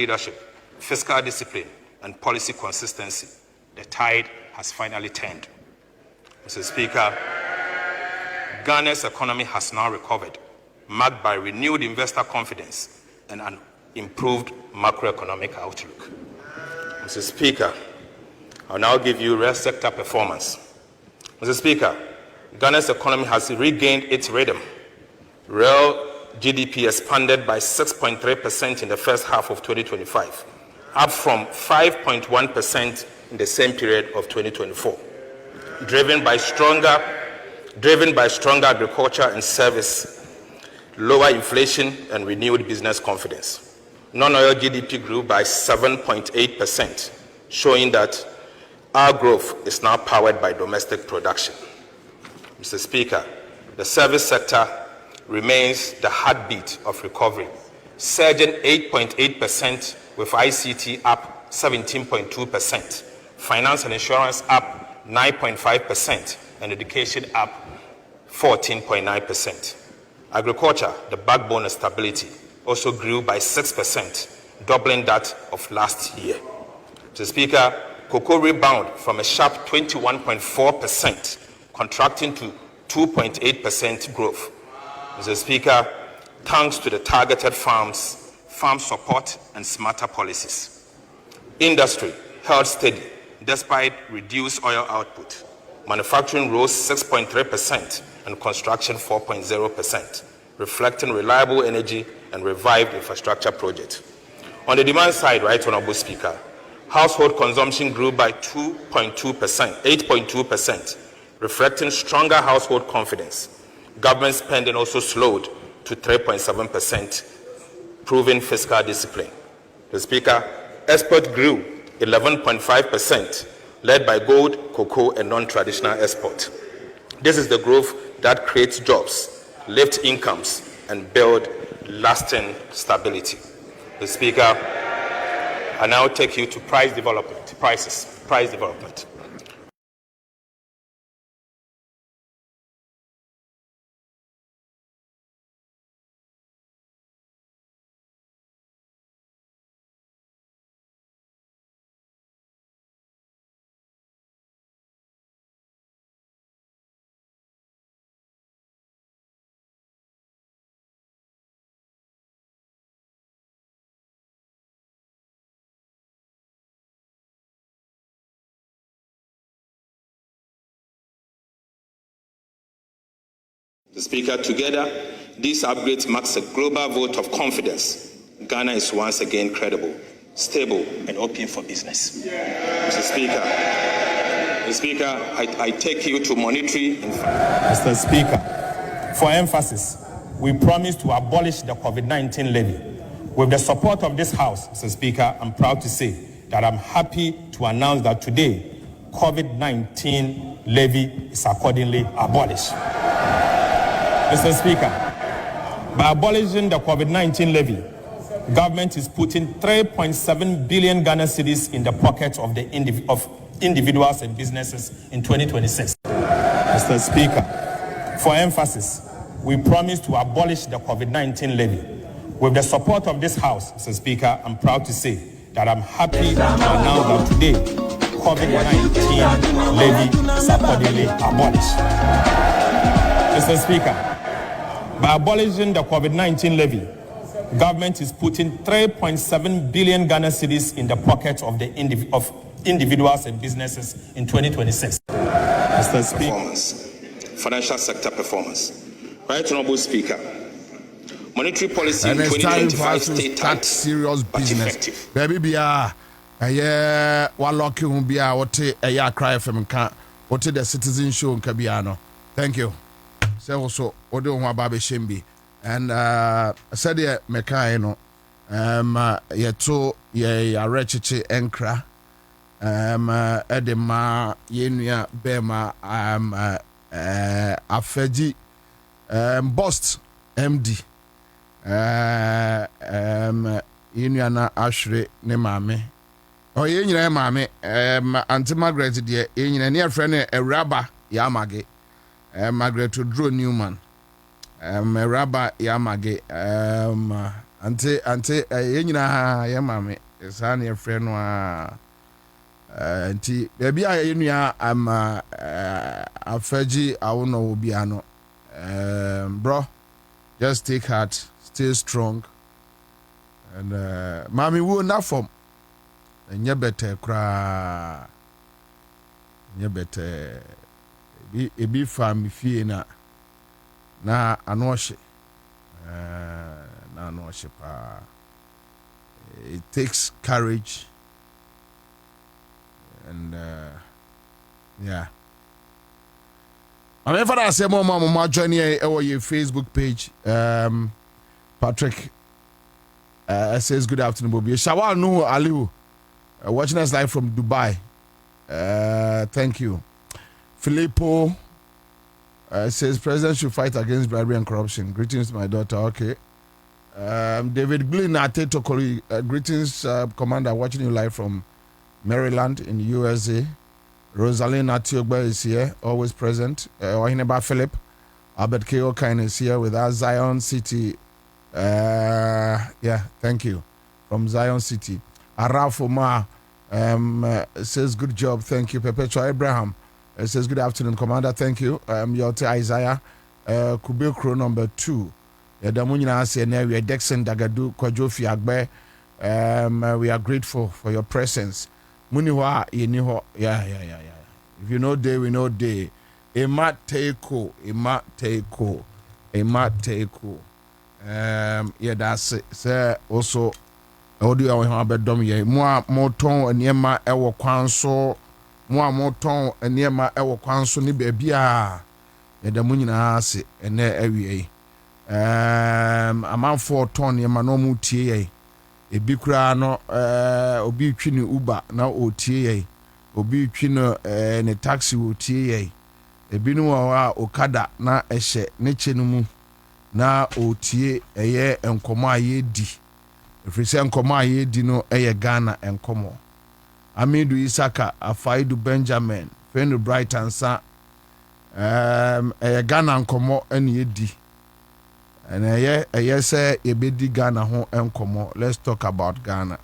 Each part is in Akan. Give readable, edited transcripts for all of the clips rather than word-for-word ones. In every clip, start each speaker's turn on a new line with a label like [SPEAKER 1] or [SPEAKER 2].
[SPEAKER 1] leadership, fiscal discipline, and policy consistency, the tide has finally turned. Mr. Speaker, Ghana's economy has now recovered, marked by renewed investor confidence and an improved macroeconomic outlook. Mr. Speaker, I'll now give you real sector performance. Mr. Speaker, Ghana's economy has regained its rhythm. Real GDP expanded by 6.3% in the first half of 2025, up from 5.1% in the same period of 2024, driven by stronger agriculture and service, lower inflation, and renewed business confidence. Non-oil GDP grew by 7.8%, showing that our growth is now powered by domestic production. Mr. Speaker, the service sector remains the heartbeat of recovery, surging 8.8%, with ICT up 17.2%, finance and insurance up 9.5%, and education up 14.9%. Agriculture, the backbone of stability, also grew by 6%, doubling that of last year. Mr. Speaker, cocoa rebound from a sharp 21.4%, contracting to 2.8% growth. Mr. Speaker, thanks to the targeted farm support and smarter policies. Industry held steady despite reduced oil output. Manufacturing rose 6.3% and construction 4.0%, reflecting reliable energy and revived infrastructure projects. On the demand side, Right Honorable Speaker, household consumption grew by 8.2%, reflecting stronger household confidence. Government spending also slowed to 3.7%, proving fiscal discipline. The Speaker, export grew 11.5%, led by gold, cocoa, and non-traditional export. This is the growth that creates jobs, lifts incomes, and builds lasting stability. The Speaker, I now take you to price development. The Speaker, together, these upgrades marks a global vote of confidence. Ghana is once again credible, stable, and open for business. Mr. Speaker, I take you to monetary. Mr. Speaker, for emphasis, we promise to abolish the COVID-19 levy. With the support of this House, Mr. Speaker, I'm proud to say that I'm happy to announce that today, COVID-19 levy is accordingly abolished. Mr. Speaker, by abolishing the COVID-19 levy, government is putting 3.7 billion Ghana cedis in the pockets of individuals and businesses in 2026. Mr. Speaker, for emphasis, we promise to abolish the COVID-19 levy. With the support of this House, Mr. Speaker, I'm proud to say that I'm happy to announce that today, COVID-19 levy is accordingly abolished. Mr. Speaker, by abolishing the COVID-19 levy, government is putting 3.7 billion Ghana cedis in the pockets of individuals and businesses in 2026. Mr. Speaker. Financial sector performance. Right Honorable Speaker, monetary policy in 2025 stayed tight, serious business. Baby, while locking be what a Accra100 can, what the citizen show in Kabiano. Thank you. So also Odo Wababe Shimbi and said ye mekaino yeto ye arechichi enkra edema yenua bema afeji Bost MD yenua na ashre ne mame o yenyina mame Auntie Margaret de yenyina ne friend Ewraba Yamage Margaret Drew Newman Raba Yamage
[SPEAKER 2] ante ye nyina ye mame sa na ye frɛ no anti baby a ye nua ama afaji awo no obi ano bro, just take heart, stay strong, and mami wo na form nye better kra nye better ebi fam fie na ano hye na ano hye pa. It takes courage, and yeah. I'm ever I say more join here or your Facebook page. Patrick says good afternoon, Bobie. Shawal no Aliu watching us live from Dubai. Thank you. Filippo says president should fight against bribery and corruption. Greetings, my daughter. Okay. David Glynn Atetokoli, greetings, Commander, watching you live from Maryland in USA. Rosalind Atiogba is here, always present. Ohineba Philip, Albert K. Okain is here with us. Zion City. Yeah, thank you. From Zion City. Arafoma says good job, thank you. Perpetua Abraham says good afternoon, Commander, thank you. Yote Isaiah Kubikro number 2. Yadamunyina say we are Dexon Dagadu Kwajofi Agbe. We are grateful for your presence. Muniwa yeniho yeah. If you know day, we know day. Ema teiko. Yeah, that's it. Say also audio we have bedom ye. Mo ton eniema ewo kwanso. Mo ton eniema ewo kwanso ni baabi a. Yadamunyina say ene awie. Amanfo ton eniema no mu tie ye. Ebi kura no obi twi ni Uber na otie ye, obi twi no ne taxi otie ye, ebi no wa okada na ehye ne chenu mu na otie eye enkomo aye di efrise enkomo aye di no eye Ghana enkomo. Amidu Isaka, Afaidu Benjamin, Fenu Bright Ansah, eye Ghana enkomo ene ye di. And I say a bit Ghana home and come. Let's talk about Ghana.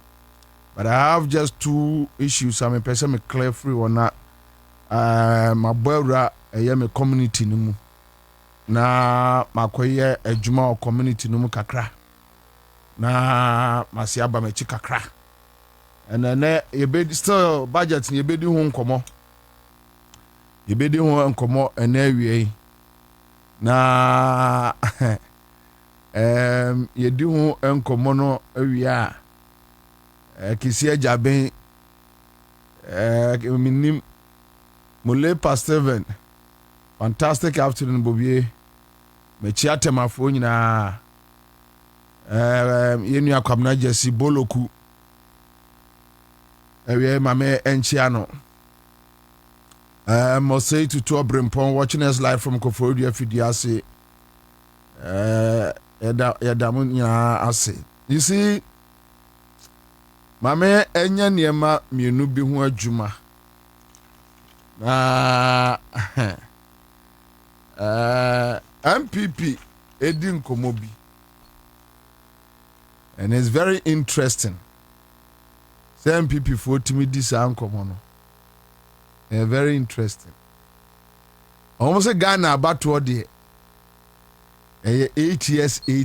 [SPEAKER 2] But I have just 2 issues. I'm a person me clear free or not. My brother I am a community numu. Na makoye a juma or community numu kakra. Na masiaba me chikakra. And then you be still budget you be home come. You be home come and every na yedi ho enkomo no awia kisi ajaben minim mole past 7. Fantastic afternoon, Bobie. Me chia temafo nyina yenu akwabna jesi boloku awia mame enchia no. Mosei to Brimpon watching us live from Kofodia Fidiase. You see, Mame enya niema mienu bi ho adwuma. MPP Edin Komobi. And it's very interesting. Say MPP for timidi sa nkomo no. Very interesting. Almost a Ghana about what the 8 years. In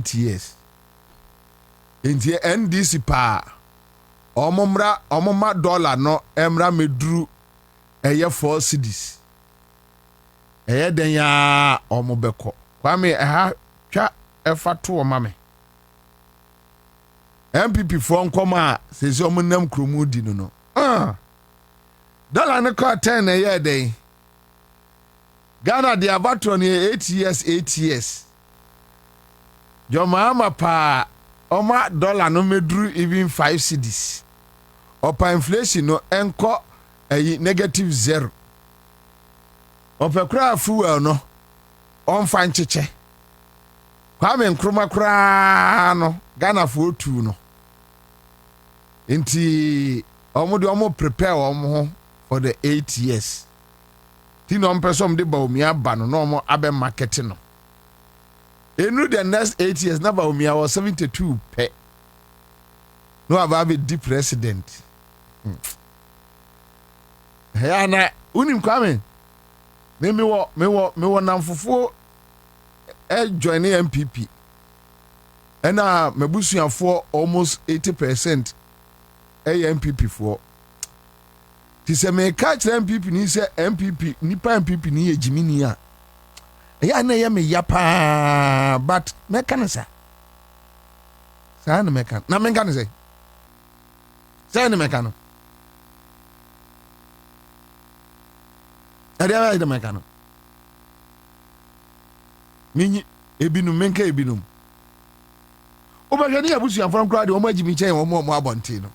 [SPEAKER 2] the NDC pa omomra dollar no emra medru 4 cedis. Den ya omobeko. Kwame twa efa to o mame. MPP for nkoma sezi omunam kromu di no. Dollar no cost 10 a year day. Ghana the about 8 years. Your mama pa oma dollar no medru even 5 cedis. Opa inflation no enko -0. Opa kra fuel no on fan cheche. Kwame nkruma kra no Ghana for 2 no. Inti omo prepare omo for the 8 years. Tino person de baumia bano no mo abe marketing no. Enu the next 8 years na baumia was 72 pe no have a deep president. Hey, na unim Kwame. Me wo namfofo join MPP. And mebusuafo almost 80% MPP for. Ti se me catch MPP ni se MPP nipa MPP ni ejimini a. Ya na ye me yapa but me kan sa. Sa na me kan. Na me kan say. Sa na me kan. Ada ya me kan. Minyi ebinum menka ebinum. Obajani abusuafo nkra de omo ejimi chen omo abonte no.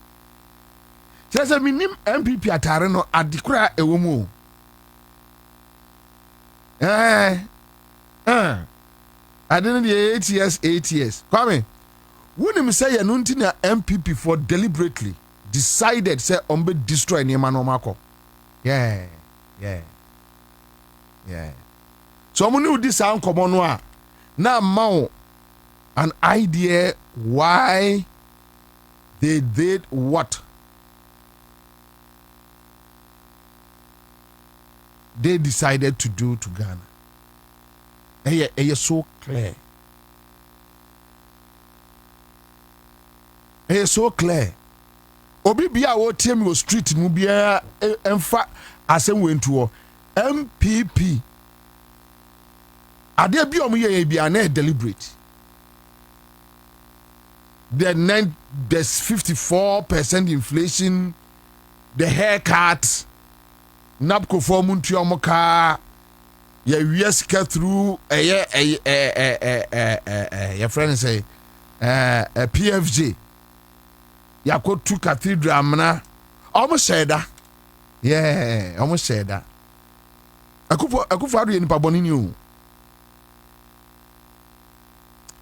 [SPEAKER 2] Sese minim MPP atare no adekura ewo mu. Adene the 8 years. Kwame. Wunim say ye no ntina MPP for deliberately decided say ombe destroy niema no mako. Yeah. So mo ni this an komo no a na ma an idea why they did what they decided to do to Ghana. It's so clear. It's so clear. Obi bia wo tiem wo street mu bia emfa asem wentuo MPP ade bi omo ye bia na deliberate. There's 54% inflation, the haircut, napko form to your car, your cut through your friend say a PFG. Ya go to cathedral mana. Almost said that. Yeah, almost said that. I could find you in Paboninu.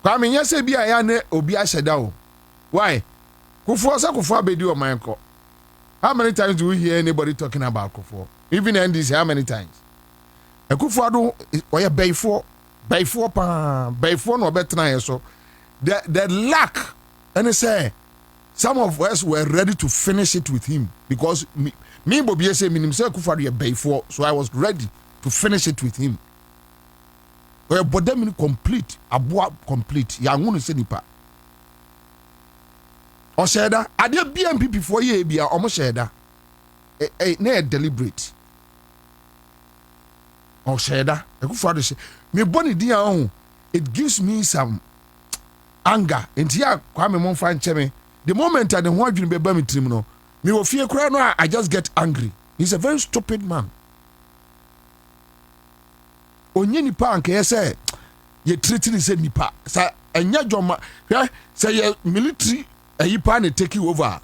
[SPEAKER 2] Kwame nyese bia ya ne obi ahyeda o. Why? Kufo abedi o manko. How many times do we hear anybody talking about Kufo? Even NDC, how many times? Kufo ado oya bayfo no betra so. The lack and say some of us were ready to finish it with him because me Bobie say minim say Kufo ado bayfo, so I was ready to finish it with him. But them complete, aboa complete. Ya ngunu se nipa. O sheda, ade BMPP for ye bia omo sheda. Na deliberate. O sheda, ekufo ado she. Me boni dia on. It gives me some anger. Enti ya Kwame Monfa ncheme. The moment I don't want you to be me trim no. Me wo fie kura no I just get angry. He's a very stupid man. Onye nipa anka yese ye treat ni se nipa sa enya dwoma say ye military ayipa na take over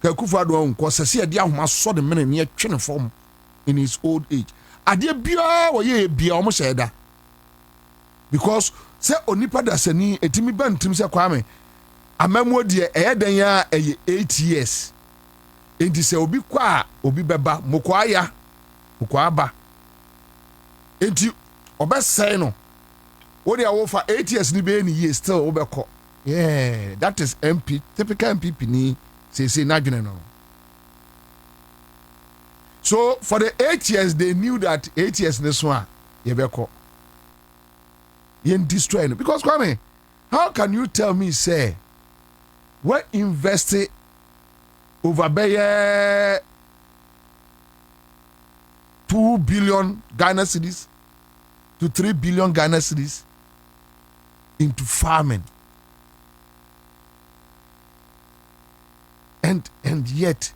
[SPEAKER 2] ka Kufu Ado nko sese ye de ahoma so de mene ne twene form in his old age ade bia wo ye bia o mo sheda because say onipa da sani etimi bantim se Kwame amamu de den ya 8 years enti se obi kwa obi beba mokwaya mokwaba enti obesay no what they are for 8 years ni be any years still obeko. Yeah, that is MP, typical MPP ni say na dwene no. So for the 8 years they knew that 8 years this one yebeko yen destroy no because Kwame, how can you tell me say we invested over by 2 billion Ghana cedis to 3 billion Ghana cedis into farming, and yet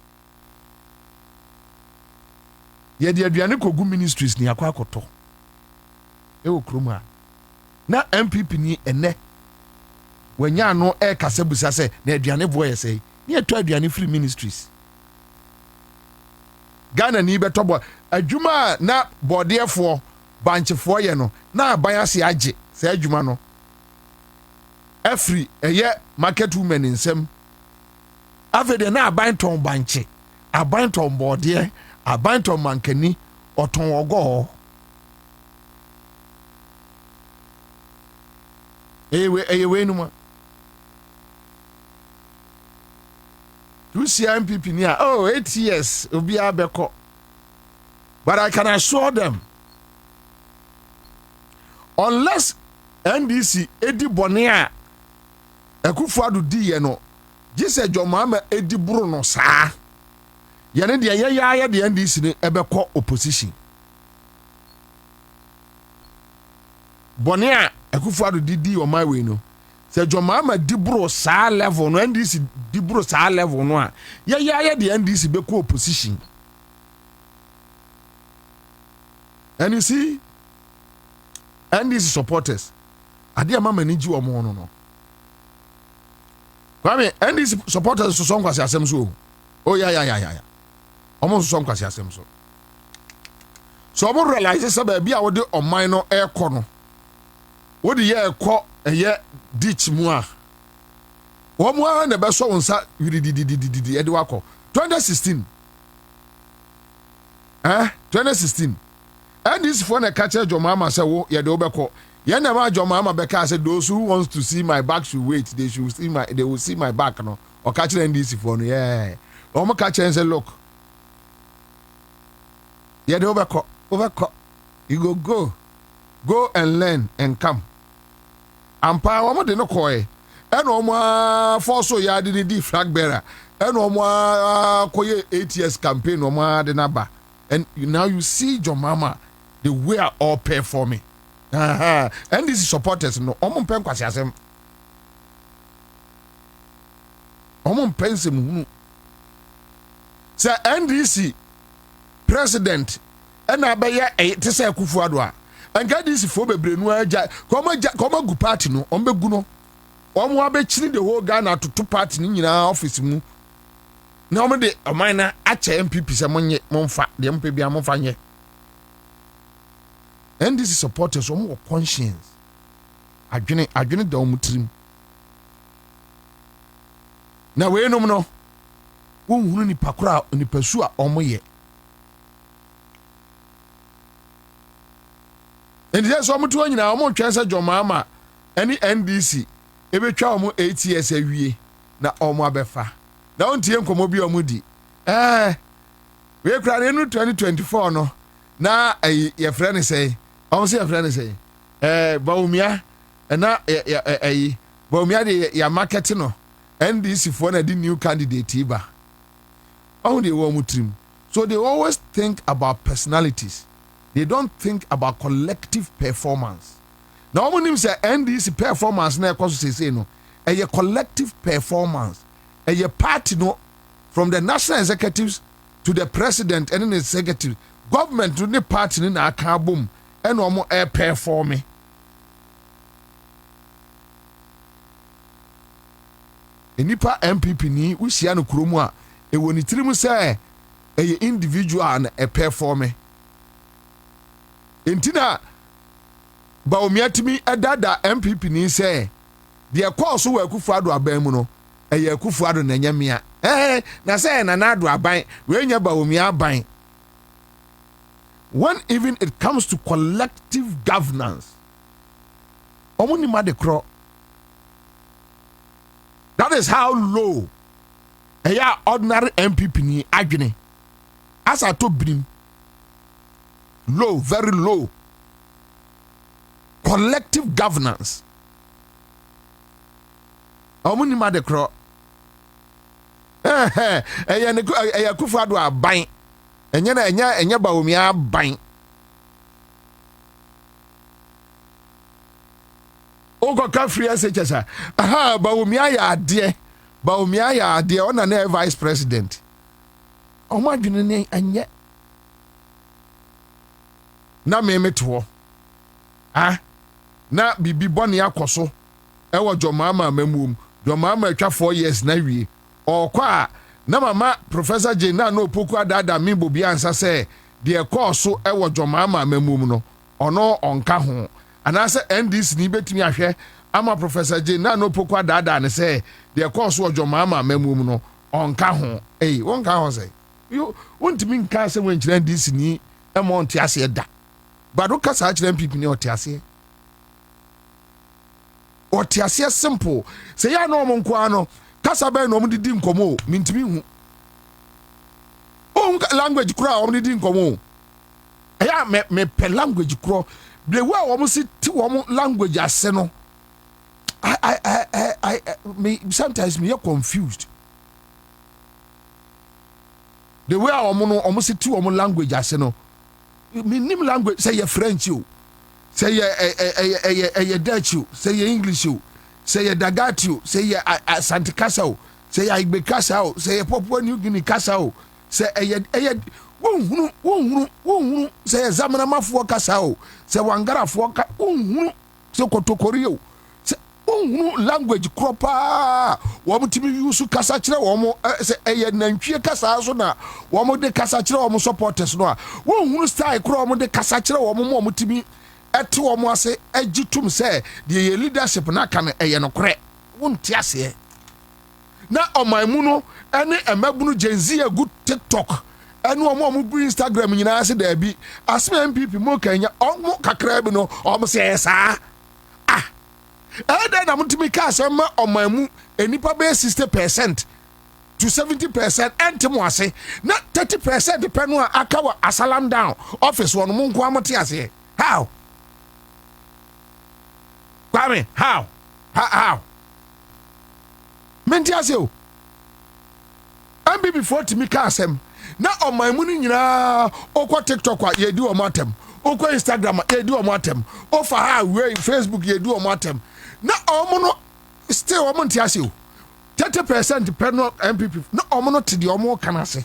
[SPEAKER 2] the aduane kogu ministries ni akwa akoto ewo kroma na MPP ni ene wanya no e kasebusa se na aduane boye se ni eto aduane free ministries Ghana ni betobo adwuma na bodefo banchefo ye no na aban ase age se adwuma no every eye market women nsem afede na aban ton banche aban ton bode aban ton mankani oton ogo ewe numa to see MPP near 8 years obi abeko. But I can assure them, unless NDC edi bonia Akufo-Addo di ye no, jise Jomama edi buru no saa. Yene de ye de NDC ne ebeko opposition. Bonia Akufo-Addo di o my way no. Se Jomama di buru saa level no, NDC di buru saa level no a. Ye de NDC beko opposition. And you see, NDC supporters, adia mama ni ji omo no. Kwame, NDC supporters so song kwasi asem so. Oh yeah. Omo so song kwasi asem so. So omo realize say ba bia wo de oman no e kɔ no. Wo de ye kɔ eye ditch mu a. Wo mu a na be so wonsa didi e de wakɔ. 2016. 2016. And this for the catcher Jomama say wo ye de obeko. Ye na ma Jomama beka say those who wants to see my back should wait. They will see my back no. Or catcher NDC for no. Yeah. Omo catcher and say look. Ye de obeko. You go and learn and come. Ampa omo de no koy. And omo for so ya di flag bearer. And omo koye 8 years campaign omo de naba. And now you see Jomama the way are all performing. And these supporters no omon pen kwasi asem. Omon pen se mu. Say NDC president and abaya te say Akufo-Addo a. And get this for bebre no aja. Koma gu party no ombegu no. Omo abechiri the whole Ghana to two party ni nyina office mu. Na omo de omana acha MPP se monfa de MPP bia monfa nye. And this is supporters omo conscience. Adwene da omo trim. Na we no no. Won hunu ni pakura ni pasu a omo ye. And yes omo to nyina omo twa se Jomama any NDC ebetwa omo 8 years awie na omo abefa. Na ontie nkomo bi omudi we kra ne 2024 no na ye friend say omo say friend say Baumia na Baumia de ya market no NDC for na the new candidate ba on the wo mutrim. So they always think about personalities, they don't think about collective performance. Na omo nim say NDC performance na ekoso say no a collective performance. A party no, from the national executives to the president and the executive government to the party in our car boom and no more air performing. Nipa MPP ni we see no kromu a e woni tirimu say a individual and a performing. Entina ba omiatimi edada MPP ni say the course we Akufo-Addo aban mu no eye Akufo-Addo na nyamia na say na Addo aban we nya ba omi aban. When even it comes to collective governance omuni ma de kro. That is how low a ordinary MPP ni adwene as I to brim low, very low. Collective governance omuni ma de kro Akufo-Addo aban enya ba omi aban. Ogo ka free SHS ba omi aya ade ona na vice president omo adwene ne anye na memeto na bibi boni akoso ewo Jomama mamum Jomama atwa 4 years na wie okwa na mama Professor J na no poku adada mi Bobie Ansah say de course ewo Jomama mamum no ono onka ho anase NDC ni betimi ahwe ama Professor J na no poku adada ne say de course wo Jomama mamum no onka ho wonka ho say you wontimi nka se wenkyira NDC ni amount ase da bado kasa akira MPP ni otiase simple say ya no mo nko ano kasa bɛn na ɔmo didi nkɔmɔ mintimi hu o language kura ɔmo didi nkɔmɔ ɛyà me pɛ language kura the way ɔmo si ti ɔmo language ase no I sometimes me get confused the way ɔmo si ti ɔmo language ase no me nim language say ye French o say ye Dutch o say ye English o say ye Dagati o say ye Asante kasa o say ye Igbe kasa o say ye Papua New Guinea kasa o say wonhunu say ye Zamanamafoɔ kasa o say Wangarafoɔ ka wonhunu say Kotokori o say wonhunu language kropa wɔn timi use kasa kyerɛ wɔn say ye nantwie kasa so na wɔn de kasa kyerɛ wɔn supporters no a wonhunu style kro wɔn de kasa kyerɛ wɔn timi ɛte wɔn ase agitum sɛ deɛ yɛ leadership na ka no ɛyɛ no korɛ wonte ase na ɔman mu no ɛne ɛmabunu Gen Z agu TikTok ɛne wɔn bu Instagram nyinaa ase daabi asema MPP mo kanya ɔmo kakra bi no ɔmo sɛ saa ɛdɛ na motumi ka asɛm ma ɔman mu enipa bɛyɛ 60% to 70% ɛnte mo ase na 30% pɛ no a aka wɔ asalam down office wɔn mo nko amote ase how Kwame, how? Menti ase o. MPP for timi ka asem. Na ɔman mu ni nyina okɔ TikTok a ye di ɔmo atem. Okɔ Instagram a ye di ɔmo atem. Ofa ha we Facebook ye di ɔmo atem. Na ɔmo no still ɔmo nti ase o. 30% pɛ no MPP. Na ɔmo no te di ɔmo kan ase.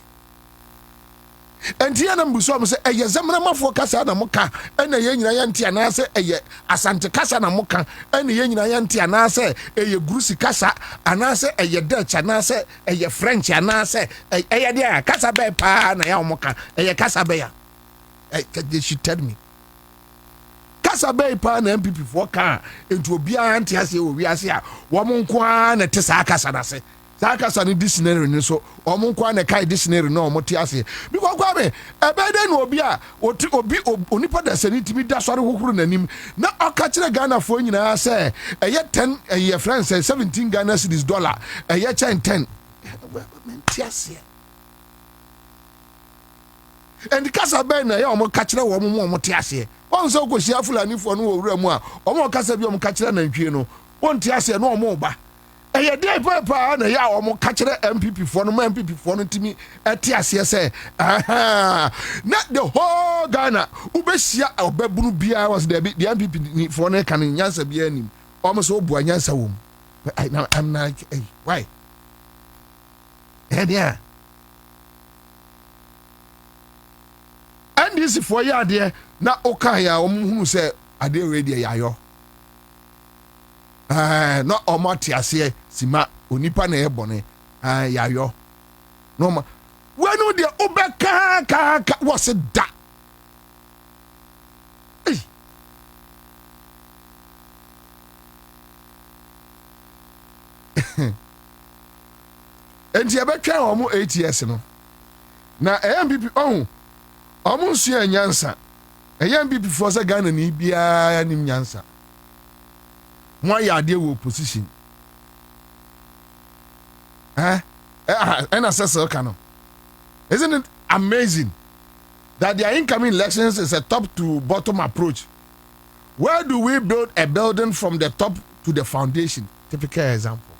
[SPEAKER 2] Enti ya na mbuso am se eye Zamanamafoɔ kasa na moka ena ye nyina ye ntia na se eye Asante kasa na moka ena ye nyina ye ntia na se eye Grusi kasa ana se eye Dutch ana se eye French ana se eye dia kasa be pa na ya moka eye kasa be ya they should tell me kasa be pa na MPP for ka enti obi a ntia se owi ase a wo mo nko a na te sa kasa na se Kasa ni dictionary ni so omo nkwa na kai dictionary na omo ti ase because kwa me ebede na obi a obi onipa da sani timi da sori hohuru nanim na aka kire Ghana fo nyina se eye 10 eye France 17 Ghana cedis dollar eye 10 ti ase and kasa ben na ya omo ka kire wo omo ti ase won so ko hia Fulani fo no owura mu a omo kasa bi omo ka kire na ntwie no won ti ase na omo ba eye dey papa na ya omo ka kire MPP for no MPP for no timi eti ase say na the whole Ghana ubesia obabunu bia was the MPP for no kan nyansa bia nim omo so obu nyansa wom I'm like hey why yeah and this for ya there na oka ya omo hunu say ade ready ya yo no omati ase sima onipa na ebone yayo no ma wenu de obeka ka was da enti ebetwa omo 8 years no na MPP omo nsu anyansa MPP for say Ghana ni bia nim nyansa why are they in opposition? And assessor cano. Isn't it amazing that their incoming elections is a top to bottom approach? Where do we build a building from the top to the foundation? Typical example.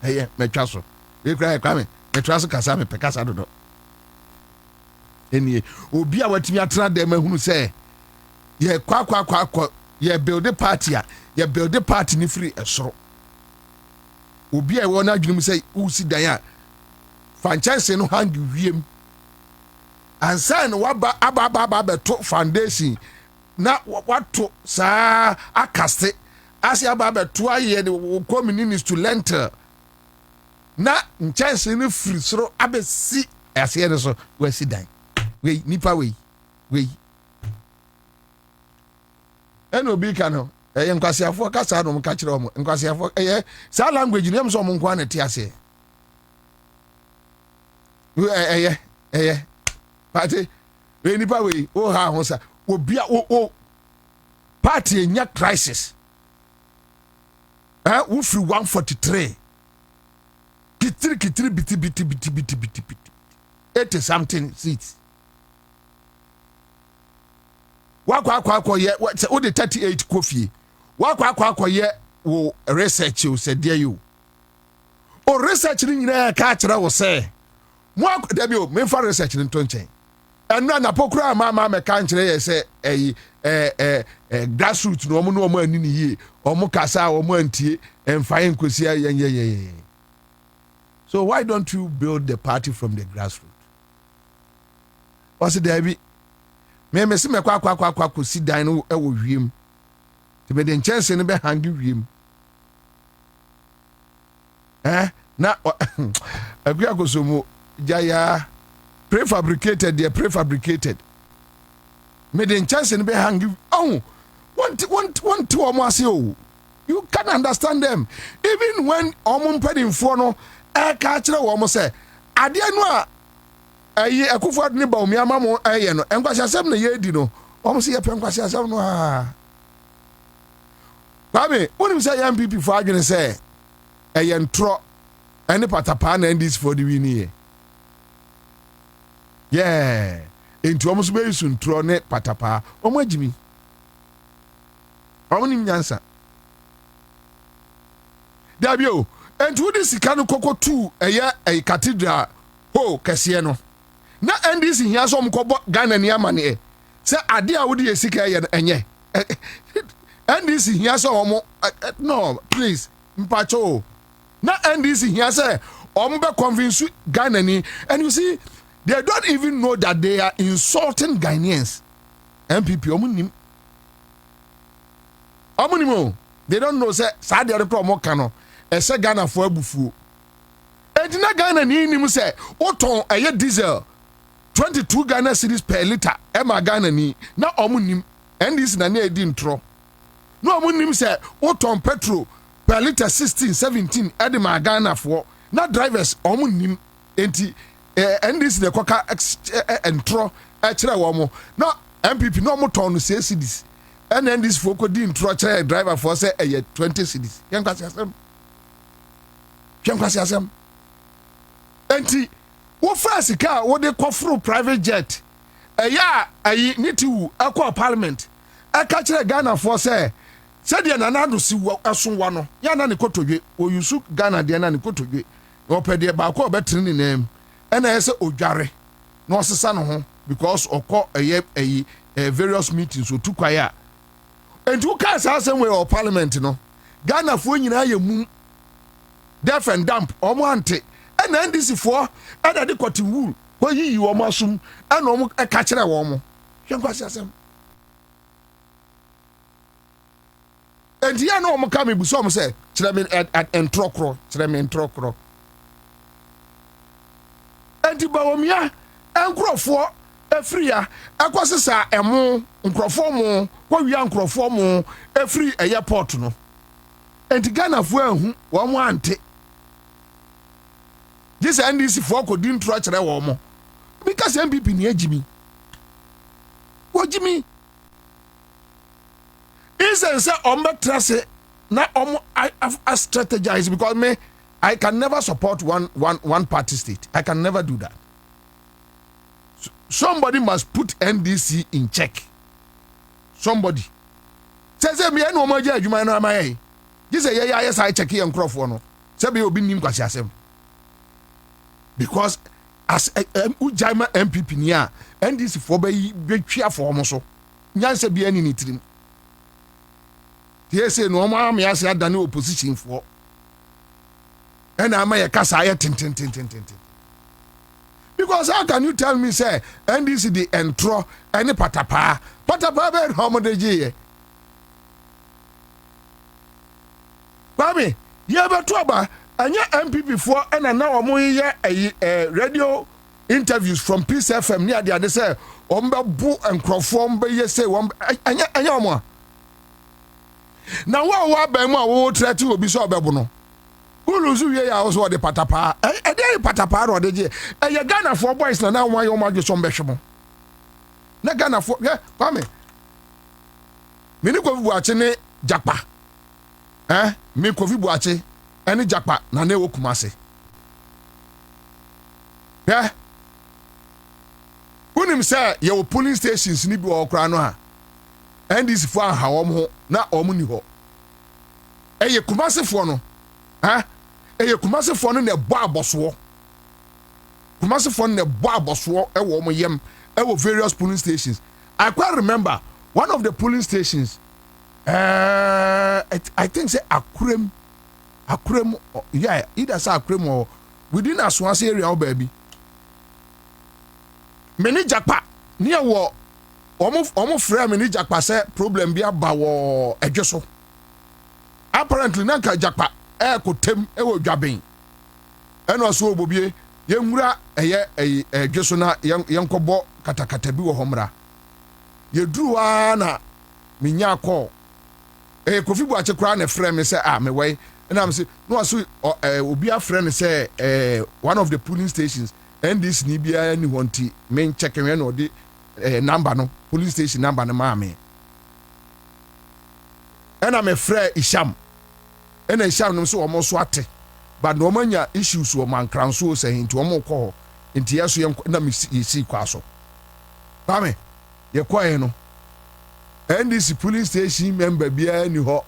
[SPEAKER 2] Hey, me traso. We cry kwame. Me traso kasa me pekasa do. Eni obi a watimi atra dem ehunu say ye kwa ye build a party ye build a party ni free esoro obi a wona adwunim say usi dan a franchise no hang wiem Ansah no waba aba beto foundation na wato saa akaste asi aba beto aye the communities to lenter na nchance ni free soro abesi ase ne so wasi dan we nipa we eno obi ka no nkwasiafo kasa no mka kire omo nkwasiafo sa language ni emso omo nkwa na ti ase party we nipa we o ha ho sa obi a o party enya crisis wo free 143 kitiri biti 80 something seats. Wakwa ye what 38 coffee. Wakwa ye wo research you said dear you. O research ni nyina ka kira wo say. Mo debi o me fa research ni tonchen. Enu na pokura ma me ka nkire ye say grassroots no mo ani ni yie. Omo kasa omo antie emfa enkosi ye. So why don't you build the party from the grassroots? What's there be? Me se me kwa si dan no e wo wiem. Te be den chance ne be hangi wiem. Na agua kosomo jaya prefabricated. Me den chance ne be hangi. Oh, want to almost you can understand them. Even when omum pedin for no e ka kire wo mo say ade anu a ayi akufo ne ba omi amamo aye no enkwasiasem na ye di no omo se ye penkwasiasem no Kwame unim say MPP for adwene say eye ntro ene patapa na ndis for the win yeah enti omo so be su ntro ne patapa omo agimi omo nim nyansa dabio enti wudi sika no koko 2 eye cathedral ho kese no na ndis hia so mkobo Ghana ni amane se ade a wudi esika eye enye ndis hia so omo no please mpacho na ndis hia say omo be convince Ghana ni and you see they don't even know that they are insulting Ghanaians. MPP omo nim they don't know say sa de repro omo kano e say Ghana for abufuo edina Ghana ni nim say oton eye diesel 22 Ghana cedis per liter e ma Ghana ni na omo nim ndis na edi ntro no omo nim say oton petrol per liter 16 17 e de ma Ghana for na drivers omo nim enti ndis de koka entro e kire wo mo no MPP no mo ton no say cedis and ndis for ko di ntro kire driver for say 20 cedis yankwasi asem enti wo first car wo de kofro private jet ayi nitiwu akọ parliament aka kire Ghana for say de na nado si wo asonwa no ya na ne kotodwe o yusu Ghana de na ne kotodwe o pede ba ko obetri ni nem ena yese odware na osesa no ho because okọ ayi various meetings o tukwaya enti wo ka sa asem we o parliament no Ghana fo nyina ye mu deaf and dump omo ante ena ndisi fo eda de kwati wool ko yiyi omo asum ena omo ka kire wo omo hwenkwasi asem enti ya na omo ka me buso omo se kire me entrokro kire me entrokro enti ba omia enkrofo efria akwosesa emo nkrofo mo ko wia nkrofo mo efri airport no enti Ghana fo ahu wo mo ante this NDC for ko din tro kire wo mo because MPP ni agimi wojimi isn't say trase na I strategize because I can never support one party state. I can never do that. Somebody must put NDC in check. Somebody say me no mo je adwuma no amaye say yes I check here nkrofo no say be obi nim kwasi asem because as Ujama MPP ni a NDC for be twa for mo so nyanse bia ni nitrim tie say no mo am ya say adane opposition for and amaye kasa ye tin because how can you tell me say NDC the entro any patapa be homodeji Bobie ye beto aba anya MPP for and now omo ye radio interviews from Peace FM near the say ombe bu enkrofo mbe ye say anya omo na wa ba mu a wo trete obi so obebu no uluzu ye ya so de patapa e dey patapa ro de je ye Ghana for boys na wan ye omo adwo mbehwemo na Ghana for Kwame mini ko bu ache ne japa me kofi buache ene japa na ne wokumase Yeah. Unim say your polling stations ni bi okra no ha. And this for ha ho na omu ni ho. Eye Kumasifo no. Ha? Eye Kumasifo no na bo aboso. Kumasifo no na bo aboso e wo mo yem e wo various polling stations. I quite remember one of the polling stations I think say Accra100 yeah, either say Accra100 or within Aswansi area or baby. Many Japa near war almost frame many Japa say problem be about war adjusted. Apparently Nanka Japa could tem ewo jabbing. And also Bobie Yemura a Josona young Kobo Katakatabi or Homra. You drew na minya call. Kofi Boache kra na frame say me way. And I'm say no so obi a friend say one of the polling stations and this ni bia ni wanti men check when or the number no police station number na ma me. And I'm a friend Isham. And Isham no so almost swate. But no manya issues o man crown so say into omo call into yeso yem na me see kwaso. Ba me ye kwae no. And this police station member bia ni ho.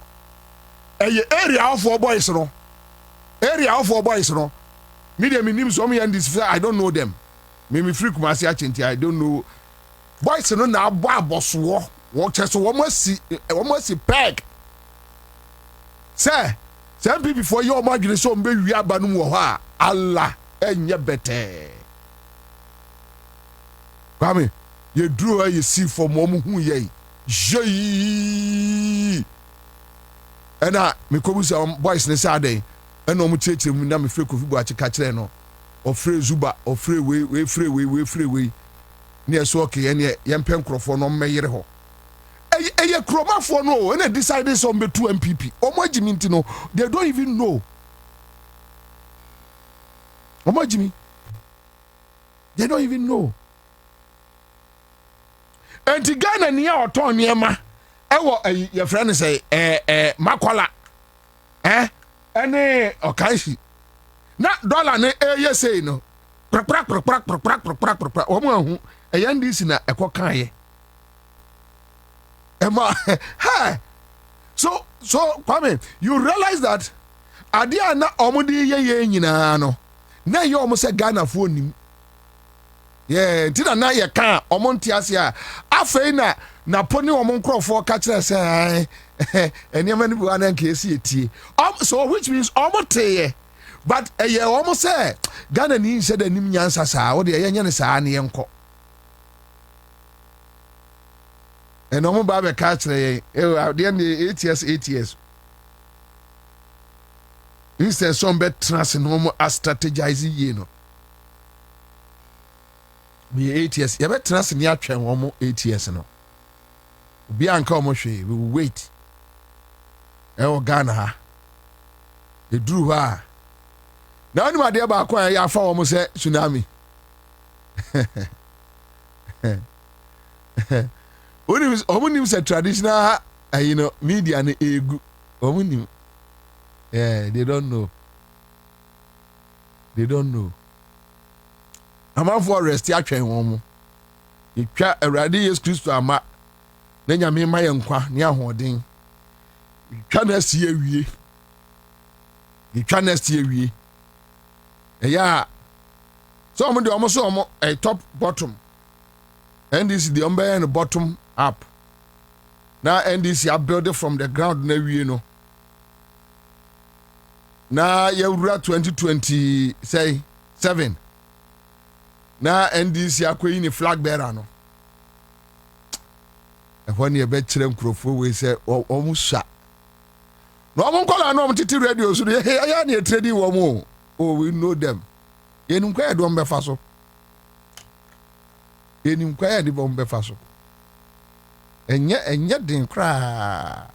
[SPEAKER 2] Area of 4 boys no. Area of 4 boys no. Media me names some and this I don't know them. Me free Kumasi Achinti I don't know. Boys no na boss wo. Wo cheso wo must peg. Say some people for your imagine so mbe wi aba no wo ha Allah enye bete. Kwame you drew you see for mom hu ye. Jey. And me kobu say boys ne say dey. And no mucheche mu na me free Kofi Boache ka kire no. O free Zuba, o free we free we. Ne so okay ene yempe nkrofo no mmeyere ho. Eye kromafo no and decide some be 2 MPP. Omajimi nti no they don't even know. Omajimi. They don't even know. And the Ghana near oton niema ewo your friend say makwala ene okanshi na dollar ne say no omo ahu eyandisi na ekokan ye ema hey so Kwame you realize that adia na omudi ye nyina no na ye omo say Ghana fo nim yeah tina na ye kan omonti ase a afei na poni omon krofo ka kire say eniema ni bu anan ka esi etie so which means omote but ye omo say Ghana ni nse da nim nyansa saa wo de ye nya ne saa ne yenko enomo ba be ka kire ye de ne ATS instead some bet trans no a strategize ye no me ATS you bet trans ni atwen wo mo ATS no obi anka omo hwe we will wait Ghana ha e duru ha na oni ma de ba kwa ya fa wo mo se tsunami omunim se traditional media na egu omunim yeah they don't know ama for arrest atwen wo mo itwa Awurade Yesu Kristo ama na nyame ma ye nkwa ne ahoden itwa na si ewie yeah so omo de omo so omo a top bottom and this is the umber and the bottom up now and this you build it from the ground na wie no na yewura 2020 say 7 na NDC akwayi ni flag bearer no when you be kire nkrofo we say omusha no omunkola no omtiti radio so ya na trade wo mo oh we know them yenim kwa do mbefa so yenim kwa ya de mbefa so enye den kra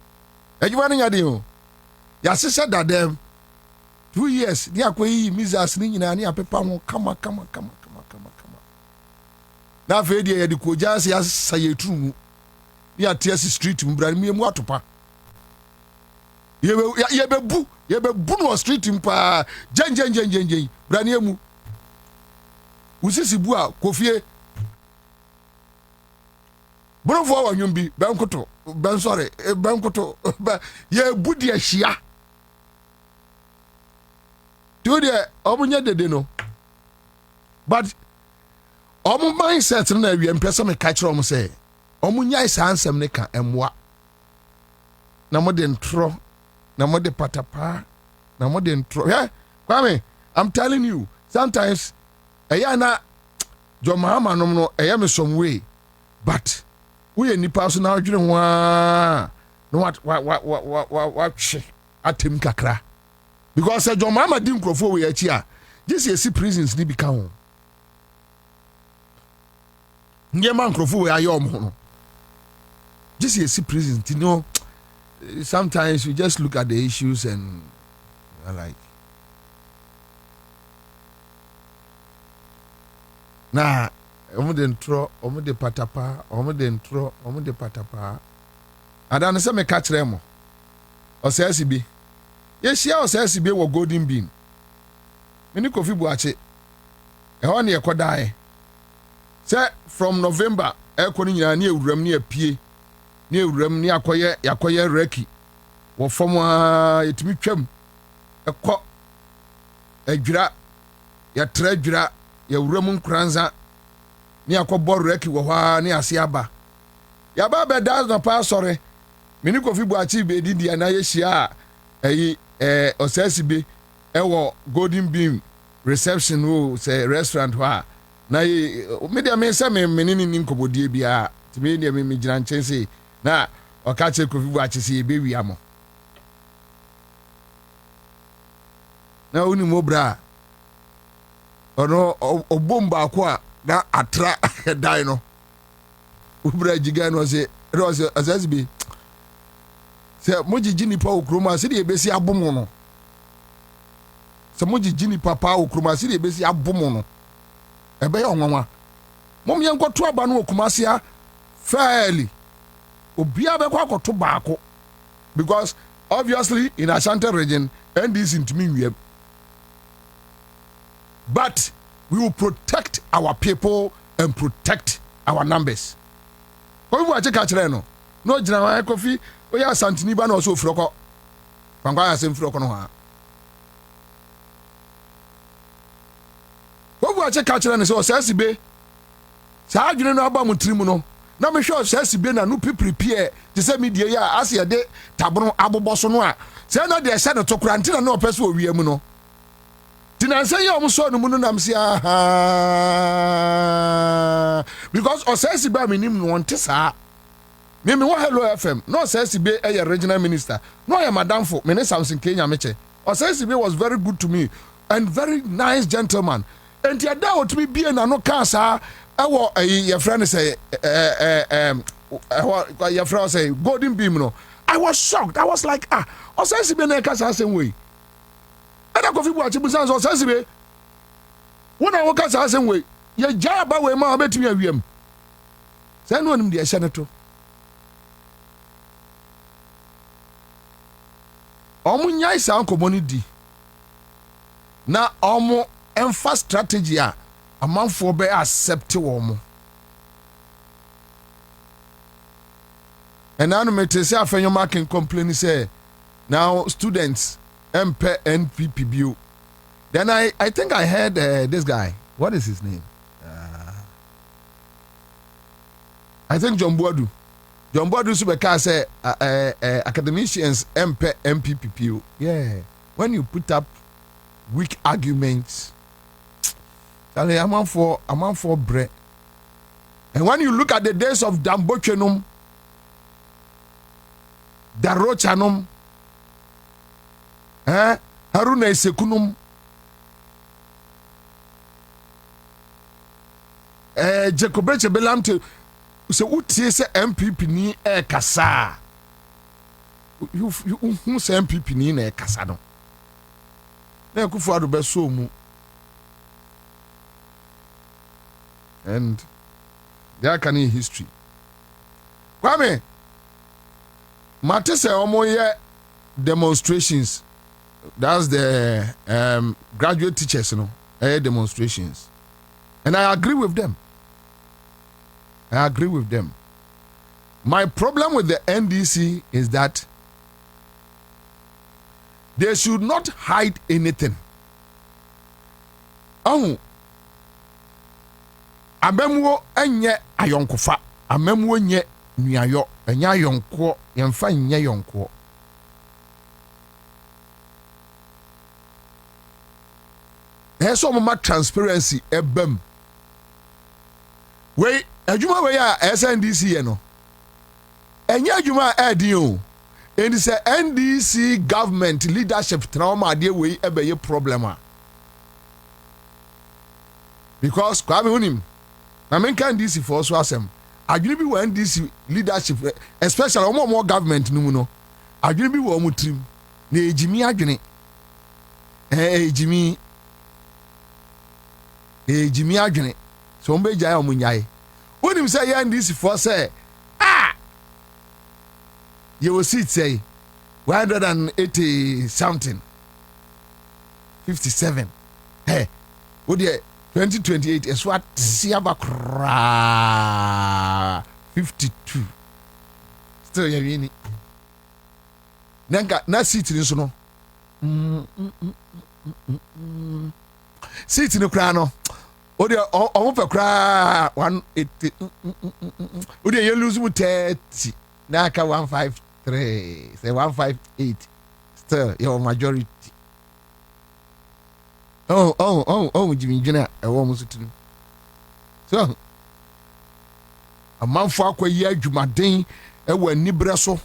[SPEAKER 2] ejuba no nyade o ya sese dadem 2 years ni akwayi misas ni nyina ni apepa ho kama na fe de ye de kojase ya sayetru ya TS street mbra mi emu atopa ye be bu no street mpa jen bra ni emu usisi bua kofie Brofo wa nyumbi bankoto ban sorry bankoto ye budi ahia do de omunya dede no but omu mindset na awie mpesa me ka kire omu say omunya isa ansem ne ka emwa na mo de ntro na mo de patapa na mo de ntro Kwame, I'm telling you sometimes na John Mahama no me some way but we nipa so na adwene ho a no what atem kakra because John Mahama di nkrofo we achi a just see prisons ni bika ho nye man nkrofo we ayo mo no just see prisons you know sometimes we just look at the issues and like na omo de patapa adane se me ka kire mo osasi bi yehia osasi bi wo golden bean mini kofi buache ho na yekodae se from November ekoni nyina na ewuram na apie na ewuram na yakoye reki wo fom a yetimi twam ekọ adwira ya tradwira ya wuram nkranza ni akọbọ reki wo ha ni ase aba ya ba be da na pa sọre mini kofi buachi be didi na yehia eyi osasi be ewo golden beam reception wo say restaurant ha na media me say me ni nkobodie bia ti media me gina nchense na oka che kofi buachi se be wi amo na uni mobra ono obomba kwa na atra dai no ubra jiga no se rose azazbi se mojiji ni pa okroma se de ebesi abomo no se mojiji ni papa okroma se de ebesi abomo no ebe ya onwanwa mom ye nkoto aba no okumasia fairly obia be kwa akoto baako because obviously in Ashanti region and this intimi wiem but we will protect our people and protect our numbers. Kofi wa cheka kire no gina wa Kofi o ya santini ba na so ofroko kwankwa ya sem froko no ha Kofi wa cheka kire no so sasibe sa adwene no aba mutirimu no na me hwe sasibe na no prepare te se media ya ase de tabono aboboso no a se na de se no to krantina na opeso owiam no Tinanse ye omuso no munu nam si aha because osesi ba minim no wonte saa me wo Hello FM no osesi be regional minister no ya madamfo me ne Samson Kenya meche osesi be was very good to me and very nice gentleman and ya da otumi bie na no ka saa ewo your friend say your friend say golden beam no I was shocked. I was like osesi be na ka saa same way Ada Kofi Buachi busan so sesibe wona wo ka sa asem we ye ja ba we ma obetimi awiem se no nim de ehye ne to omu nyai sa nkomo di na omu emfa strategy a amanfo be accept wo mu enanu metese afenyo marking complain say now students MP NPPBU. Then I think I heard this guy. What is his name? I think John Boadu. John Boadu Subeka say academicians MP NPPBU. Yeah. When you put up weak arguments, I'm on for bread. And when you look at the days of Dambochenum, Darochanum, Haruna Isekunum, Jacobeche Belamte, so utie se MPP ni kasa. You say MPP ni kasa no. Na Kufuor be so mu. And there can in history. Kwame, Mate se omo ye demonstrations. That's the graduate teachers, demonstrations. And I agree with them. My problem with the NDC is that they should not hide anything. Oh, Abemuo enye ayonkofa. Abemuo nye nuayo. Enye ayonko. Yemfa nye yonko. Eso mama transparency ebem. We adwuma we ya SNDC ye no. Enye adwuma edi o. And it's a NDC government leadership trauma de we ebeye problem. Because Kwabena unim. Na men kan NDC for so asem. Adwene bi wa NDC leadership especially more government no mu no. Adwene bi wa omutrim. Na ejimi adwene. Ejimi adwene. So mbe jaya omunyae. Unim say NDC for say you will see it say 180 something 57. Hey, what the 2028 is what siaba 52. Still you Nanka na seat ni so no. Seat ni kra no. O de o pe kra 180. O de you lose 30. Naka 153. Say 158. Still your majority. Oh, Jimmy Junior, I almost to. So, a man for a year, Jumadin, a when Nibraso.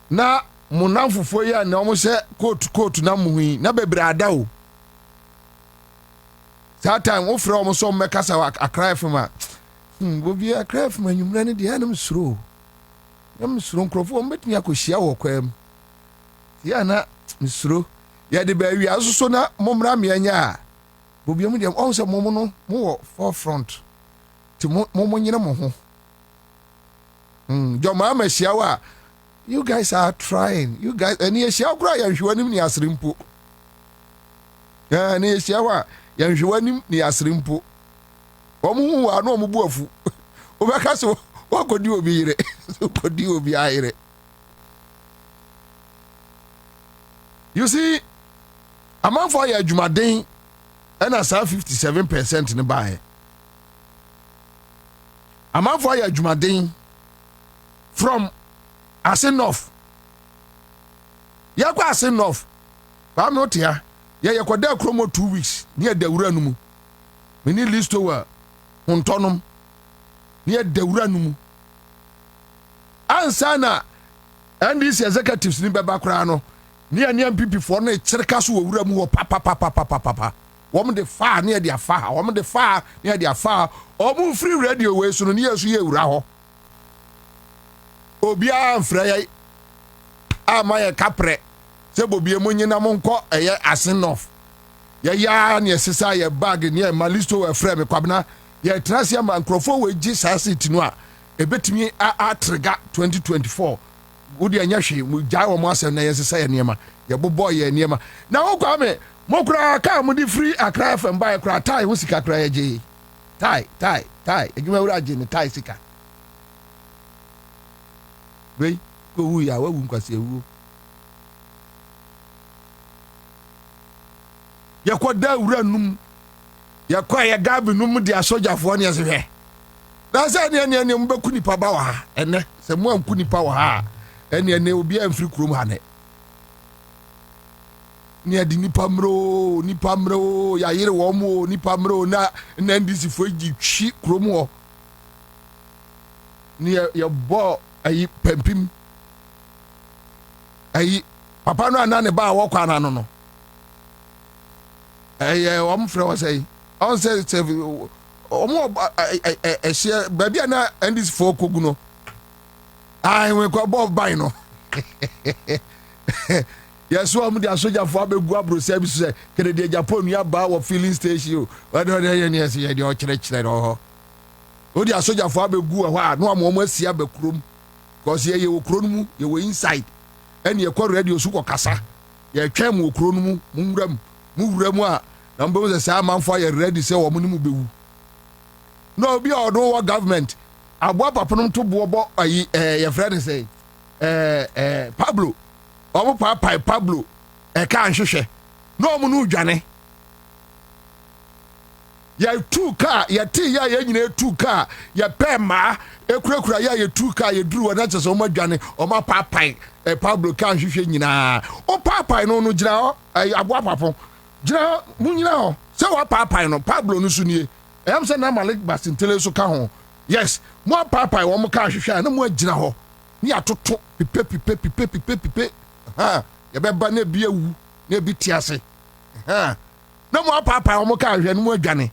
[SPEAKER 2] Na, Monanfo for ya, and almost said, coat Namui, Nabe Bradao. That time, offer almost so make us a cry from her. Will be a cry from when you ran the animals through. I'm strong crofo, bet me a kushia or quem. Yana, Miss Ru. Ya de baby aso so na momra me anya Bobie mu dem on se momo no mo forefront ti momo nyina mo ho joma ma hia you guys are trying, you guys ani hia kura ya hwewanim ni asrimpo ani hia ya hwewanim ni asrimpo omo wa no omo buafu obeka so wakodi obi yire kodi obi ayire. You see, a man for your Jumadin and I saw 57% in the buy. A man for your Jumadin from Asenoff. Yakwa Asenoff. I'm not here. Ya kwada chromo 2 weeks near the Uranumu. We need list over Hontonum near the Uranumu. Ansah na and these executives in Babakrano. Near MPP for ne Cherkasu wura mu papa. Woman the far near their far, woman the far near their far, or move free radio way so near so ye wura ho. Obia Freya Amaya Capre. Se Bobie monye na monko eye Asenoff. Ya near Sisa bag near Malisto Freme Kwabena. Ye Tracia man crofo we Jesus Tinua. A bit me a trigger 2024. Udi anyahwe mu gya wo mo asem na yesesa ye niema ye bobo ye niema na wo kwa me mo kura ka mo di free Accra100 buy kura tai wo sika kura ye je tai edwuma wura je ni tai sika we ko wu ya wa wu nkwase wu ye ko da wura num ye ko ye gabi num di asojafo ne yesehwe na se ne mo beku nipa ba wa ha ene se mo anku nipa wa ha ene obi amfiri krom ha ne ni adi nipa mro ya yire wo mo nipa mro na NDC fo gi twi krom ho ni ye bo ayi pempim ayi papa no anane ba wo kwa na no wo mfre wo sei on say omo ehye babia na NDC fo kogu no ai we kwa Bob buy no yes so am dia soja fo abegu abro service say kede Japan ya ba wo filling station o do dey yes ye dey o kire no o dia soja fo abegu ho a no am asia ba krom cause ye wo krom mu ye wo inside ene ye kwa radio su ko kasa ye twem wo krom mu mu wura mu a na mbo se say man fo ye ready say wo mu ni mu bewu no be odo government abo paponom to bo ayi your friend say Pablo omo papa Pablo ka nhwehwe no mu no dwane ya two car ya ti ya nyina two car ya pema ekura ya two car ya duru na chese omo dwane omo papa Pablo ka nhwehwe nyina o papa no gyina ho abo papo gyina mu nyina ho se wa papa no Pablo no sunie am say na Malik Basintele so ka ho yes mo papa wo mo ka hwehwe na mo gyina ho ni atoto pipe ha ya beba na bi awu na bi tiase ha na mo papa wo mo ka hwehwe na mo adwane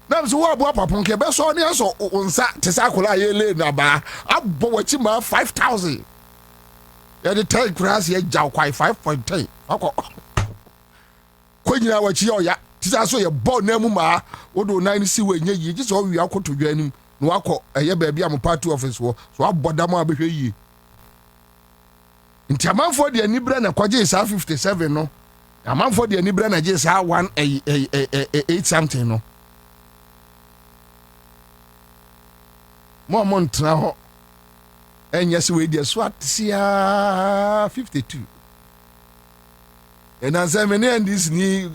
[SPEAKER 2] na so wo abo papa nke be so ne so unsa tesa akola ye le na ba abo wachi ma 5000 ya de take price ya jaw kwai 5.10 akọ ko nyina wachi ya tisa so ye bo na mu ma wodo 9 si we nye yi tisa o wi akoto dwanim na wakọ eye ba bia mo party office wo so abodam abehwe yi nti amanfo de anibra na kwaje sa 57 no amanfo de anibra na je sa 1 something no mo ntra ho enya se we de swat sia 52 ena se me ne ndis ni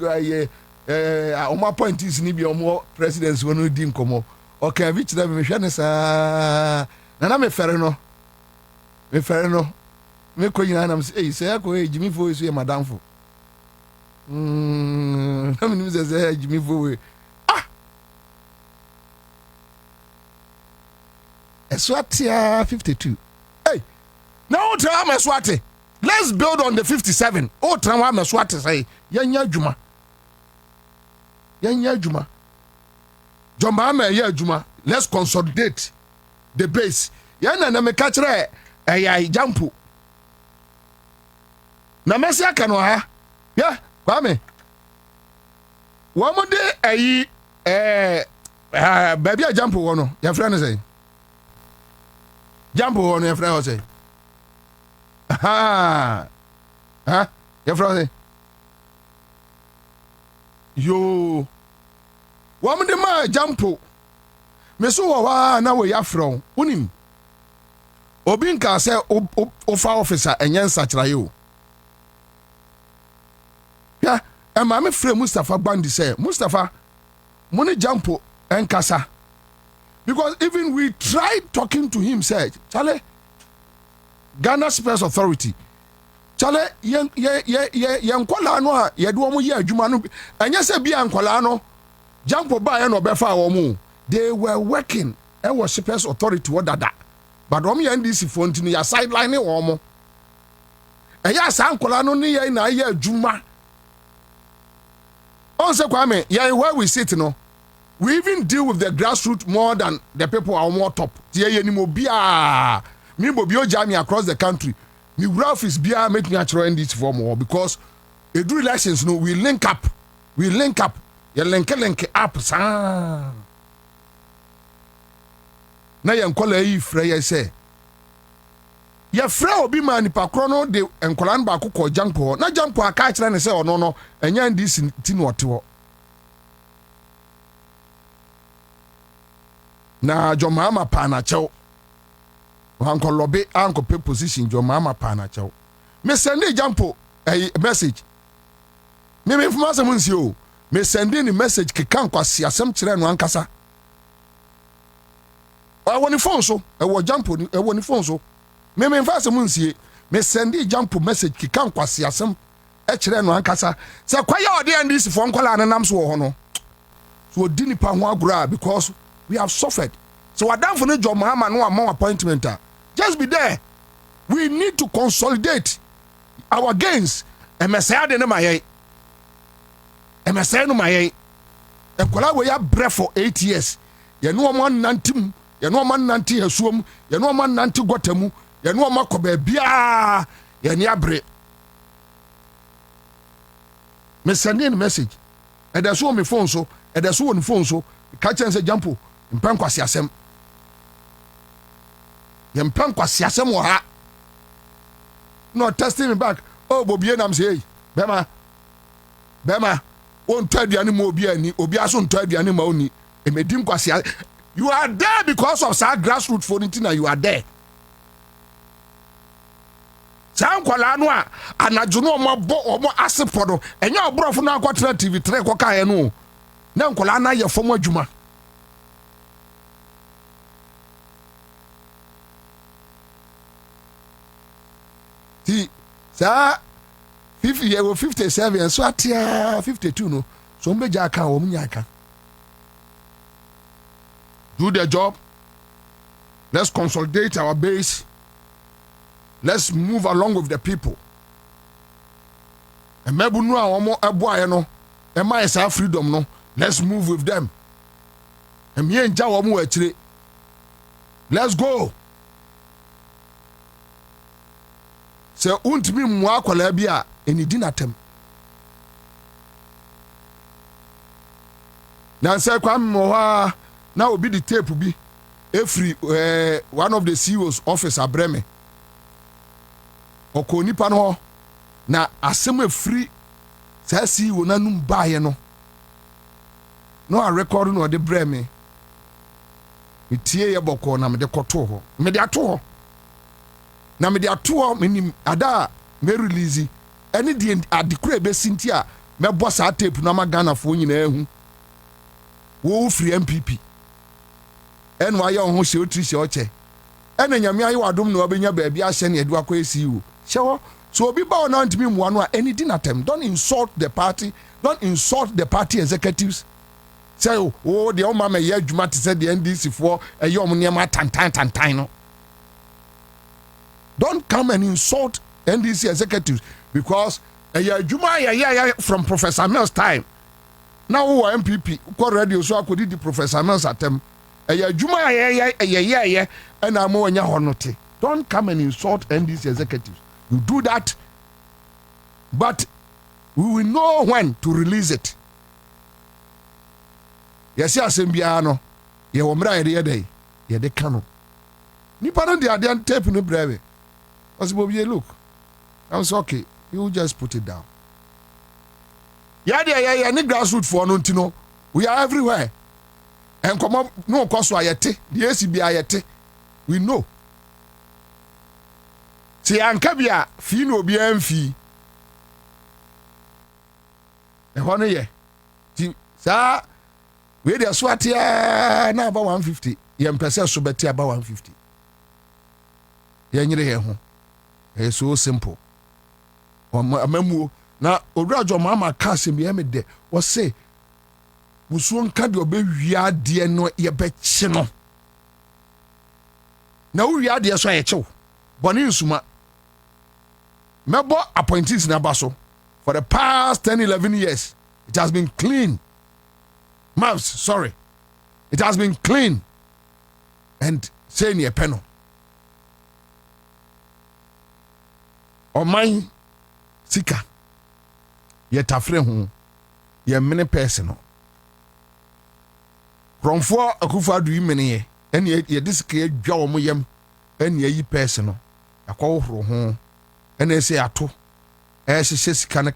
[SPEAKER 2] o ma point is ni bi o mo presidents wonu di nkomo o ka bi kira me hwe ne sa na me fere no me ko nyina na me say say ko Jimmy Fo so ye madam fo na me ni say Jimmy Fo we Eswatia 52. Hey, now tell me Swati. Let's build on the 57. Oh, tell me Swati say, Yanya Juma. Jomba ya Juma. Let's consolidate the base. Yana na me kachre jampu. Na mesi aka no ha. Ya, Kwame. Wo mo de baby a jampu wo no. Ya friend say. Jampo on your friend say. Ha. Your friend say. Yo. Woman de ma jampo. Me so wa na we ya from. Unim. Obi nka say ofa officer enye nsachira yo. Ya, e ma me frɛ Mustafa Bandi say, Mustafa, money jampo enkasa. Because even we tried talking to him, said, Charlie, Ghana Space Authority, Charlie, yen kwala no ye do mo ye adwuma no anya se bia nkwala no jampo ba ye no befa wo mu. They were working and was Space Authority what dada. But om ye NDC phone no ya sideline wo mo. Eya sa nkwala no ne ye na ye adwuma. On se Kwame, where we sit no. We even deal with the grassroots more than the people are more top. Me Bobie Ojami across the country. Me Ralph is bia make me actually in this form more because they do elections. No, we link up. You link up. Sa. Na ye nkola yi frɛ ye say. Ye frɛ obi ma nipa kro no de nkola no ba kokɔ jampo. Na jampo aka kyerɛ ne say ono no enya ndisi ti no ɔte hɔ. Na Jomama Panacho Uncle Lobby Uncle Pay position Jomama Panacho. Me send a jampo a message. Me information munsio. Me send in a message kikan kwasi asem kyerɛ no ankasa. I want the phone so. I want jampo. I want the phone so. Me information munsie. Me send a jampo message kikan kwasi asem kyerɛ no ankasa. Say kwaya odi and this phone call anam so ho no. So di nipa ho agura because we have suffered. So what done for the job Muhammad no more appointment. Just be there. We need to consolidate our gains. MSA de no my MSA no my e kwala we ya breath for 8 years. Ye no man nantim, ye no man nanti hasuom, ye no man nanti gotamu, ye no man ko ba bia, ye ni abre. Me send in message. And that's what me phone so, and that's what phone so. Catch and say jampo. Mpan kwasi asem. Ye mpan kwasi asem wo ha. No testing me back. Oh Bobie nam say, Bema. on twaduane ma obi ani obi aso ntwaduane ma oni emedim kwase. You are there because of some grassroots for anything and you are there. Some kwala no a anajo no omo asepodo enya obrofo na akwatra TV3 koka ye no na nkwala na ye fom adwuma. Ti sa 50 year 57 so atia 52 no so mbeja aka wo munya aka. Do their job. Let's consolidate our base. Let's move along with the people. And maybe no omo eboa no. E ma esa freedom no. Let's move with them. And me enja omo achire. Let's go. Se untimi mu akwala bia enidi natem. Na se kwa mmoa na obi the tape bi every one of the CEO's office abreme okoni pa no na asem free sa CEO na num baaye no a record no de breme metie ye boko na me de koto ho me de ato ho na me de ato ho menim ada me release any the adekura be sintia me boss a tape na ma Ghana fo nyina ehu wo free MPP en wa ye ho hye otri hye oche en nyame ayi wadom no obenya ba bia hye ne edu akwesi wo hye so obi ba ona ntimi mu ano a any din attempt don't insult the party executives say oh the mama ye adwuma te say the NDC for eyom niam tantan no. Don't come and insult NDC executives because adwuma from Professor Mills time. Now who are MPP ko radio so akodi di Professor Mills atem adwuma and am onya honote. Don't come and insult NDC executives. You do that, but we will know when to release it. Yes, asembia no ye wo mra ye dey ye de kano nipa no de ade tape no brave was Bobie look I'm so okay you just put it down ya ni grassroots for no ntino we are everywhere and come up no koso ayete the ACB ayete we know si anka bia fi no obi amfi e hono ye ti sa we dey swatia na about 150 ye mpese so beti about 150 ye nyire he ho e so simple amamu na obrajo mama kase bi me de wo say musuo nka de obewia de no ye bechi no na wo wia de so ye chew boni nsuma mebo appointees na baso for the past 10-11 years it has been clean. Mouse, sorry. It has been clean. And say near penal. Or my sika. Yet a friend ye many personal. From 4 a kufa do you many and yet ye discreet jaw muyam and ye personal. A call from home and they say ato. As she says, kama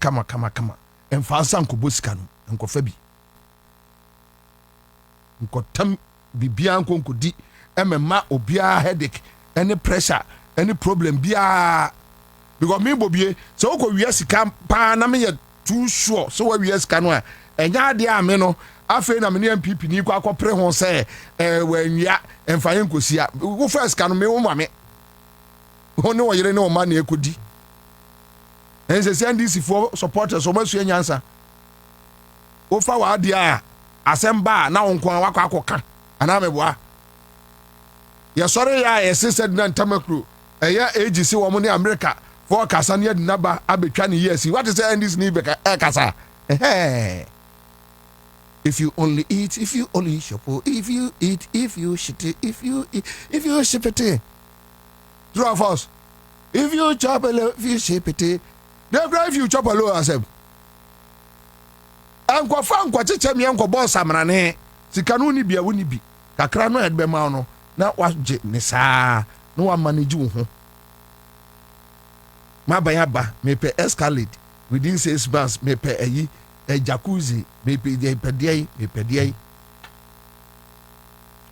[SPEAKER 2] and Fansan Kubuskan and Kofebi. Nkotam bibia nkonkodi emema obia headache any pressure any problem bia because me Bobie so ko wiase kan pa na me too sure so we wiase kan no enya de ame no afi na me MPP ni kwa akopre ho se wanwia emfaye nkosia wo first kan me wo mame ho ne wo yere ne wo ma na ekodi ense NDC for supporters so masu Ansah wo fa wa dia asemba na onko wakọ akoka ana meboa ye sori ya said na ntamakru eya AGC wo mo ne America for kasa ne adinaba abetwa ne yes what is this need kasa if you only eat if you only shop if you eat if you shit if you ship it true of us if you chop a if you ship it they drive you chop a low asem anko fa anko cheche mi anko boss amrane sika no ni bia woni bi kakra no edbe ma no na waje ne saa no wa manage wo ho ma ban aba me pe escalate within 6 months me pe ayi jacuzzi mepedie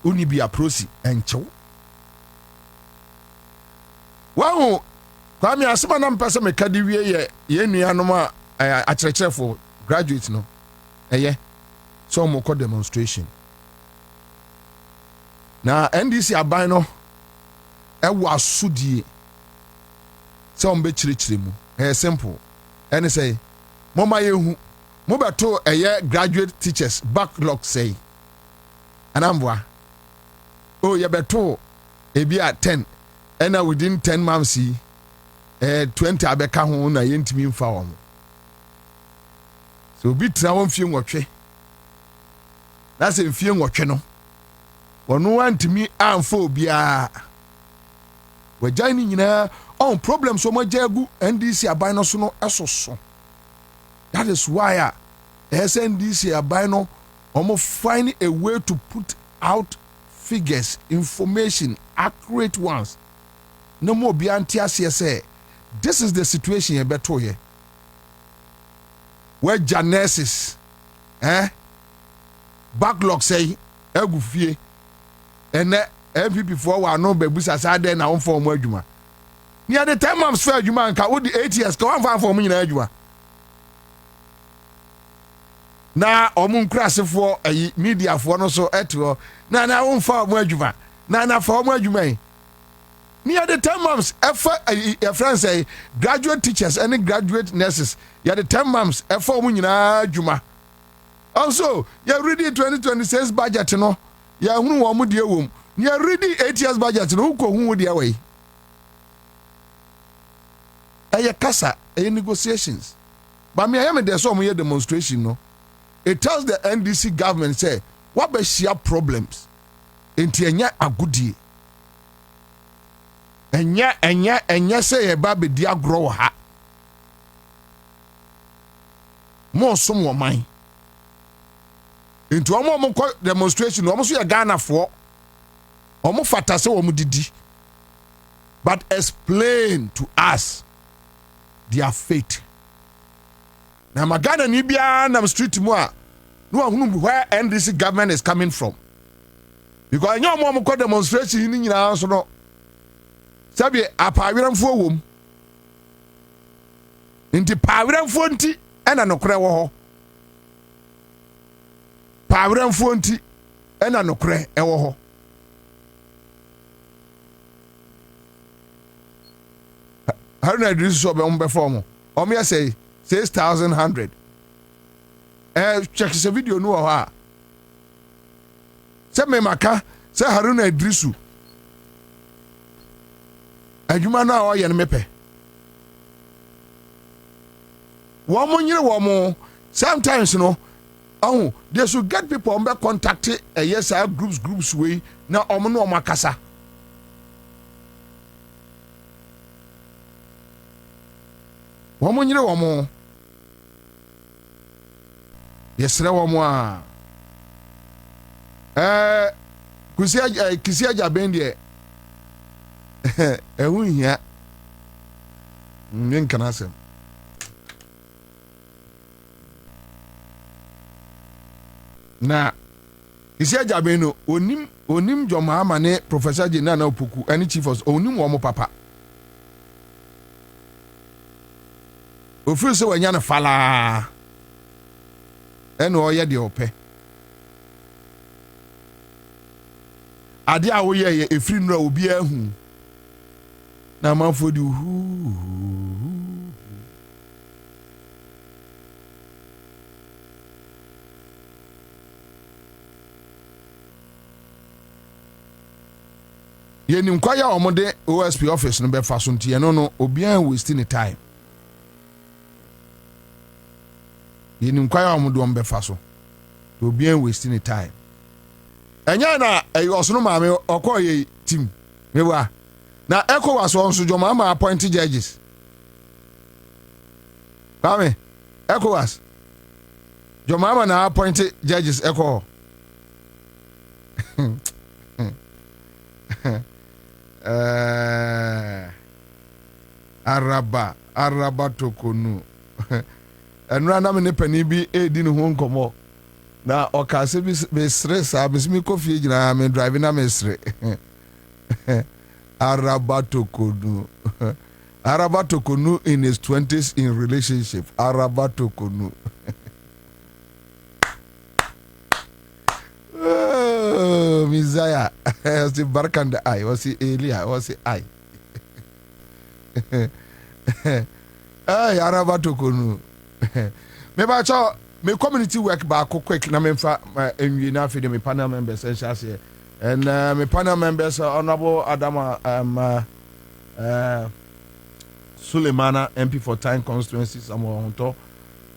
[SPEAKER 2] uni bi aprosi enchew wow Kwame asema na mpese meka di wie ye nuanom a akyerɛkyerɛfo graduate no so mo kɔ demonstration na NDC aban no ɛwɔ asodie sɛ on be kyerɛkyerɛ mu simple ɛne sɛ moma yehu mo beto graduate teachers backlog say anamboa ye beto ebi a 10 ɛna within 10 months 20 abeka ho na yentimi mfa wo so obi tra won fie nwɔtwe na sɛ fie nwɔtwe no wɔno antimi amfa obia wagyan ni nyina on problem so majagu NDC aban no so no ɛsoso. That is why SNDC aban no find a way to put out figures, information, accurate ones. No more beyond say this is the situation you better here. Where Janesis, backlog say, egufie, and MPP for no bebusa sade na on for more juma. Near the time I'm fair juma and ka 8 years, come on for me na juma. Na omun krase for media for no so etwo na won fa mo adwuma na fa mo adwuma near the 10 months your friends say graduate teachers and graduate nurses ya the 10 months for mo nyina adwuma also you ready 2026 budget no ya hunu wo mo de wom you ready 8 years budget no ko hu de away kasa negotiations but me am there so mo demonstration no. It tells the NDC government say what be share problems enti enya agudi enya say e ba be di agro ha mo som wo man enti omo ko demonstration omo so ya Ghana for omo fata say omo didi but explain to us their fate. Now Magana ni bia na street mu a no ahunu where NDC government is coming from. Because any mo ko demonstration ni nyina so no. Sabi apaweramfo wom. Nti paweramfo nti ena nokre wo ho. Paweramfo nti ena nokre e wo ho. Haruna Idris so be on perform. O me say 6,100. Check this video no ha. Se me maka se Haruna Idrisu. Adwuma na o ye ne mepe. Wo mo nyire wo mo sometimes no they should get people on be contact yes groups way na omo no makasa. Wo mo nyire wo mo yesre wo mo a kisi aja ben de ehu hia ngen kana sem na kisi aja ben no onim joma ama ne professor Jena na opoku ani chief of onim wo mo papa ofiri se wanya na fala ene oye de ope ade a wo ye efiri nura obi ahu na manfo di hu ye nim kwaya omode OSP office no be fa so ntie no obi an wasting time. Yin kwaya omudo ombefa so obi en wasting time enya na osono maame okoye team mewa na ECOWAS onso joma ma appoint judges Kwame ECOWAS joma ma na appoint judges ECO araba tokonu And random in a penny be a din won't come up. Now, or Cassibis be stress, I miss me coffee, and I'm driving a mystery. Arabatokonu. Arabatokonu in his 20s in relationship. Arabatokonu. Oh, Messiah. Was the Barkanda eye? Was he Elia? Was he I? Hey, Arabatokonu. Maybe I saw me community work back quick. Na me fa enwi na afide me panel members here. And my panel members are Honorable Adama Sulemana, MP for Time Constituency, Samoa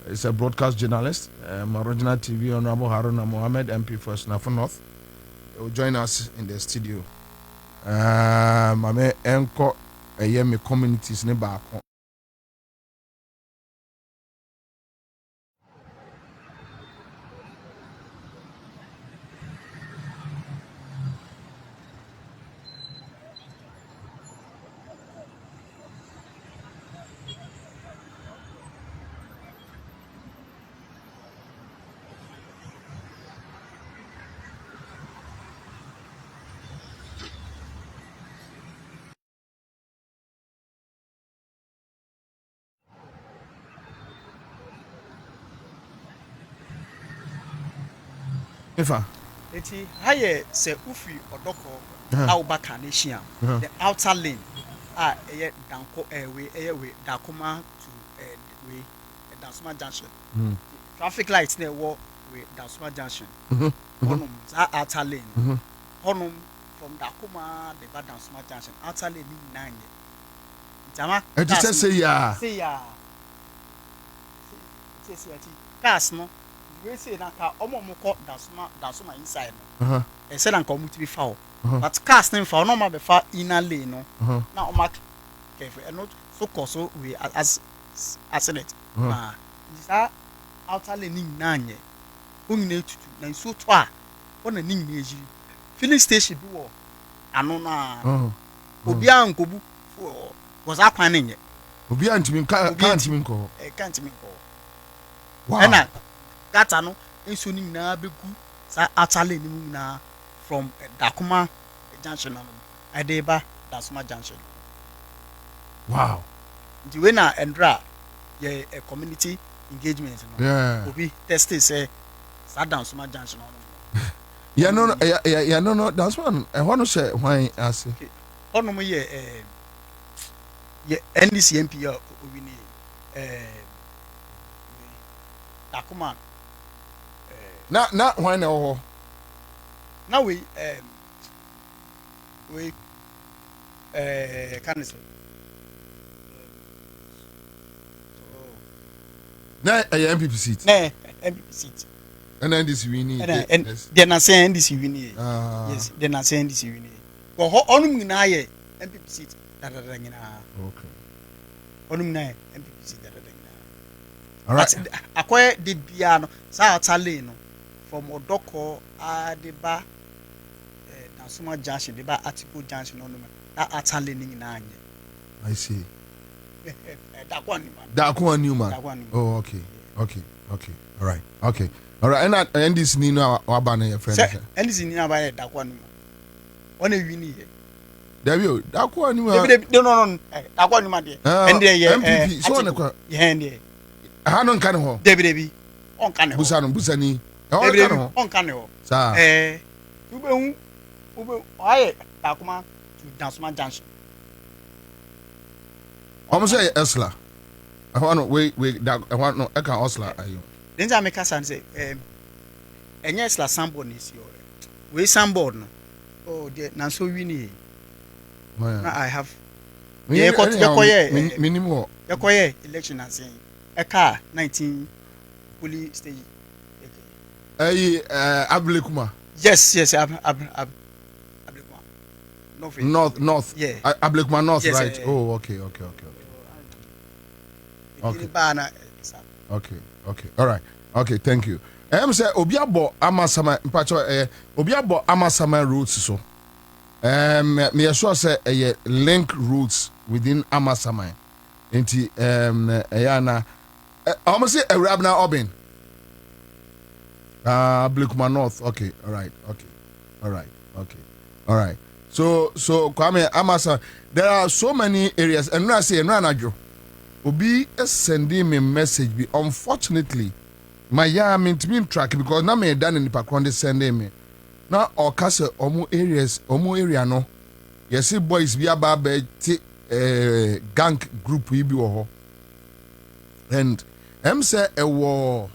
[SPEAKER 2] is a broadcast journalist. Original TV, Honorable Haruna Mohammed, MP for Snafo North. They will join us in the studio. Mame Enko, a yemi communities nearby. Ifa.
[SPEAKER 3] Eti haye se ufi odoko au baka nation the outer lane eye danko we dakoma to we Dansuma junction traffic lights na wo we Dansuma junction honum za outer lane honum from Dakoma the Dansuma junction outer lane ni 9 jama
[SPEAKER 2] E just say ya
[SPEAKER 3] cars no we say na ka omo ko Dansuma inside no e say na ka omo ti be foul but cars nem foul no ma be fa inner lane no na omo careful and not so cause we as accident na isa outer lane ni nanye onyina tutu na so to a ona ni nyina eji filling station bi wo ano na obi ankobu was akwan nye
[SPEAKER 2] obi antimi can't mean ko
[SPEAKER 3] wow na gata no enso ni nyina begu sa outer lane ni nyina from Dakoma junction no Adeba Dansuma junction.
[SPEAKER 2] Wow.
[SPEAKER 3] The way na endra ye a community engagement no.
[SPEAKER 2] Yeah.
[SPEAKER 3] Obi test say sa Dansuma junction no.
[SPEAKER 2] Yeah no that's one I want to say why as
[SPEAKER 3] okay. Ono mo ye NDC MP obi ni Dakoma
[SPEAKER 2] na why na ho
[SPEAKER 3] now we can say
[SPEAKER 2] na MPP seat
[SPEAKER 3] na MPP seat
[SPEAKER 2] and NDC winning
[SPEAKER 3] and they na say NDC winning yes they na say NDC winning go onum nyina ye MPP seat da nyina
[SPEAKER 2] okay
[SPEAKER 3] onum na MPP seat da nyina
[SPEAKER 2] all right
[SPEAKER 3] akoy de bia no sa atale no from Odoko Adeba Dansuma junction de ba Article junction no that atale ni nyina anye
[SPEAKER 2] I see
[SPEAKER 3] Dakwa
[SPEAKER 2] Newman oh okay all right and this ni no abana your friend
[SPEAKER 3] and this ni na ba Dakwa Newman one e wini here
[SPEAKER 2] David Dakwa Newman
[SPEAKER 3] no Dakwa Newman there and there
[SPEAKER 2] MPP so na kwa
[SPEAKER 3] and there
[SPEAKER 2] ha no kan ho
[SPEAKER 3] David on kan ho
[SPEAKER 2] busani
[SPEAKER 3] on kan ho
[SPEAKER 2] sa
[SPEAKER 3] ube aye Dakoma to Dansuma junction
[SPEAKER 2] almost say Esla I want no I can Osla ayo
[SPEAKER 3] then I make us say enye Esla sambo ni si we sambo no oh there na so wini na I have
[SPEAKER 2] minimum
[SPEAKER 3] yekoye election and saying eka 19 police stage
[SPEAKER 2] Ablekuma
[SPEAKER 3] yes
[SPEAKER 2] North
[SPEAKER 3] yeah
[SPEAKER 2] Ablekuma North
[SPEAKER 3] yes,
[SPEAKER 2] right oh okay all right okay thank you say obiabo amasama mpacho obiabo amasama roads so me sure say link roads within amasama enti yana almost say a Rabna Obin. Blakuma North. Okay, all right, okay, all right, okay, all right. So Kwame Amasa, there are so many areas, and I say, and Obi is sending me message. Unfortunately, my mean track because now me done in the background sending me. Now or castle omu area no. You see boys be about gang group we be ho. And say a war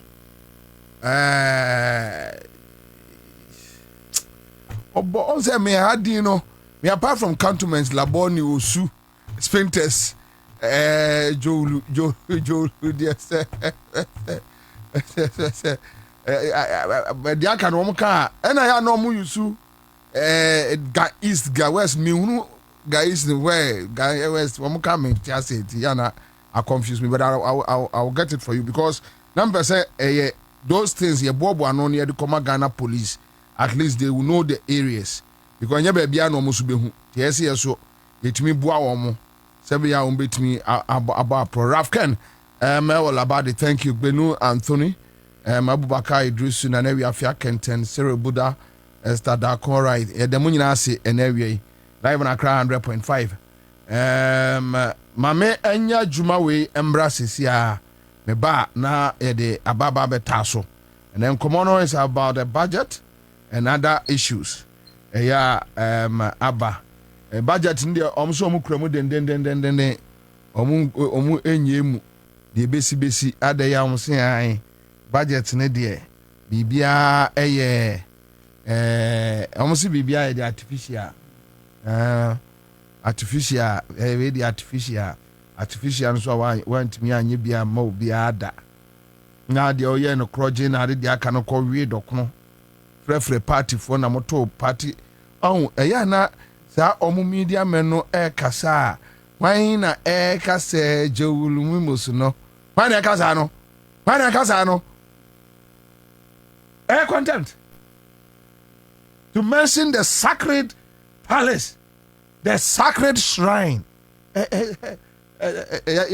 [SPEAKER 2] on say me had me apart from cantonments Laboni Osu Spinters Joe dear say dia kan wo ka and I no mu yusu ga east ga west me hunu ga east where ga west wo ka me just say yana I confuse me but I'll get it for you because number say those things ye bobo no near the Ghana police at least they will know the areas because nya ba bia no mo so behu yes so yetimi bua wo mo sebe ya on betimi about pro Rafken all about it thank you Benu Anthony Abubakar Idrisu na we afia Kenten Cyril Buddha Esther Dakon right the mu nyina ase enawia live na Accra100.5 mame anya juma we embra sisia me ba na de ababa betaso and then common is about the budget and other issues aba budget ndi omso mu kramu den omu enyemu de besi adaya omse an budget ne de bibia omse bibia de artificial we the artificial so want me anye bia ma obia ada na de oye no kroje na de aka no ko wi dokono frefre party for na moto party eya na sa omu media men no kasa wan na kasa jewulu musu no wan na kasa no content to mention the sacred palace, the sacred shrine. Ya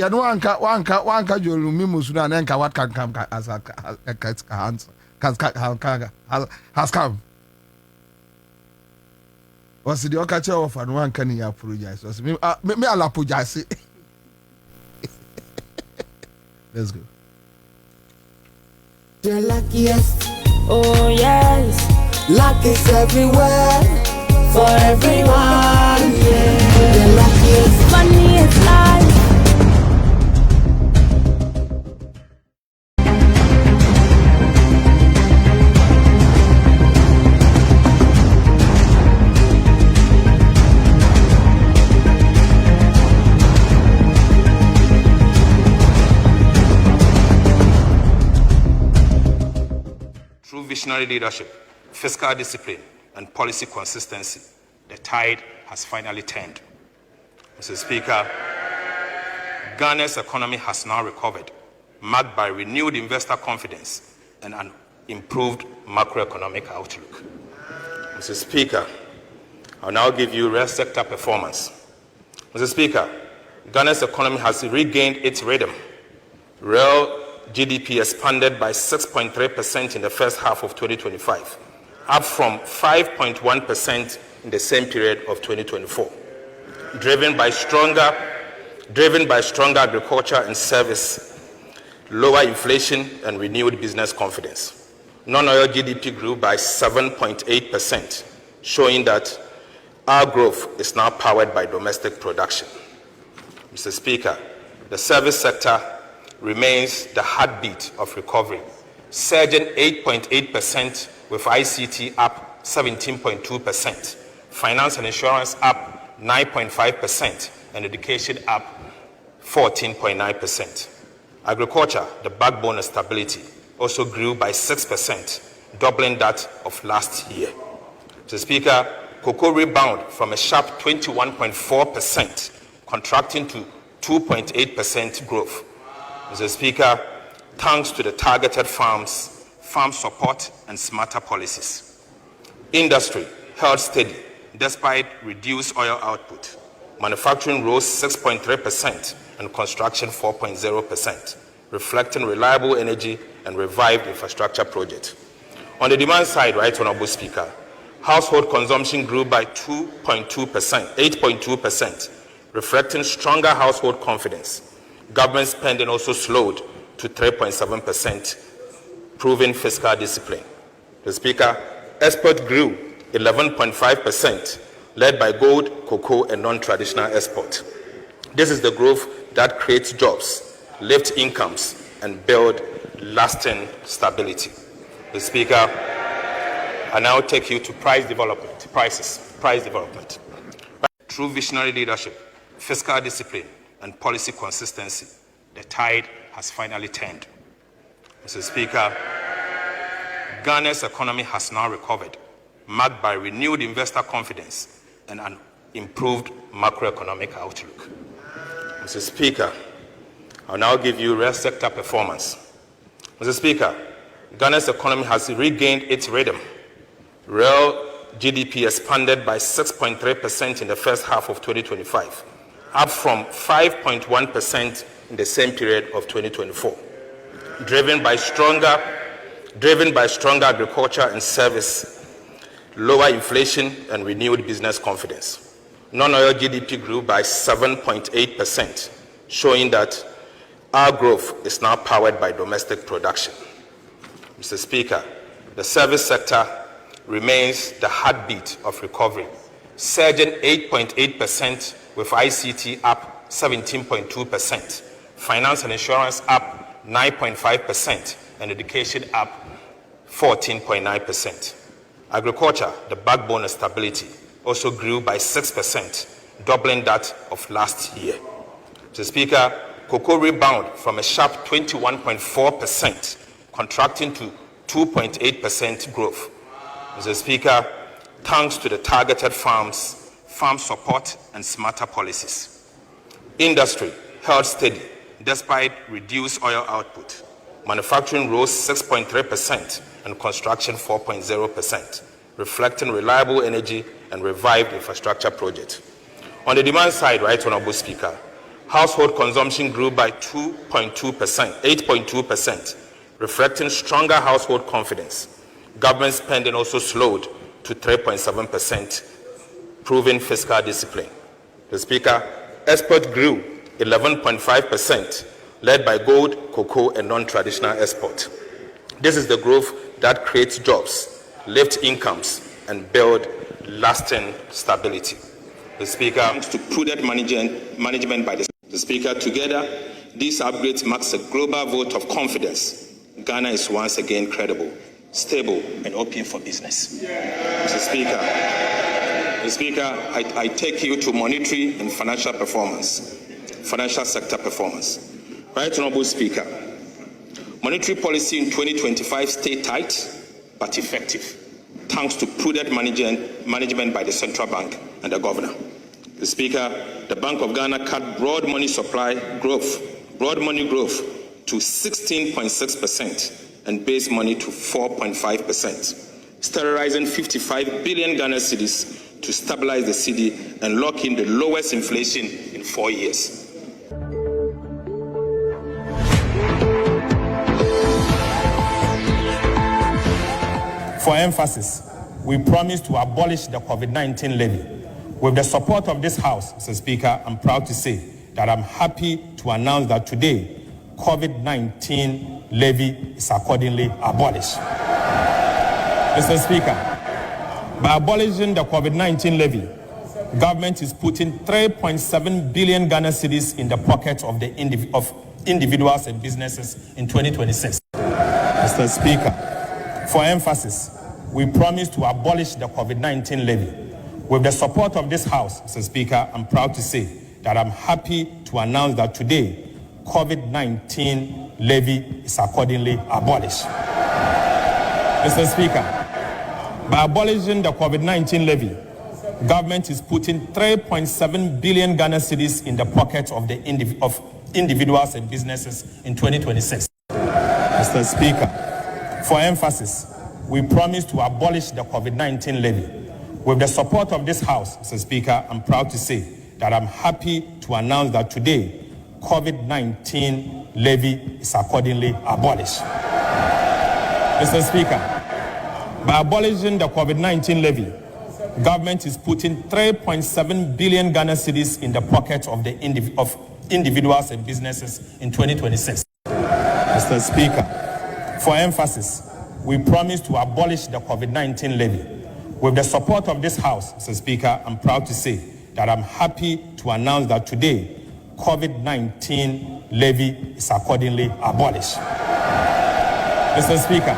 [SPEAKER 2] no wanka jolumi musuna nanka what can come as has come. Was the okache of and one can you apologize? Was me I'll apologize. Let's go.
[SPEAKER 4] The luckiest, oh yes, luck is everywhere for everyone. Yeah, the luckiest, money is life.
[SPEAKER 1] Visionary leadership, fiscal discipline, and policy consistency, the tide has finally turned. Mr. Speaker, Ghana's economy has now recovered, marked by renewed investor confidence and an improved macroeconomic outlook. Mr. Speaker, I'll now give you rail sector performance. Mr. Speaker, Ghana's economy has regained its rhythm. Rail GDP expanded by 6.3% in the first half of 2025, up from 5.1% in the same period of 2024, driven by stronger agriculture and service, lower inflation, and renewed business confidence. Non-oil GDP grew by 7.8%, showing that our growth is now powered by domestic production. Mr. Speaker, the service sector remains the heartbeat of recovery, surging 8.8% with ICT up 17.2%, finance and insurance up 9.5%, and education up 14.9%. Agriculture, the backbone of stability, also grew by 6%, doubling that of last year. Mr. Speaker, cocoa rebound from a sharp 21.4%, contracting to 2.8% growth. Mr. Speaker, thanks to the targeted farm support and smarter policies. Industry held steady despite reduced oil output. Manufacturing rose 6.3% and construction 4.0%. reflecting reliable energy and revived infrastructure projects. On the demand side, Right Honorable Speaker, household consumption grew by 8.2%, reflecting stronger household confidence. Government spending also slowed to 3.7%, proving fiscal discipline. The Speaker, export grew 11.5%, led by gold, cocoa, and non-traditional export. This is the growth that creates jobs, lifts incomes, and builds lasting stability. The Speaker, I now take you to price development. Through visionary leadership, fiscal discipline, and policy consistency, the tide has finally turned. Mr. Speaker, Ghana's economy has now recovered, marked by renewed investor confidence and an improved macroeconomic outlook. Mr. Speaker, I'll now give you real sector performance. Mr. Speaker, Ghana's economy has regained its rhythm. Real GDP expanded by 6.3% in the first half of 2025, up from 5.1% in the same period of 2024, driven by stronger agriculture and service, lower inflation, and renewed business confidence. Non-oil GDP grew by 7.8%, showing that our growth is now powered by domestic production. Mr. Speaker, the service sector remains the heartbeat of recovery, surging 8.8%, with ICT up 17.2%, finance and insurance up 9.5%, and education up 14.9%. Agriculture, the backbone of stability, also grew by 6%, doubling that of last year. Mr. Speaker, cocoa rebound from a sharp 21.4%, contracting to 2.8% growth. Mr. Speaker, thanks to the targeted farm support and smarter policies. Industry held steady despite reduced oil output. Manufacturing rose 6.3% and construction 4.0%, reflecting reliable energy and revived infrastructure projects. On the demand side, Right Honorable Speaker, household consumption grew by 8.2%, reflecting stronger household confidence. Government spending also slowed to 3.7%, proving fiscal discipline. The Speaker, export grew 11.5%, led by gold, cocoa, and non-traditional export. This is the growth that creates jobs, lifts incomes, and builds lasting stability. The Speaker, thanks to prudent management by the Speaker, together, these upgrades marks a global vote of confidence. Ghana is once again credible, stable, and open for business. Mr. Speaker, I take you to monetary and financial sector performance. Right Honorable Speaker, monetary policy in 2025 stayed tight but effective, thanks to prudent management by the central bank and the governor. The Speaker, the Bank of Ghana cut broad money growth to 16.6% and base money to 4.5%, sterilizing 55 billion Ghana cedis to stabilize the cedi and lock in the lowest inflation in 4 years.
[SPEAKER 5] For emphasis, we promise to abolish the COVID-19 levy. With the support of this House, Mr. Speaker, I'm proud to say that I'm happy to announce that today, COVID-19 levy is accordingly abolished. Mr. Speaker, by abolishing the COVID-19 levy, government is putting 3.7 billion Ghana cedis in the pockets of individuals and businesses in 2026. Mr. Speaker, for emphasis, we promise to abolish the COVID-19 levy. With the support of this House, Mr. Speaker, I'm proud to say that I'm happy to announce that today, COVID-19 levy is accordingly abolished. Mr. Speaker, by abolishing the COVID-19 levy, government is putting 3.7 billion Ghana cedis in the pockets of individuals and businesses in 2026. Mr. Speaker, for emphasis, we promise to abolish the COVID-19 levy. With the support of this House, Mr. Speaker, I'm proud to say that I'm happy to announce that today, COVID-19 levy is accordingly abolished. Mr. Speaker, by abolishing the COVID-19 levy, government is putting 3.7 billion Ghana cedis in the pockets of the individuals and businesses in 2026. Mr. Speaker, for emphasis, we promise to abolish the COVID-19 levy. With the support of this House, Mr. Speaker, I'm proud to say that I'm happy to announce that today, COVID-19 levy is accordingly abolished. Mr. Speaker,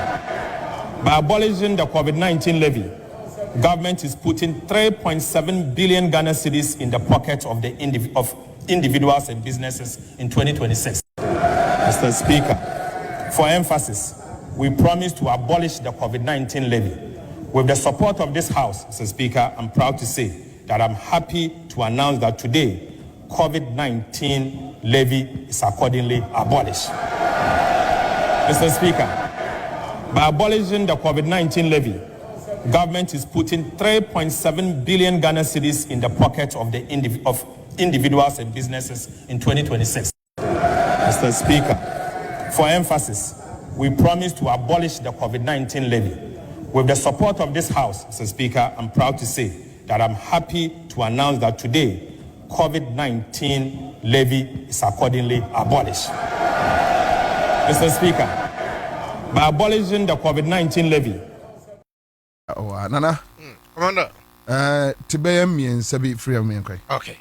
[SPEAKER 5] by abolishing the COVID-19 levy, government is putting 3.7 billion Ghana cedis in the pockets of the individuals and businesses in 2026. Mr. Speaker, for emphasis, we promise to abolish the COVID-19 levy. With the support of this House, Mr. Speaker, I'm proud to say that I'm happy to announce that today, COVID-19 levy is accordingly abolished. Mr. Speaker, by abolishing the COVID-19 levy, government is putting 3.7 billion Ghana cedis in the pockets of the individuals and businesses in 2026. Mr. Speaker, for emphasis, we promise to abolish the COVID-19 levy. With the support of this House, Mr. Speaker, I'm proud to say that I'm happy to announce that today, COVID-19 levy is accordingly abolished. Mr. Speaker, by abolishing the COVID-19 levy.
[SPEAKER 2] Nana.
[SPEAKER 6] Commander.
[SPEAKER 2] Tibia miensa bi free me nkwa.
[SPEAKER 6] Okay.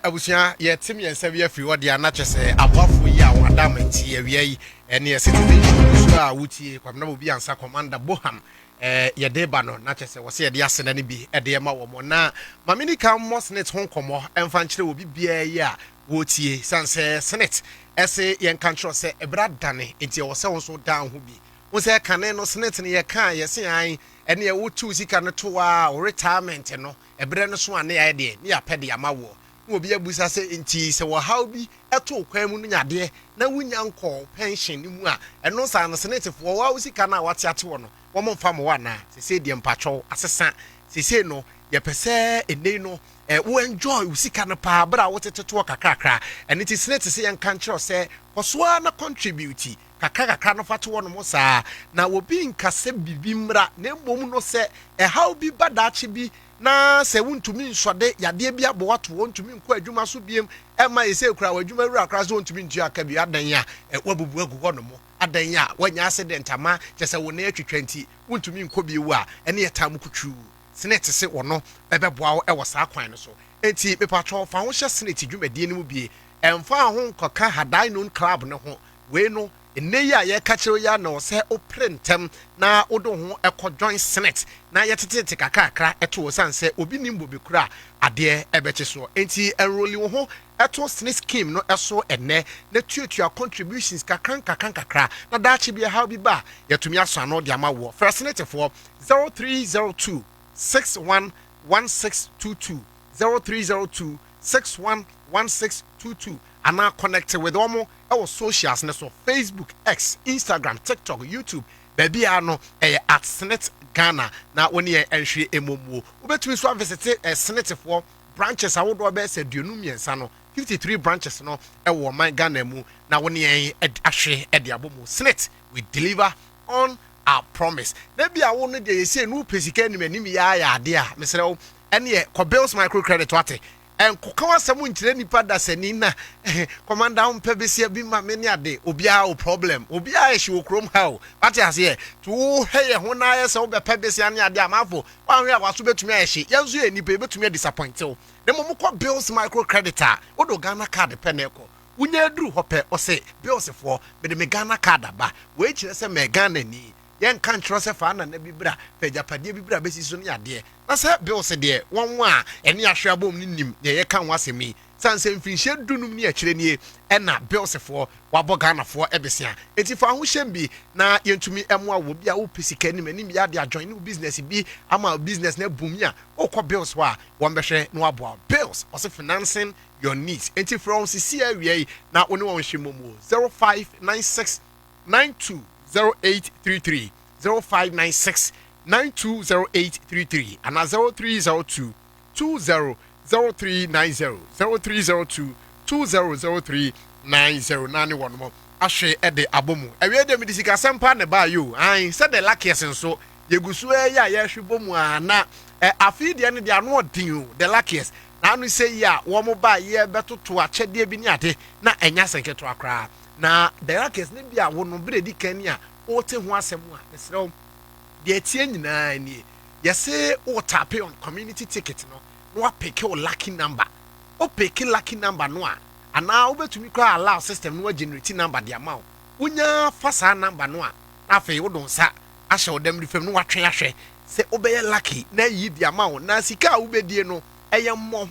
[SPEAKER 6] Abusia ye tim yensa bi afiri wo dia na kyese abwafo yi a wada manti awia yi ene ye citizenship so a wutie Kwabena Bobie Ansah Commander Boham ye deba no na kyese wo se ye de asena ne bi e de ma wo mo na mamini kan mo senate ho komo emfa nkyere wo bibia yi a wotie sanse senate ese yen kan tro se ebra dane enti wo se wo so dan ho bi wo se kan no senate ne ye kan ye se an ene ye wo tu sika no to a retirement no ebre no so ane ya de ne ya pede ya mawo obi abusa se enti se wo how bi eto kwan mu no nyade na wunya nko pension ni mu a eno sa no senate fo wa sika na wate ate wo no wo mo mfa mo wa na se de mpatwo asesa se no ye pese ene no wo enjoy usika no pa bra wo teteto kakrakra ene ti senate se yan kan kiro se kosoa na contribute kakrakra no fato no mo saa na wo bi nkase bibimra na mbom no se how bi badachi bi na se wuntumi nsode yade bi abowato wontumi nko adwuma so biem ema ese kura wadwuma ru akra so wontumi ntua ka bi adan a wabubu agu ho no mo adan a wanya accident ama kyese wo na atwitwa nti wontumi nko bi wu a ene yetam kutwu senate se wono bebeboa wo ewo saa kwan no so enti pepatwo fa ho hye senate dwumadie no mu bie emfa ho nkoka hadai non club no ho we no ene ya ye ka kire ya na se oprentem na odo ho join senate na ye tetete kakakra eto sanse obi nimbo be kura ade ebeche so enti enrolli wo ho eto senate scheme no eso ene na tuatua contributions kakra na dachi bia how bi ba yetumi aso ano de amawo for senate for 0302 611622 0302 611622 and now connected with our socials so Facebook, X, Instagram, TikTok, YouTube. Baby ano at Senate Ghana na woni enhwe emomuo. Ubetumi so visit Senate for branches I would be said dunumiensa no 53 branches no ewo man Ghana mu na woni ahwe e de abomu. Senate we deliver on our promise. Maybe I want to say no pesika ni manim ya ade a mesrew ene Bills microcredit wate en kokawa samu nkyire nipa da sani na commander on pebesia bi ma me ne ade obia o problem obia ehye okrom ha o pati ase to heye ho na ye se wo be pebesia ne ade amafo wanwe a waso betumi ehye yenzo ye nipa betumi disappoint o ne mo ko Bills microcredit a odo Ghana card peneko wunya duru hope o se Bills for be me Ghana card aba we kire se me Ghana ni yen kan tro se fa na bibra fa japade bibra besi so ne ade na se Bills de wonwa a ene ahwe abom ni nim ye ye kan wasemi sanse mfinhye dunum ne akire nie ena Bills for wabo Ghana for ebesia enti fa ho hyembi na yentumi emoa wo bia wo pesika ni manim ya de join ni business bi ama business na bumia okọ Bills wa won behwe no abo Bills also financing your needs enti from CC area na oni won hyemomu 0596 92 0833 0596 920833 and 0302 200390 0302 20039091 mo ahwe ede abomu ewie de medisika sempa ne ba yo an se de luckiest nso yegusu ya hwe bomu ana afi de ne de ano odin the luckiest na anu say ya wo mo ba ye betoto akyede bi ni ade na enya senketo akra na the luckiest ne bia wo no bredi kan ni a o te ho asem a mesrew de atie nyina ni yese o tap on community ticket no wa pick your lucky number o pick lucky number no a ana obetumi kwa allow system no generate number de amount unya fasa number no a afi wo don sa ahye odam rifem no watwe ahwe se obeye lucky na yi de amount na sika ubedie no eye moho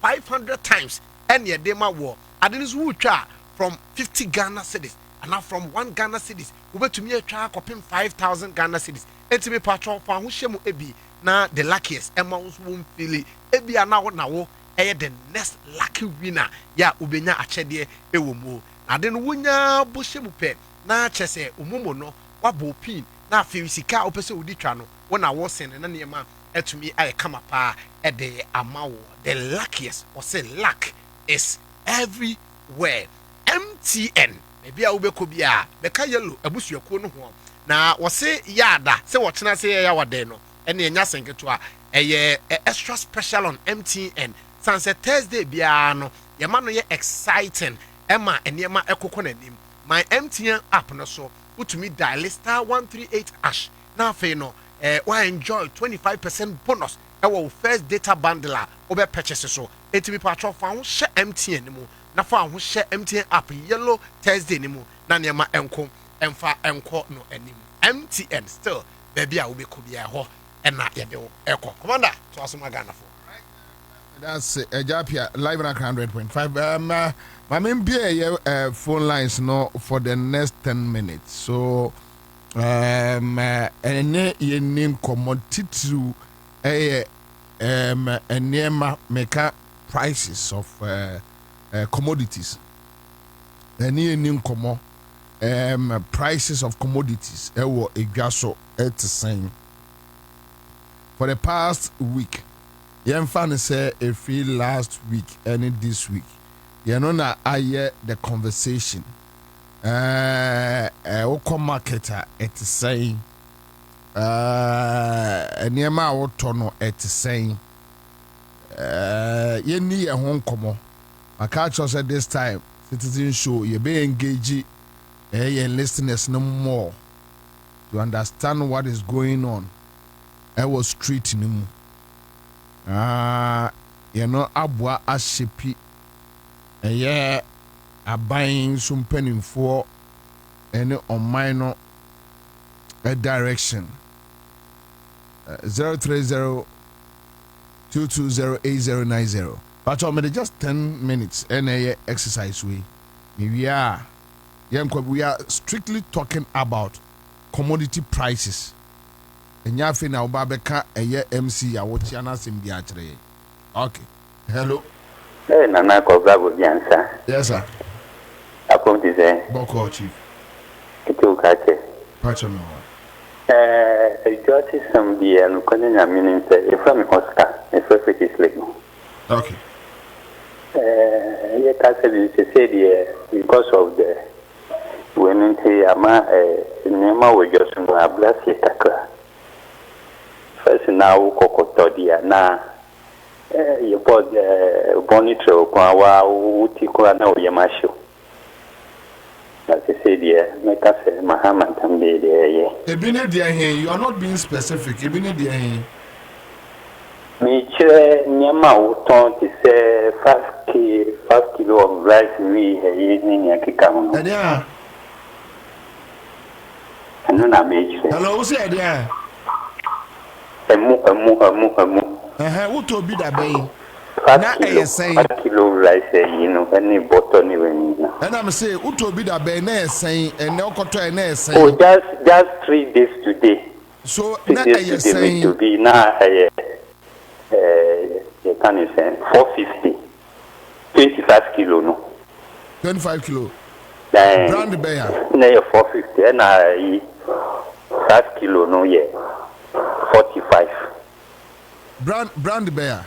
[SPEAKER 6] 500 times and ye de ma wo adeni so wutwa from 50 Ghana cedis and from 1 Ghana cedis ubetumi atwa kopim 5000 Ghana cedis etimi patron fa ho hyemu ebi na the luckiest emma wo feel ebi ana wo na wo the next lucky winner ya ubenya akyede ewo mu ade no wonya bo hyemu pe na kyese omumo no wabo pin na afi sika opese odi twa no wo na wo sen na niema etumi aye kama pa ede amawo the luckiest or say luck is everywhere MTN maybe a ubeko bia beka yellow abusuakuo no ho na wo se yada se wo tena se ya wade no ene enya senketo a eye extra special on MTN Sunset Thursday bia no yema no ye exciting ema enema ekoko nanim my MTN app no so utumi dial *138# na afi no wa enjoy 25% bonus ewo first data bundle a obe purchase so etimi patro fa ho she MTN mu na fa ho she MTN app yellow Thursday ni mu na nema enko emfa enko no anim MTN still baby a obe ko bia ho ena yede wo eko commander to asoma Ghana for
[SPEAKER 2] that's Ejapia live on Accra100.5 my main beer phone lines no for the next 10 minutes so ene ye nin commodity to enema meka prices of commodities ene ye nin komo prices of commodities ewo egwaso etsen for the past week yemfa say every last week and this week you know na aye the conversation wokɔ marketer etsen enema woto no etsen yeni ye ho nkomo aka chose this time citizen show you be engage listeners no more to understand what is going on was street ni mu you know abua ashepi abayin so mpanimfo ene online no a direction 030-220-8090 but me just 10 minutes and exercise we are strictly talking about commodity prices and yafi na obabeka MC ya wotia na simbi achire okay hello
[SPEAKER 7] Nana Kwabena Ansah.
[SPEAKER 2] Yes, sir.
[SPEAKER 7] I come to say.
[SPEAKER 2] Boko chief.
[SPEAKER 7] Kitu kake.
[SPEAKER 2] Pacha no.
[SPEAKER 7] Joti somebody and calling a minister from Oscar, a perfect slave.
[SPEAKER 2] Okay.
[SPEAKER 7] You can say because of the when you ama nema we just no ablas yetakra. First now kokotodia na you bought bonito kwa uti kwa na uyamasho. As I said, make us Muhammad Tambi there.
[SPEAKER 2] Ebine dia here, you are not being specific. Ebine dia here.
[SPEAKER 7] Me chere nyama uton to say 5 kilo of rice we evening yakika hono.
[SPEAKER 2] Adia.
[SPEAKER 7] Anu na me chere.
[SPEAKER 2] Hello, who say adia?
[SPEAKER 7] Emu.
[SPEAKER 2] Who to be that bay?
[SPEAKER 7] 5 kilo rice you know any bottle ni when na.
[SPEAKER 2] And I'm say who to be that bay na saying and no koto na saying.
[SPEAKER 7] Oh just 3 days today.
[SPEAKER 2] So na you saying
[SPEAKER 7] to be na you can say 450 25 kilo no.
[SPEAKER 2] 25 kilo.
[SPEAKER 7] Brand
[SPEAKER 2] bear.
[SPEAKER 7] Na 450 and 5 kilo no yeah. 45.
[SPEAKER 2] Brand bear.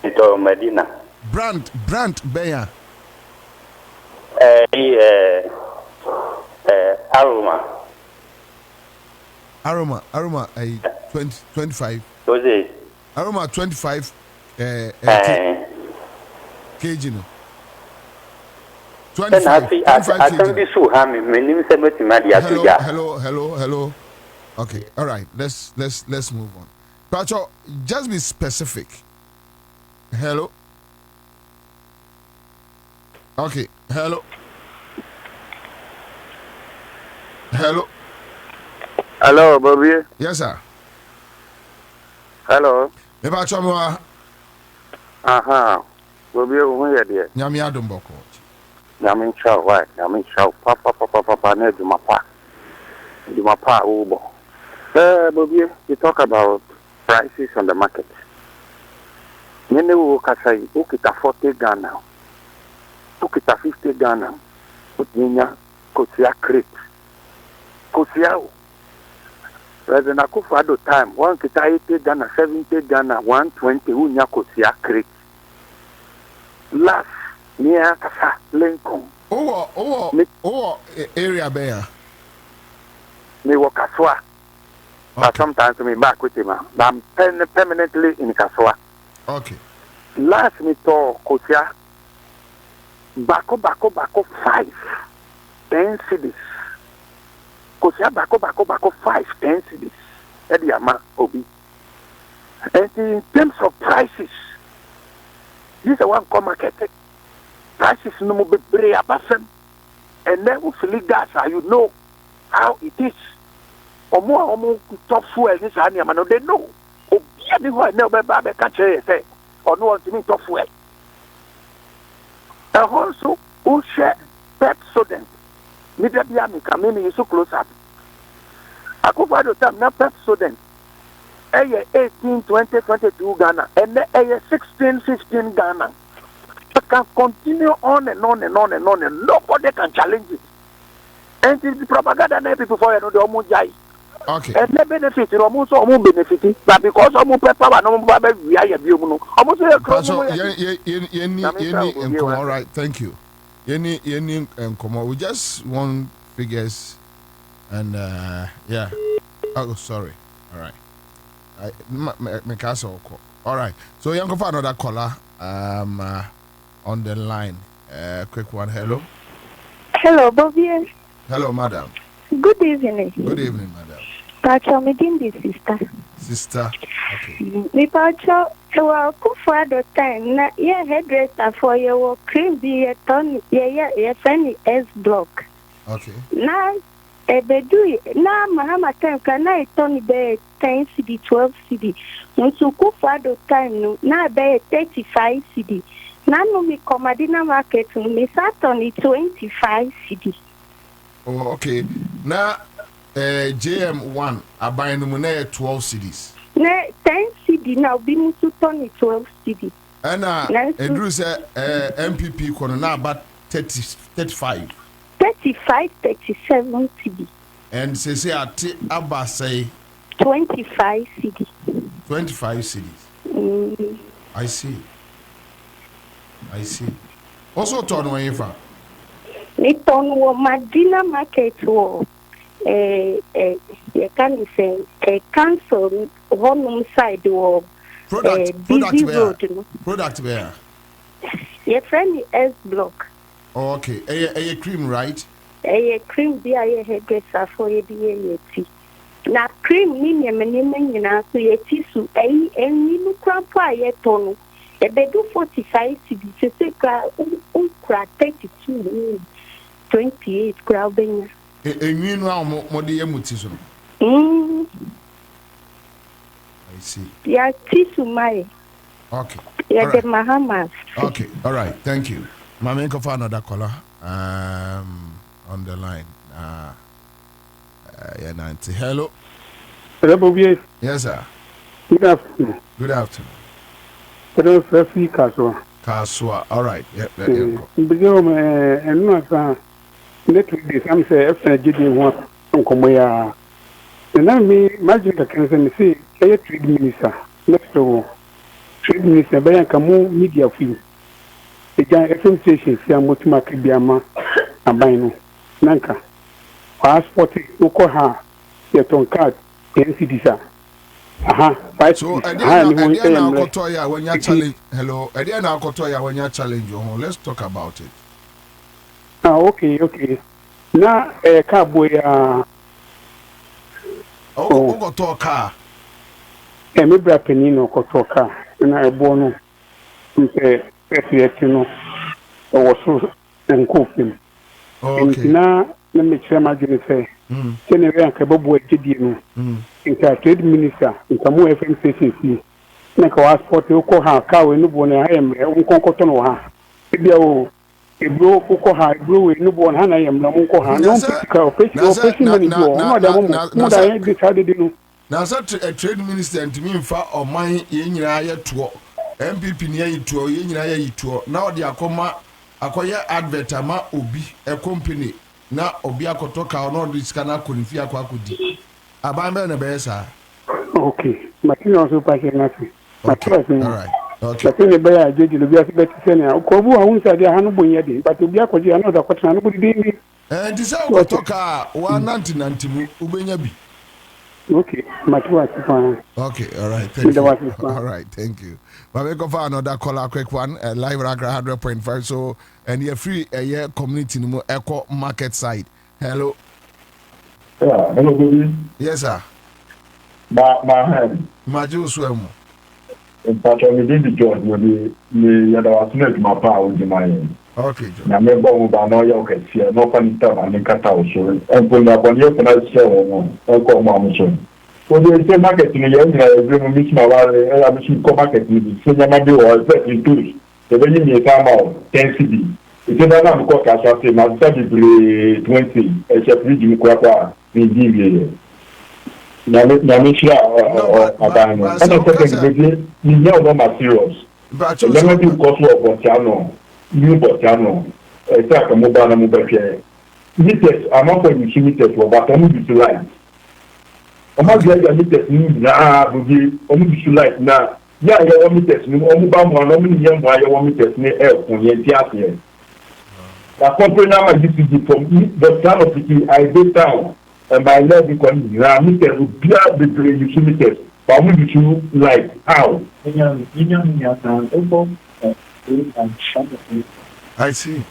[SPEAKER 7] Ito Medina.
[SPEAKER 2] Brand Beya. Aroma 25.
[SPEAKER 7] Was it?
[SPEAKER 2] Aroma 25 kg no. 25 kg. Hello. Okay, all right. Let's move on. Pacho, just be specific. Hello. Okay. Hello.
[SPEAKER 8] Hello, Bobie.
[SPEAKER 2] Yes, sir.
[SPEAKER 8] Hello.
[SPEAKER 2] Me Pacho mo.
[SPEAKER 8] Aha. Bobie, who you there?
[SPEAKER 2] Nyame adom boko.
[SPEAKER 8] Nyame chow, why? Nyame chow. Papa, ne Jumapa. Jumapa, Ubo. Bobie, you talk about prices on the market. Many will say, Ukita 40 Ghana, Ukita 50 Ghana, Utinya, Kosia Crete, Kosiao. President Akufo-Addo time, 1 kita 80 Ghana, 70 Ghana, 120, Unya Kosia Crete. Last, near Kasa, Lincoln.
[SPEAKER 2] Oh, area bear.
[SPEAKER 8] Me work Kaswa. But sometimes me back with him. But I'm permanently in Kaswa.
[SPEAKER 2] Okay.
[SPEAKER 8] Last me to Kosia. Bako 5, 10 cities. Kosia bako 5, 10 cities. Edi ama obi. And in terms of prices, this is one come market. Prices no more be abasem. And then we feel gas, you know how it is. Omo top fuel this ania man they know. Obi be who na be ba be catch say or no want me top fuel. And also who share Pepsodent. Me dey be am come me so close up. Akufo-Addo time na Pepsodent. 18, 20, 22 Ghana and then 16, 15 Ghana. You can continue on and on and on and on and nobody can challenge it. And the propaganda na people for you know the omo jai.
[SPEAKER 2] Okay.
[SPEAKER 8] And the benefit, almost almost benefit, but because almost power no more we are you know. Almost
[SPEAKER 2] all right, thank you. Any come on. We just want figures and yeah. Oh, sorry. All right. My castle. All right. So you can find another caller on the line. Quick one. Hello.
[SPEAKER 9] Hello, Bobie.
[SPEAKER 2] Hello, madam.
[SPEAKER 9] Good evening.
[SPEAKER 2] Good evening, madam.
[SPEAKER 9] Pacho, me din sister.
[SPEAKER 2] Sister. Okay.
[SPEAKER 9] Me Pacho, well, Akufo-Addo time na ye hairdresser for your cream be a ton ye friendly S block.
[SPEAKER 2] Okay.
[SPEAKER 9] Na ebedu na mahama time kana ton be 10 CD 12 CD. Nso Akufo-Addo time no na be 35 CD. Na no me Komadina market me sat on 25 CD.
[SPEAKER 2] Oh, okay. Now, JM1, I buy no 12 CDs.
[SPEAKER 9] Na 10 CD now be musu turn 12 CD.
[SPEAKER 2] And Drew said MPP kono na about 35.
[SPEAKER 9] 35, 37 CD.
[SPEAKER 2] And say Abba say
[SPEAKER 9] 25 CD.
[SPEAKER 2] 25 CDs. I see. Also turn when you from.
[SPEAKER 9] Ni turn wo Madina market wo you can say cancel one side wo
[SPEAKER 2] product where
[SPEAKER 9] your friend S block.
[SPEAKER 2] Oh, okay. A cream, right?
[SPEAKER 9] A cream be a hairdresser for a tea. Na cream ni nyina so ye tisu eni no kwampa ye tono. E be do 45 cedi se ka ukra 32 28 kra benya.
[SPEAKER 2] Enwi no a mo de yamuti so. I see.
[SPEAKER 9] Ya tisu mai.
[SPEAKER 2] Okay.
[SPEAKER 9] Ya de Mahamas.
[SPEAKER 2] Okay. All right. Thank you. Mama can find another caller on the line. Yeah, Nancy. Hello.
[SPEAKER 10] Hello, Bobie.
[SPEAKER 2] Yes, sir.
[SPEAKER 10] Good afternoon.
[SPEAKER 2] Good afternoon.
[SPEAKER 10] Hello, Sophie Kaswa.
[SPEAKER 2] Kaswa. All right. Yeah.
[SPEAKER 10] Because and no, next week I'm saying after getting one from Komoya. And I me imagine the cancer say, "Can you trade minister next to trade minister by a Kamu media fee?" Ejan FM station si amotuma kibiama aban no. Nanka. Passport uko ha yeton card NCD sa. Aha,
[SPEAKER 2] so again now kotoya when you challenge hello again now kotoya when you challenge your home. Let's talk about it.
[SPEAKER 10] Okay. Na car boy
[SPEAKER 2] go to car.
[SPEAKER 10] Me bra penino ko to car na ebo no. Mpe no. O so enkofim.
[SPEAKER 2] Okay.
[SPEAKER 10] Na me chere ma dwene say. Kene we anka bobo agidie no. Nka trade minister nka mo FM station si. Na ka wa sport ko ha car we no bo na ha emre nkonkoto no ha. Ebia o ebro uko ha ebro we no bo na na yemra nko ha no ka operation mani do no da mo da ye decide no.
[SPEAKER 2] Na sa trade minister ntimi mfa oman ye nyina ye to MPP ne ye to ye nyina ye to na odi akoma akoye advert ama obi a company na obi akotoka no odi sika na konifi akodi aban be na be sa.
[SPEAKER 10] Okay makina also pa ke na fi.
[SPEAKER 2] Okay, all right. Okay.
[SPEAKER 10] Lakini baya ajeji lobia si beti sene ko bu ahunsa dia hanu bonya de but obi akoji anu da kwatna no budi ni.
[SPEAKER 2] Ndisa kotoka 190 mu ubenya bi.
[SPEAKER 10] Okay, Matuwa Sipan.
[SPEAKER 2] Okay, all right, thank you. All right, thank you. But we go for another caller, quick one, live Accra100.5. So, and you're free, yeah, community, no echo market side. Hello.
[SPEAKER 11] Yeah, hello, Bobie.
[SPEAKER 2] Yes, sir.
[SPEAKER 11] My hand.
[SPEAKER 2] My Jew swim.
[SPEAKER 11] In fact, I did the job with the other was not my power with my hand.
[SPEAKER 2] Okay,
[SPEAKER 11] na me bo ba no yo ke tia no pa ni ta ba ni kata o so en ko na bo ni ko na se o mo en ko mo mo so o de se market ni ye ni e bi mo mi ma wa e ya mi ko market ni se nya ma de o se ni tu e be ni ta ma o 10 cd e se na na ko ka sa se ma ta di 20 e se pri di ko kwa ni di ye na me shira o aban no ana ko ke be ni ya o ma serious but you know the cost of what you know new botano exact mobile na mobile meters amount of meters for but only utilize amount of meters ni na bugi only utilize na ya meters ni mobile mo na mi yem wa ya meters ni kun ye ti ase la company na DCG from the town of the I go down and my love because na meters be the meters but we utilize how
[SPEAKER 2] I see.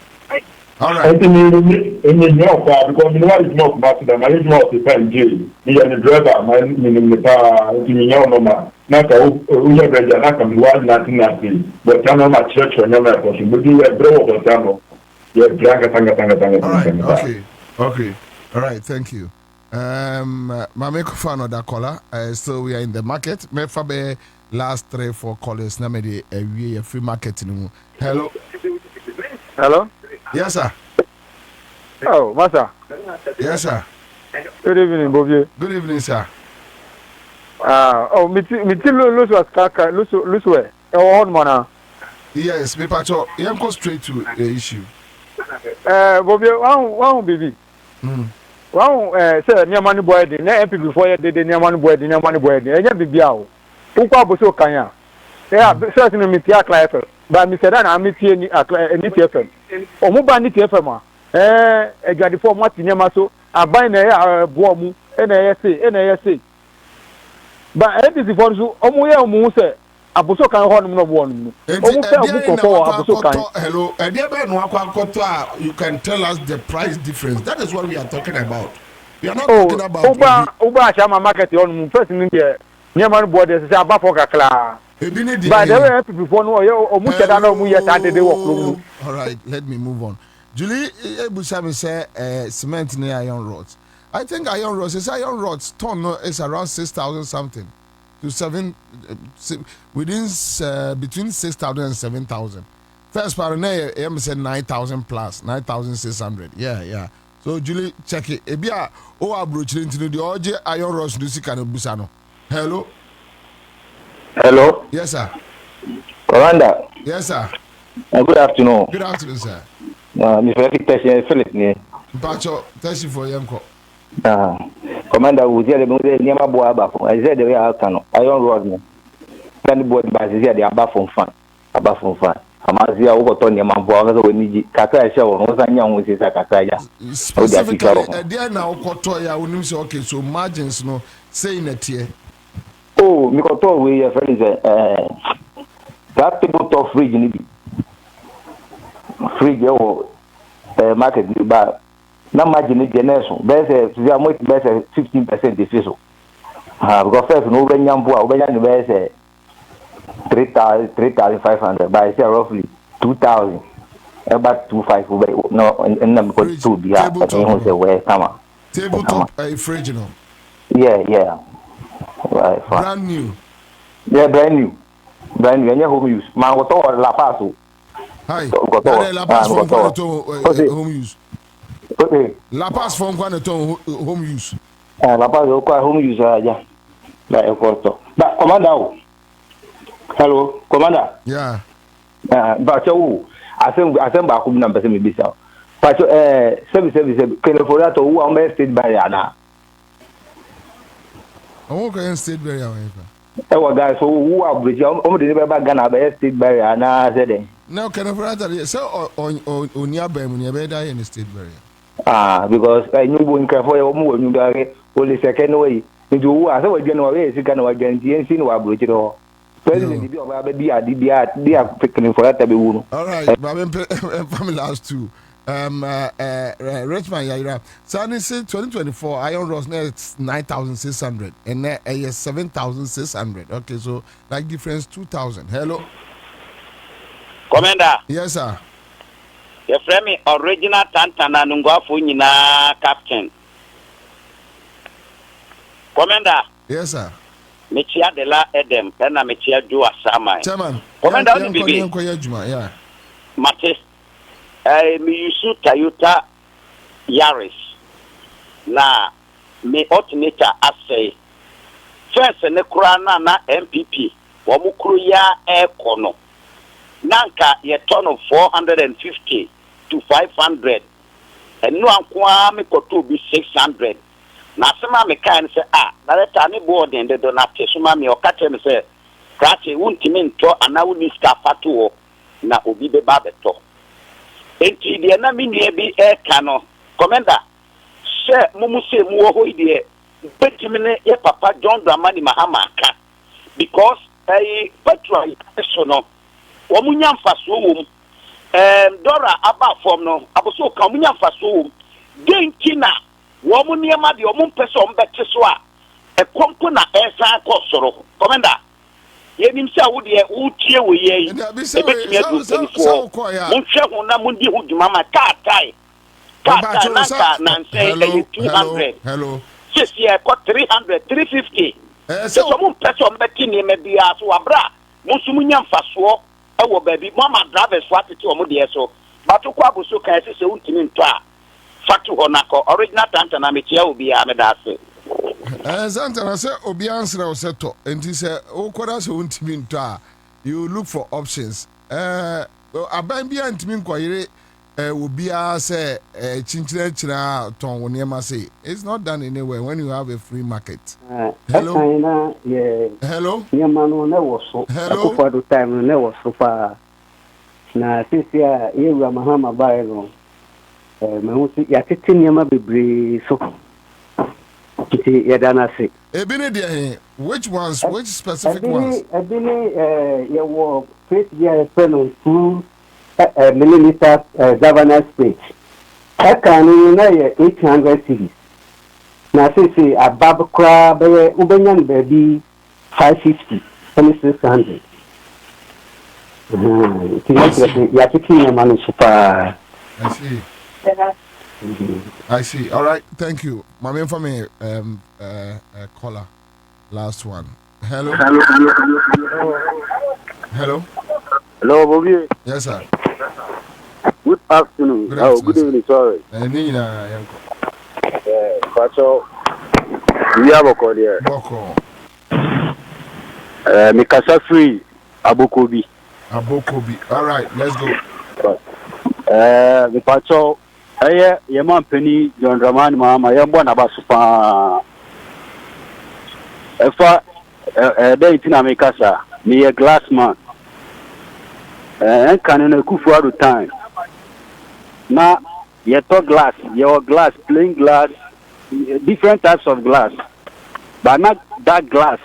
[SPEAKER 2] All right.
[SPEAKER 11] I think in the York, because you know what is not about them. I know the pen jail. Me and the driver, my in the car, in the young number. Not a we have read that come one nothing. But I'm not church or never person. But you have bro or tamo. Yeah,
[SPEAKER 2] tanga. Okay. All right. Thank you. My make fan of that caller. So we are in the market. Me fabe last 3-4 callers. Na me de we free market ni. Hello.
[SPEAKER 12] Hello?
[SPEAKER 2] Yes, sir.
[SPEAKER 12] Oh, Master.
[SPEAKER 2] Yes, sir.
[SPEAKER 12] Good evening, Bobie.
[SPEAKER 2] Good evening, sir.
[SPEAKER 12] Me lose was kaka, lose where? On mana.
[SPEAKER 2] Yes, me pacho. You go straight to the issue.
[SPEAKER 12] Bobie, one baby. One say near money boy, the MP before you did near money boy, the near money boy, and you be biao. Ukwa boso kanya. Yeah, certainly me tia client. But Mr. Dan, I'm meeting any TFM. Or mobile TFM. A gadi for Martin Yamaso, a bind a boom, NASA. But it is for you, Omoya Muse, a boso can hold no one.
[SPEAKER 2] Hello, you can tell us the price difference. That is what we are talking about. We are not talking about
[SPEAKER 12] Uba Shama market on first in India. Near my borders is a buffer. By the way, before
[SPEAKER 2] all right, let me move on. Julie Busami say cement near iron rods. I think iron rods ton is around 6,000 something to 7 within between 6,000 and 7,000. First part say 9,000 plus 9,600. Yeah. So Julie check it. Ebia o abroach into the OJ iron rods do sika no busano. Hello.
[SPEAKER 13] Hello.
[SPEAKER 2] Yes, sir.
[SPEAKER 13] Commander.
[SPEAKER 2] Yes, sir.
[SPEAKER 13] Good afternoon.
[SPEAKER 2] Good afternoon, sir.
[SPEAKER 13] Mr. Philip.
[SPEAKER 2] Pacho, thank you for Yanko.
[SPEAKER 13] Commander, we tell them near my boy above. I said the way I can. I don't road me. Can the board by the above from fan. Amazia uko ni mambo akaza weniji kaka shawo no sanya ho sisa kaka ya
[SPEAKER 2] specifically there na ukoto ya unim say okay so margins no say na tie
[SPEAKER 13] oh mi koto we ya friends that people to fridge ni bi fridge o market ni ba na margin ni geneso be say zia mo be say 15% defiso because first no be nyambo a be nyane be say 3,500 by say roughly 2,000 about 2,500 no and I'm going to be at where come
[SPEAKER 2] tabletop fridge no
[SPEAKER 13] yeah right
[SPEAKER 2] brand new
[SPEAKER 13] yeah brand new any home use man go to la paso
[SPEAKER 2] hi la pass from home use
[SPEAKER 13] okay
[SPEAKER 2] la pass from home use
[SPEAKER 13] la pass home use ya la equator but commander hello commander
[SPEAKER 2] yeah
[SPEAKER 13] but you asem ba ko bi na mpese me bisa but service California to who am state barrier na
[SPEAKER 2] oh okay state barrier
[SPEAKER 13] wa guys so who are bridge o de be ba Ghana ba state barrier na say dem
[SPEAKER 2] no California so on ya ba mu ne be da in state
[SPEAKER 13] because
[SPEAKER 2] barrier
[SPEAKER 13] you bo nka for o mu wonu dare o le second way ndu wo ase wa gyan wa we sika na wa gyan ti ensi no wa bridge do president bi oba be dia picking for that be wonu
[SPEAKER 2] all right family last two Richmond Yaira Sunny say 2024 iron rods net 9,600 and net 7,600 okay so like difference 2,000 hello
[SPEAKER 14] Commander
[SPEAKER 2] yes sir
[SPEAKER 14] your friend me original Tantana Nungwafu nyina captain Commander
[SPEAKER 2] yes sir
[SPEAKER 14] Mechia de la Edem na Mechia Jua Sama
[SPEAKER 2] chairman
[SPEAKER 14] Commander on bibi
[SPEAKER 2] yeah
[SPEAKER 14] Mate me use Toyota Yaris na me alternator asay first ne kura na MPP wo mukuru ya ekono nanka ye ton of 450 to 500 enu anko me koto bi 600 na sema me kan se na leta ni board ende do na tesuma me okate me se krache wuntimi nto ana wuni ska fatuo na obi be ba beto enti de na minue bi no commander she mumu se mu ho ide betimi ne ye papa John Dramani Mahama aka because petrol so no wo munya mfaso wo dora aba form no aboso ka munya mfaso wo denkina wo mu niema de wo mu pese o mbete so a ekonko na esa ko soro commander yenim se wo de utie wo ye ebetimi adu so mun hwe ho na mun di ho djuma ma kai na say 200
[SPEAKER 2] hello
[SPEAKER 14] yes yeah got 300 350 so mun pese o mbete ni me bia so abra mun su munya mfaso ewo baby mama drivers what to omo de so batu kwa buso kan se untimi nto a fatu honako original Tantana mechia obi a medase
[SPEAKER 2] Santana say obi answer o seto enti say o kwara se untimi nto a you look for options aban bia ntimi nkoyire obi a say chinchira ton woniema say it's not done anywhere when you have a free market hello hello
[SPEAKER 15] niema no wo so for the time no wo so pa na sisi ya yewu Mahama bae no me hu ya tete niema bebre so kiti ya dana se
[SPEAKER 2] ebine de which specific ones
[SPEAKER 15] ebine ye wo face ya peno 2 millimeter governance page akani na ye 800 cedis na sisi abab kwa be ubenyan baby 550 and 600 ya tiki manu super
[SPEAKER 2] I see. All right. Thank you. My main for me caller. Last one. Hello.
[SPEAKER 16] Hello, Bobie.
[SPEAKER 2] Yes, sir.
[SPEAKER 16] Good afternoon. Good evening. Sorry. Pacho. We have a call here.
[SPEAKER 2] Boko.
[SPEAKER 16] Mikasa free. Abokobi.
[SPEAKER 2] All right. Let's go.
[SPEAKER 16] Pacho. Ye man penny John Dramani Mahama ye mbona basupa efa dey tina mekasa me a glass man can in a kufu out of time. Now, you talk glass, your glass, plain glass, different types of glass, but not that glass.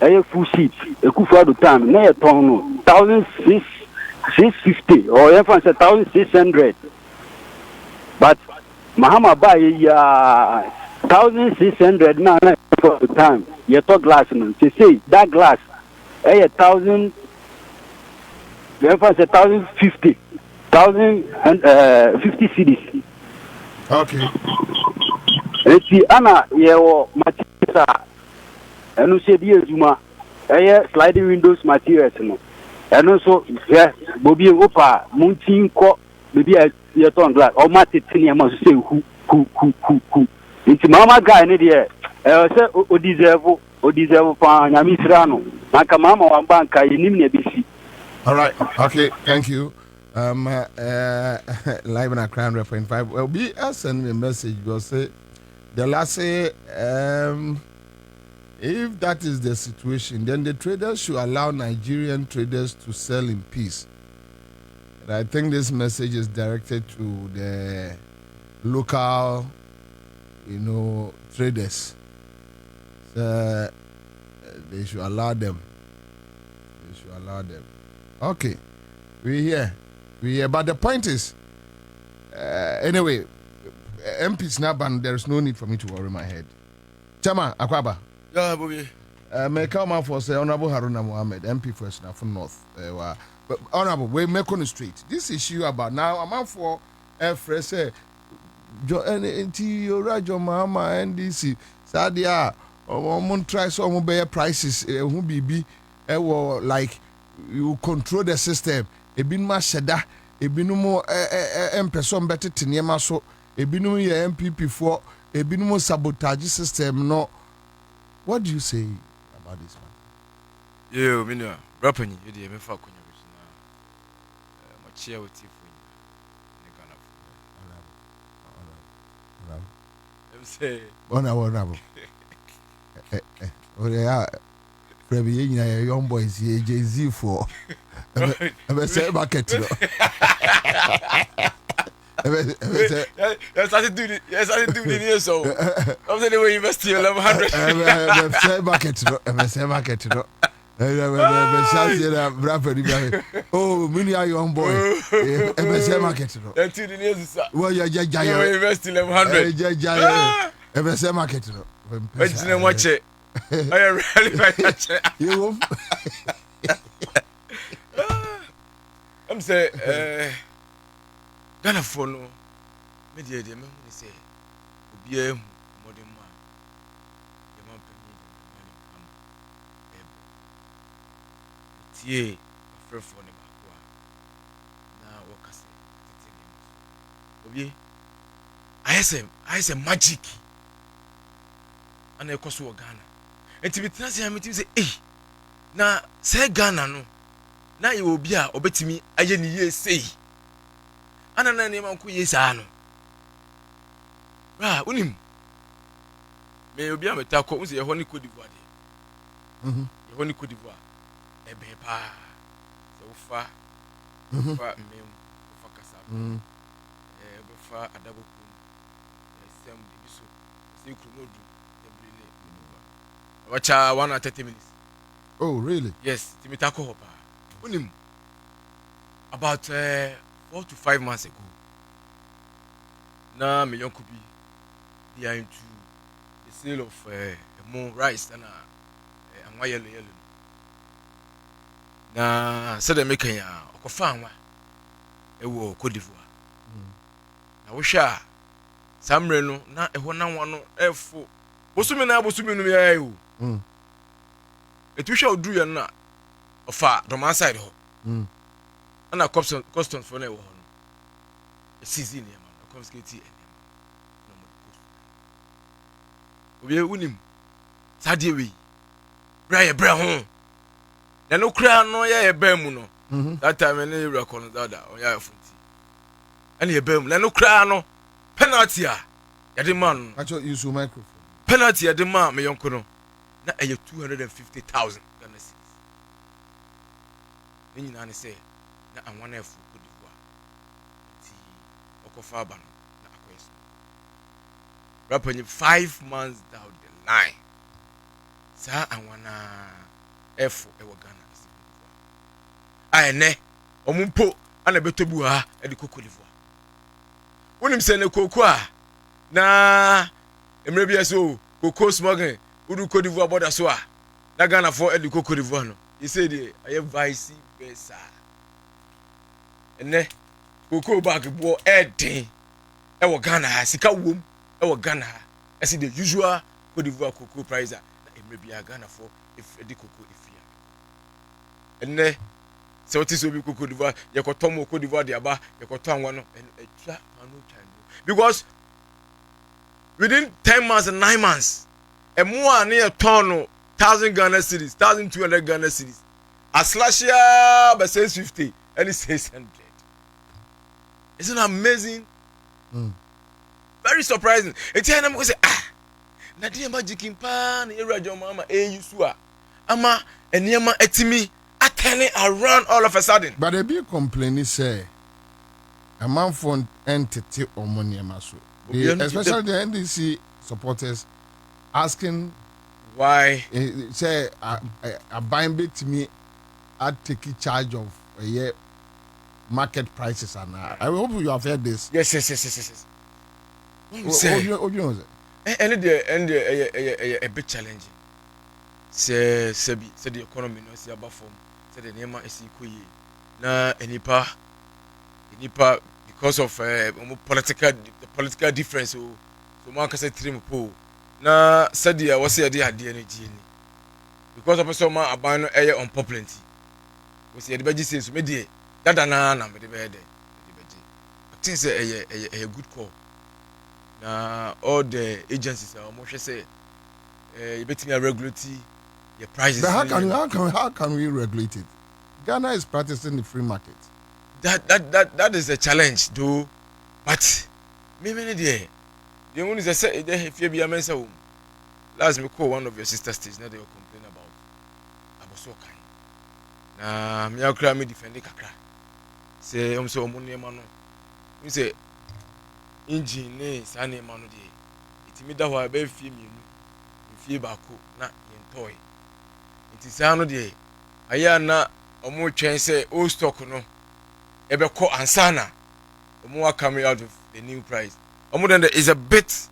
[SPEAKER 16] A full sheet, a kufu out of time. Now, 1,650 or even 1,600. But Mahama buy 1,600 now for the time. You talk glass, no. They say that glass, 1,000. The emphasis 1,050, 1,050 CDs.
[SPEAKER 2] Okay.
[SPEAKER 16] And see, Anna, your materials, and you said, yes, Juma, sliding windows materials, and also, yes, Bobie Opa, Mountain Co, maybe a year ton glass, or Matitini, must say, who. It's Mama guy, and here, say, Odeserve for Yamisrano, Nakamama, one bank, I need ABC.
[SPEAKER 2] All right. Okay. Thank you. Live in Accra100.5. Well, be send me a message. Will say the last say if that is the situation, then the traders should allow Nigerian traders to sell in peace. And I think this message is directed to the local, traders. So, they should allow them. Okay, we here. But the point is, anyway, MP's not banned. There is no need for me to worry my head. Chama Akwaba.
[SPEAKER 17] Yeah, Bobie.
[SPEAKER 2] May come out for say Honorable Haruna Mohammed, MP for Snafun North. But Honorable, we make on the street. This issue about now. I'm out for fresh say, Rajo Mahama NDC. Sadia, or try some bear prices. Who be like. You control the system. Ebinuma sheda, ebinumo person better tiniema so, ebinum ye MPP for, ebinumo sabotage system. No, what do you say about this man?
[SPEAKER 17] Yeah, Mina, rapping you the MFA Kunya, which now, my chair with you for
[SPEAKER 2] Honorable. Maybe young boys here, Jay-Z for a say bucket.
[SPEAKER 17] Yes, I do it. Yes, I do it. So I'm saying we invest in 1,100.
[SPEAKER 2] Say bucket. Say bucket. Oh, many are young boy. Say market.
[SPEAKER 17] That's it. Yes,
[SPEAKER 2] well, you
[SPEAKER 17] invest in 1,100.
[SPEAKER 2] Say market.
[SPEAKER 17] What's the watch it? I really like
[SPEAKER 2] you.
[SPEAKER 17] I'm saying, Ghana for no media, the man say, be a modern man. The man come. Tia, a friend for the Macua. Now, what I say, I say magic. And I cost Ghana. And to be transient, say, eh, now say Ghana no. Now you will be a obey me. I say, and I name Uncle Yesano. Ra, unim. May you be a metaco, was a honey could divoire. A honey could divoire. A bepa, so far, far, mem, for Cassa, a double coon, a sem diviso, a watch 1 hour 30 minutes.
[SPEAKER 2] Oh, really?
[SPEAKER 17] Yes, Timitako Hopa. Unim. About 4 to 5 months ago. Now, million could be into the sale of more rice and yellow. Now, said the making a farm. A war Cote d'Ivoire. I wish some reno, not a 1 F4. Bosumina, it we shall do your not of far from my side. And a customs for never. A season, a confiscate. We are winning. Sadiwi. Brian Brown. There no crown, no, ya bemuno. That time, any record on that, or ya foot. And ye bem, no crown, penalty. Ya demand.
[SPEAKER 2] I thought you saw microphone.
[SPEAKER 17] Penalty at the man, my uncle. Now, I have 250,000. Then you say, na anwana efu Cote d'Ivoire ti okofa aba no na akoyeso rapanye 5 months down the line sa anwana efu ewo Ghana si Cote d'Ivoire ayene omumpo ana betobu ha e di Cote d'Ivoire wonim se ne koko a na emre bia so koko smoking udu Cote d'Ivoire border so a na Ghana for e di Cote d'Ivoire no he said I have vice versa ene koko bag bo eden e wo Ghana ha sika wom e wo Ghana ha e see the usual Cote d'Ivoire koko price na emre bia Ghana for if e di koko efia ene se oti so bi Cote d'Ivoire ye ko tomo Cote d'Ivoire de aba ye ko to anwa no etwa anu time because within 10 months and 9 months e mo a na ye ton no 1,000 Ghana cedis 1,200 Ghana cedis as last year by 650 and it's 600. Isn't it amazing? Very surprising. It's here I'm going to say na dey magic in pa na erajo mama eyusua ama enema etimi turning around all of a sudden.
[SPEAKER 2] But they be complaining say a man for entity or money maso. Especially the NDC supporters asking
[SPEAKER 17] why
[SPEAKER 2] say a buying bit to me I take charge of a year market prices and I hope you have heard this.
[SPEAKER 17] Yes. What you say? And a bit challenging. Say the economy no see about form. Say the name is equal. Na enipa because of political difference so man can say three po. Na said the was say the energy because of some man abandon air unpopularity. We say the budget says me dey that na me dey be there. I think say a good call. Na all the agencies are almost say you bet me regulate your prices.
[SPEAKER 2] But how can we regulate it? Ghana is practicing the free market.
[SPEAKER 17] That is a challenge though. But me there. The only say if you be a mensa last me call one of your sister states now they will complain about abosokai. Na me akra me defend kakra. Say so money ma no. Me say engine ne sa ne ma no de. Itimi da ho aba fie mienu. Fie baako na yentoy. It is ano de. Aya na omo twen say old stock no ebe ko Ansah na omo wa coming out of the new price. Omo then there is a bit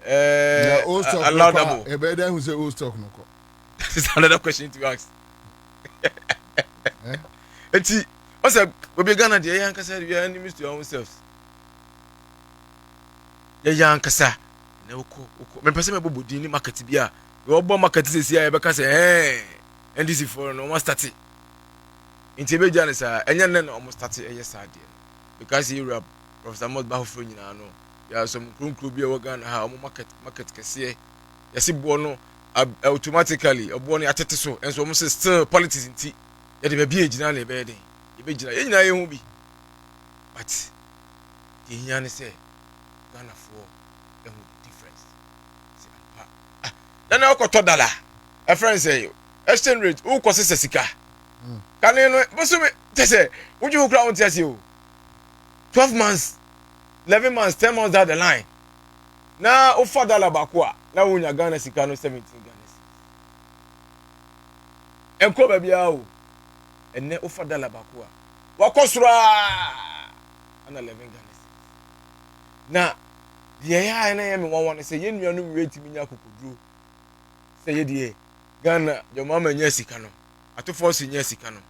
[SPEAKER 17] allowable.
[SPEAKER 2] Ebe then who say old stock no ko.
[SPEAKER 17] That is another question to ask. Eti what's we Ghana de yan kasa we are enemies to ourselves. Yan kasa na uko me pese me bobo din ni market bia we obo market sesi ya ebe ka say NDC for no one start inti be jane sa enye ne no start sad because Europe Professor Mod Bahofro nyina no ya some krunkru bia we Ghana ha market kese yesi bo no automatically obo no atete so enso mo still politics inti ya de be ejina na ebe den ebe jina ye nyina ye hu bi but the nyane say Ghana for difference then I got dollar a friend say exchange rate who costs a sika can you know say would you crowd tell you 12 months 11 months 10 months down the line now offer dollar bakwa now when you Ghana sika no 17 Ghana and ko baby o and ne offer dollar bakwa wa kosura and 11 Ghana na the ya na ya me won say ye nua no rate mi nya kokoduro say ye die Ghana your mama nya sika no atofo si nya sika no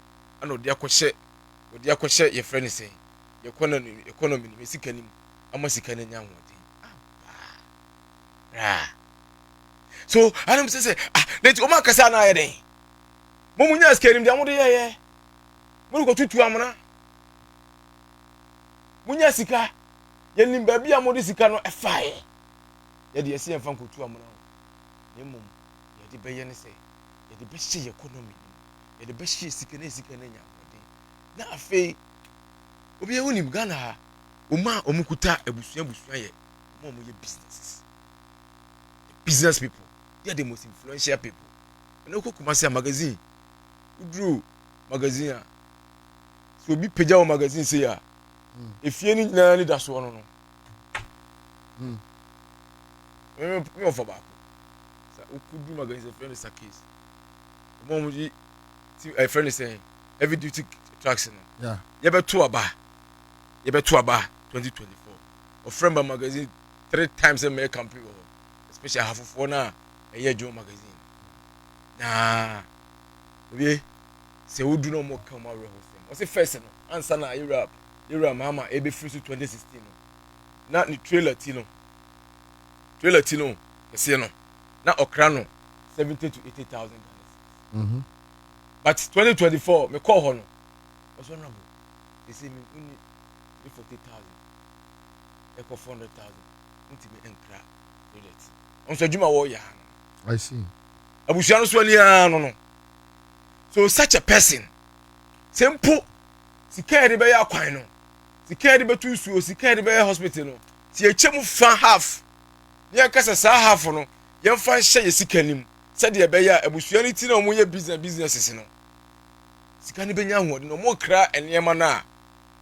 [SPEAKER 17] ana odi akɔhye ye friend say ye economy ni sika nim ama sika na nya hodi so anam say let o man kasa na ye den mo munya sika nim dia mo de ye mo ko tutu amana munya sika ye nim ba bia mo de sika no efae ye de yesi emfa nkotu amana ne mum ye de beye ne say ye de be hye economy ye de be hye sika na nya hodi na afei obi e wonim Ghana ha oma omukuta abusua ye mo ye business people they are the most influential people and okokuma say magazine udru magazine so obi pagya wɔ magazine sei a efie ni nyinaa ni da so no me ɔfa baako sa okudu magazine friend is a case mo mo di a friend is saying heavy duty trucks no
[SPEAKER 2] yeah
[SPEAKER 17] yɛbɛto aba 2024 ɔfrɛ ba magazine 3 times a make campaign especially half na ɛyɛ Joe magazine na obi se wodu no mo ka mo awerɛ ho sɛm ɔse first no Ansah na Europe mama ebe free to 2016 no na ni trailer ti no kɛseɛ no na ɔkra no 70 to 80,000 dollars but 2024 me call hɔ no ɔsɔ no they say me uni 40,000 ɛkɔ 400,000 nti me enkra trailer ti ɔnso adwuma wɔ yɛ no
[SPEAKER 2] I see
[SPEAKER 17] abusua no so ani no so such a person simple sika yɛ de bɛyɛ akwan no sika yɛ de bɛtu nsuo sika yɛ de bɛyɛ hospital no ti ɛkyɛ mu fa half ne yɛnkasa saa half no yɛmfa nhyɛ yɛ sika nim sɛdeɛ ɛbɛyɛ a abusua no ti na ɔmo yɛ businesses no sika no bɛnya ahoɔden na ɔmo kra nneɛma no a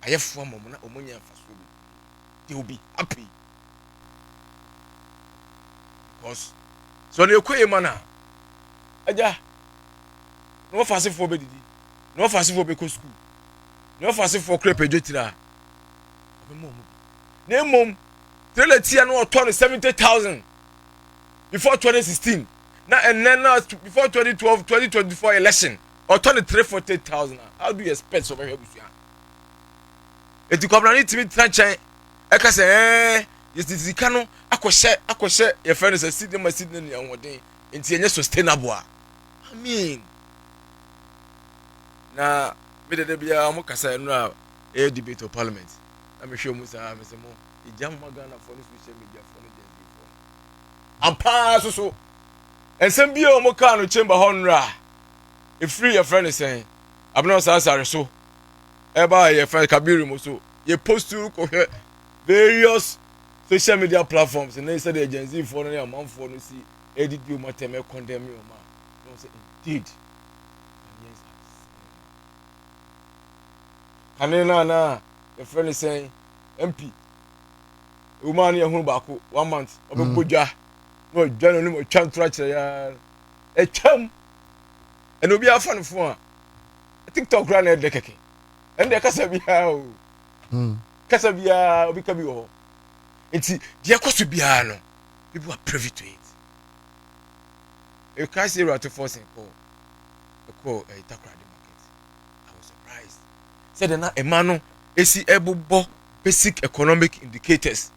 [SPEAKER 17] ayɛfoɔ ama ɔmo na ɔmo nya mfasoɔ bi they will be happy because so ne ɛkɔ yɛ ma no a agya na wɔfa asefoɔ bɛdidi na wɔfa asefoɔ bɛkɔ school na wɔfa asefoɔ kora pɛdwo tira ɔbɛma ɔmo bi na mmom trailer tia no ɔtɔ no 70,000 before 2016 na ɛnɛ na before 2012 2024 election ɔtɔ no 340,000 how do you expect so bɛhwɛ busua eti Kwabena ne timi tena nkyɛn ɛka sɛ yɛsi sika no akɔhyɛ yɛfrɛ no sɛ seed no ne ahoɔden nti ɛnyɛ sustainable a I mean na me de bia mo kasa no a ɛyɛ debate of parliament na me hwɛ mu saa me sɛ mo igya mo Ghana for no social media for no Gen Z for ampa so ensɛm bia mo ka no chamber hɔ nra efiri yɛ friend sɛn abena sare so ɛba yɛ friend Kabiru mo so yɛ post to ko various social media platforms and they said the Gen Z for no amanfo no si edit you matter condemn you ma no say indeed kanena na your friend is saying MP woman ya hu baako 1 month obekodwa no dwa no mo twa ntora kire ya etwam eno bi afa no fo a TikTok ra na de keke ende kasa bia o kasa bia obi ka bi ho enti dia koso bia no people are privy to it you can't see right to force and call Accra100 market. I was surprised said na emano esi ebubo basic economic indicators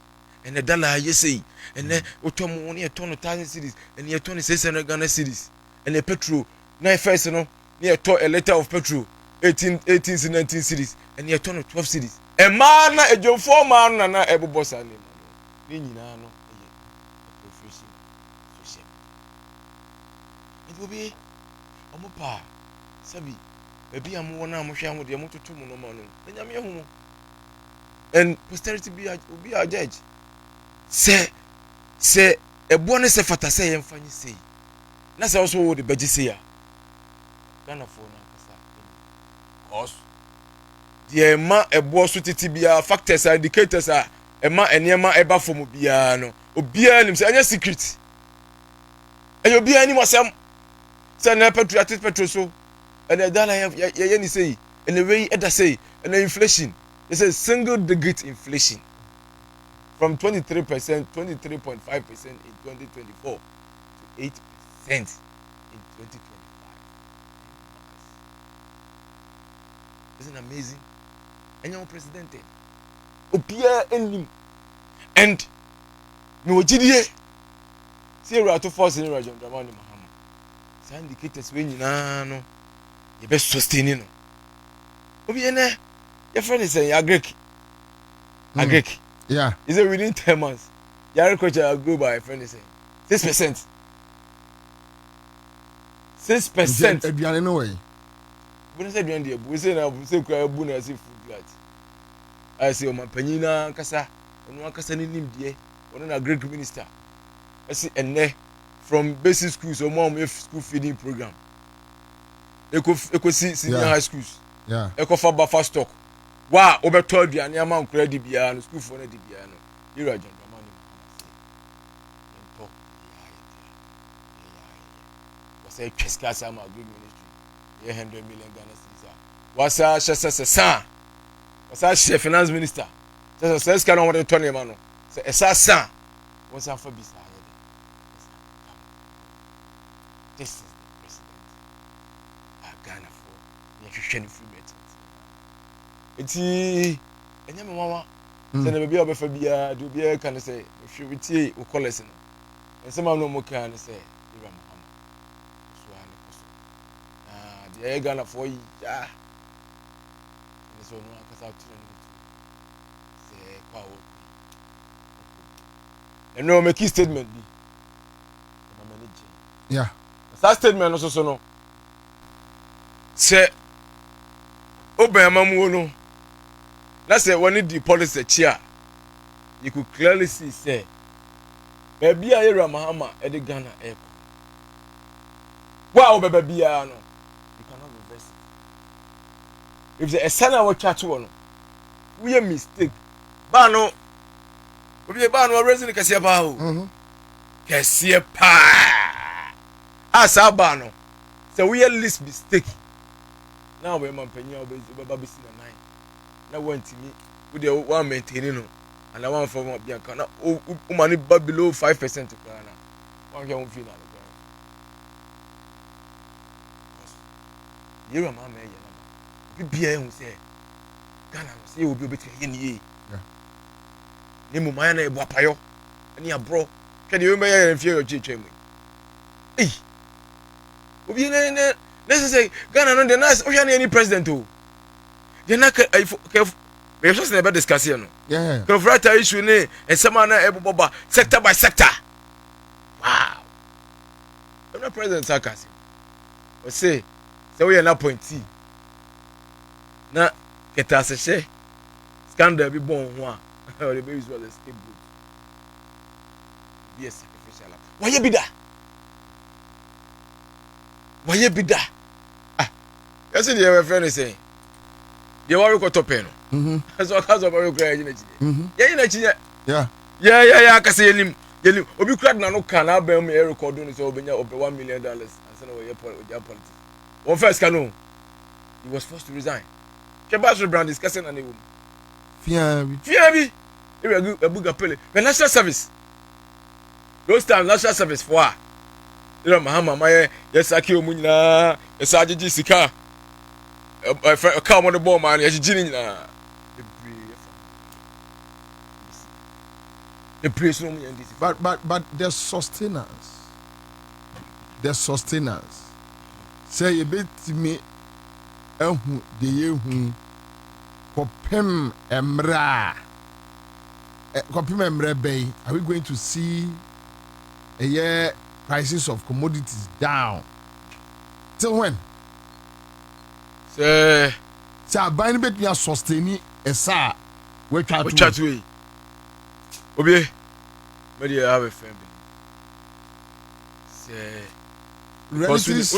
[SPEAKER 17] and the dollar you say and then otomo ne ton 1,000 cedis and you ton 600 Ghana cedis and the petrol na first no near to a liter of petrol 18 to 19 cedis and you ton 12 cedis e man na ejomfo man na ebubo sa ni nyina no profession social it will be omopa sabi baby am wona am hwe am de am tutu mu no ma no nyame hu and posterity be a judge say ebo ne se fata say yem fanyi sei na say also wo de beji sei a Ghana for na kasa cause the ma ebo so titi bia factors and indicators a ema enema eba from bia no obia nim say anya secret ayo bia ni wasam say na petrol so and the dollar ye ni say and the way eda say and the inflation they say single digit inflation from 23%, 23.5% in 2024 to 8% in 2025. Isn't it amazing? And you're president. Opia enim. And no GDA. See we are to force in Rajon Dramani Mahama. Say indicators when you no. You best sustain no. Obi ene your friend is saying agree.
[SPEAKER 2] Yeah.
[SPEAKER 17] Is it within 10 months? Your agriculture will grow by a friend is saying 6%. 6%.
[SPEAKER 2] Ebiane no way.
[SPEAKER 17] When I said we say now we say food glat. I say my penina kasa ono kasa ni nim die ono na great minister. I see enne from basic schools or more school feeding program. Eko see senior high schools.
[SPEAKER 2] Yeah.
[SPEAKER 17] Ekofa buffer stock. Wa obeto aduane ama nkura di bia no school for na di bia no. Ira agenda ma ni say Cheska Sama Agri Ministry, 100 million Ghana cedis. Wasa Shasa Wasa Finance Minister. Says can want to turn him on. Say Esa what's for bisa. This is the president. Ghana for the Christian free methods. It's enyama mama. Say na baby obefa bia do bia can say if you tie o college no. Ensema no mo kan say Ghana for ya. So no akasa to say kwa wo. And no make statement bi.
[SPEAKER 2] Yeah.
[SPEAKER 17] That statement no so no. Say Obama mu no. Na say when the policy chair you could clearly see say baby ayera mahama e de Ghana e. Wow baby no. If the esana wa chat one we a mistake ba no obi ba no reason kase ba o kase pa asa ba no so we a least mistake now we man panya obi ba bi si na 9 na want me we dey one maintain no and na one for bia kan na o mani ba below 5% kra na one get one feel na you am ma bibia hu say Ghana no say obi obeti ye ni ye ni mu man na e bua payo ani abro hwe de we me ye mfie ochechwe mu obi ne say Ghana no the nice o hwe na any president o de na ka we just never discuss here no confrata issue ne ensema na e boba sector by sector wow the president sakasi o say we na appointee na keta se scandal bi bon ho a or the baby was a scapegoat be a sacrificial lamb why you be da ah you see the friend is saying the worry ko top no so cause of worry cry na chi yeah ka say yenim obi kura na no kan na ba mu e record no so obenya over $1 million and say no we politics one first cano he was forced to resign. Kebasu brand discussing and woman. Fiabi. A book appeal. The national service. Those times national service for you know Mahama my yes Akio Munina, yes Ajiji Sika. A car on the ball man, yes Jinina. The praise no me and this.
[SPEAKER 2] But the sustenance. Say a bit to me. Ehu de yehu kopem emra bay. Are we going to see a year prices of commodities down till when?
[SPEAKER 17] Say
[SPEAKER 2] buying bit me sustain esa we chat
[SPEAKER 17] we obi maybe have a family say
[SPEAKER 2] relatives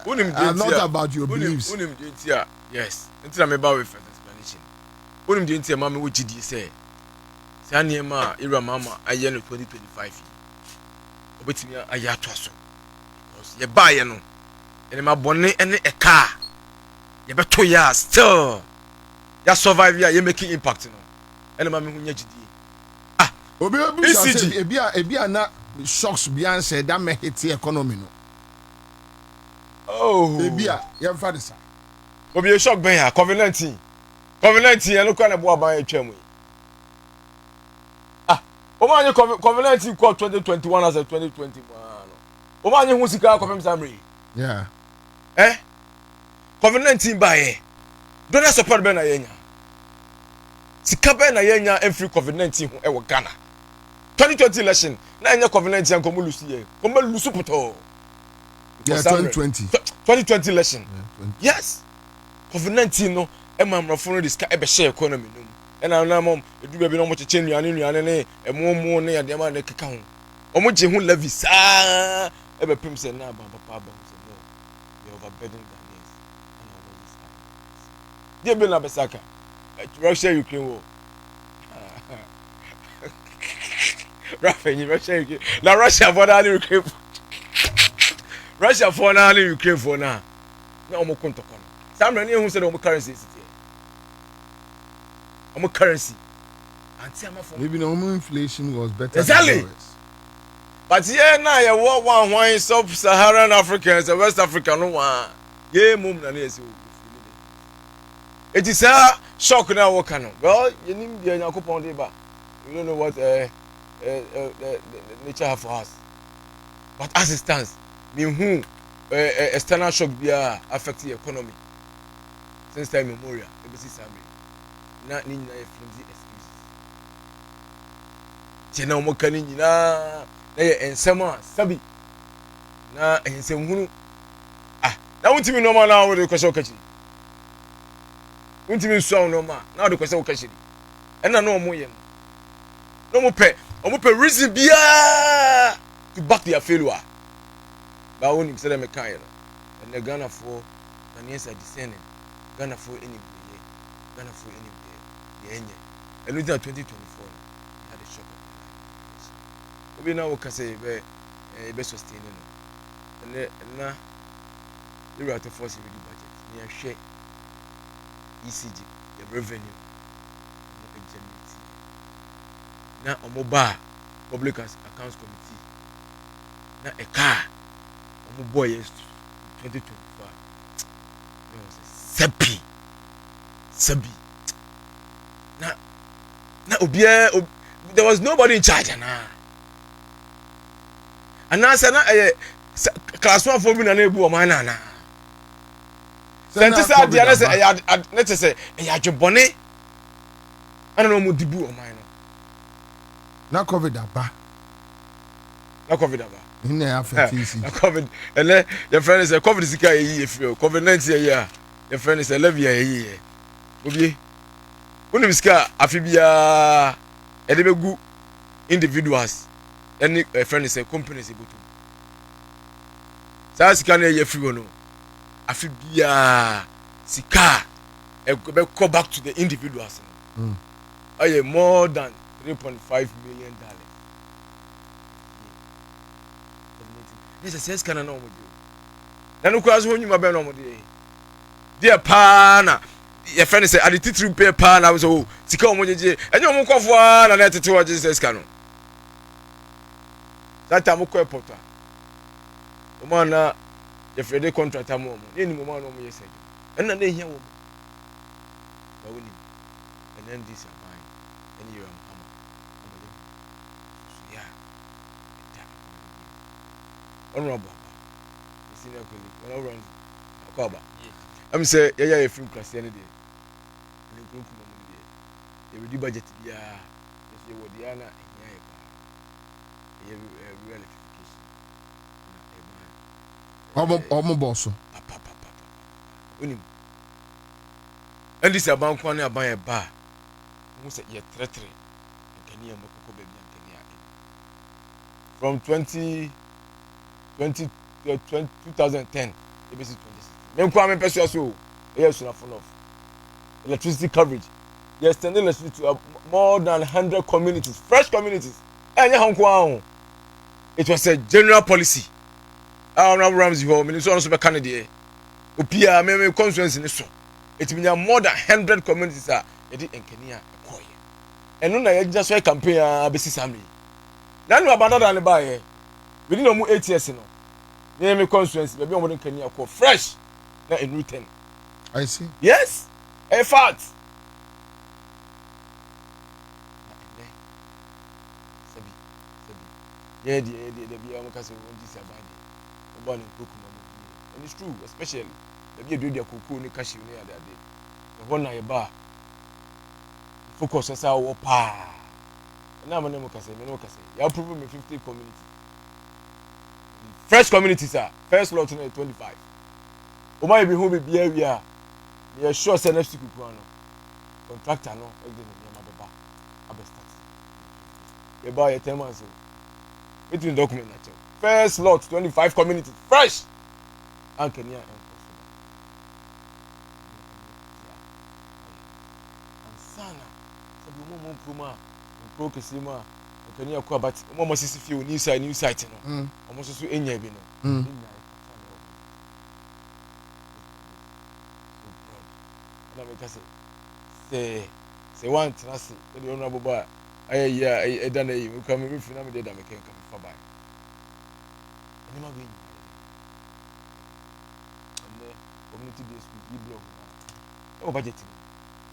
[SPEAKER 2] not about your beliefs.
[SPEAKER 17] Yes. Until I'm about with explanation. Unim the intia mama which did you say? Sanyema Ira Mama a year 2025. Obetimia a year twasso. Because ye buy no. And my bonnet and a car. You better ya still. Ya survive ya making impact no. And mamma who yet ah
[SPEAKER 2] Obi ebia na shocks beyond said that may hit the economy no.
[SPEAKER 17] Oh,
[SPEAKER 2] ebia ye fa de sa
[SPEAKER 17] obi e shock ben ya COVID-19 e no kwa na bo aban atwa mu ah o ma nye COVID-19 ko 2021 as 2021 no o ma nye hu sika ko fem samre
[SPEAKER 2] yeah
[SPEAKER 17] COVID-19 ba ye don't support ben na yenya sika ben na yenya every COVID-19 ho e wo Ghana 2020 election na enya COVID-19 ko mu lusu ye ko mu lusu poto.
[SPEAKER 2] Yeah, 2020
[SPEAKER 17] election. Yeah, 20. Yes. COVID-19 no, emamra for this ka ebe share economy no. And na mom, edu be no mo cheche nuane ne emo ne ya de ma ne keka ho. Omo je ho levies ah ebe pim se na ba papa ba se no. You overburden Ghanaians. Dear Bill Abesaka, Russia, Ukraine war. Russia, Ukraine. Now Russia for now, Ukraine. Russia for now, Ukraine for now. No more contact. Some many who said, currency. Currency.
[SPEAKER 2] Maybe no more inflation was better.
[SPEAKER 17] Exactly. But yeah, now you want one sub-Saharan Africans and West Africa no one. Yeah, mum na yes. It is a shock now. What can well, you need the Yakupon deba. You don't know what nature have for us. But as it stands, me who external shock be affect the economy. Since time memorial, ABC Sammy. Not need flimsy excuses. Chena mo kani nyina na ye ensema sabi na ensem hunu na wuntimi normal na wo de kwese okachi wuntimi nso normal na wo de kwese okachi ena na omo ye no mo pe reason bia to back their failure ba woni say dem kan ye no and the Ghana for Ghanaians descending Ghana for any Ghana for any the enye and with 2024 had a shock obi na wo kase be sustain no na the rate force with the budget near share ECG the revenue generate na omoba public accounts committee na a car omobo yes 2025 sabi na obia there was nobody in charge and Ansah na class 1 for me na ebu o man na sente sa dia na say na te say ya dwebone ana no mo dibu o man no
[SPEAKER 2] na covid aba ina ya fatisi
[SPEAKER 17] na covid ele your friend is covid sika yi efio covid-19 ya your friend is levia yi obi unim sika afibia ede begu individuals any friend is companies ebutu sa sika na ye free no afibia sika be go back to the individuals aye more than 3.5 million dollars. This is sense kana na omo di na no kwa so honyuma be na omo di dia pa na your friend say adi titiri pay pa na so sika omo jeje enye omo kofo na na tete wa Jesus ka no that time ko airport o man na your friend contract am omo ni ni mo man omo yese en na ehia wo ba woni and then this abai and you am yeah honorable senior colleague when I run Kwaba I'm say yeah film class any day and you come dey we do budget bia say we dey na real electrification
[SPEAKER 2] omo boss
[SPEAKER 17] onim and this about kwan na ban e ba we say ye tretre nkani e mokoko be bia nkani a from 2010 ABC 26 men kwa men person so yes na full of electricity coverage they extended electricity to more than 100 communities fresh communities enya hanko ahun it was a general policy honorable Ramsey ho minister so be Canada opia me constituency ni so it mean more than 100 communities are yedi enkenia ekoye eno na ye just campaign abesi samli na nu abandon na ba ye we need no 8 years no near me constituency baby omo den kania ko fresh na in return
[SPEAKER 2] I see
[SPEAKER 17] yes a fact sabi yeah the be am kase won this abadi obo ni koku ma mo and it's true especially the be do dia koku ni kashi ni ade ade the one na ye ba focus on sa wo pa na mo ne mo kase ya prove me 50 community fresh communities are first lot in 25 o ma be home be area we sure say next week no contractor no e dey no ma be ba abestart e ba ye 10 months between document na check first lot 25 communities fresh and Kenya Ghana. So the moment Puma, Procasima, Kenya Kwabat, almost as if you new site, almost as you in Yabino. Say one, Nasi, the honorable bar. I done a you come with me, I can come for by. And I'm community day school, you blow. No budgeting.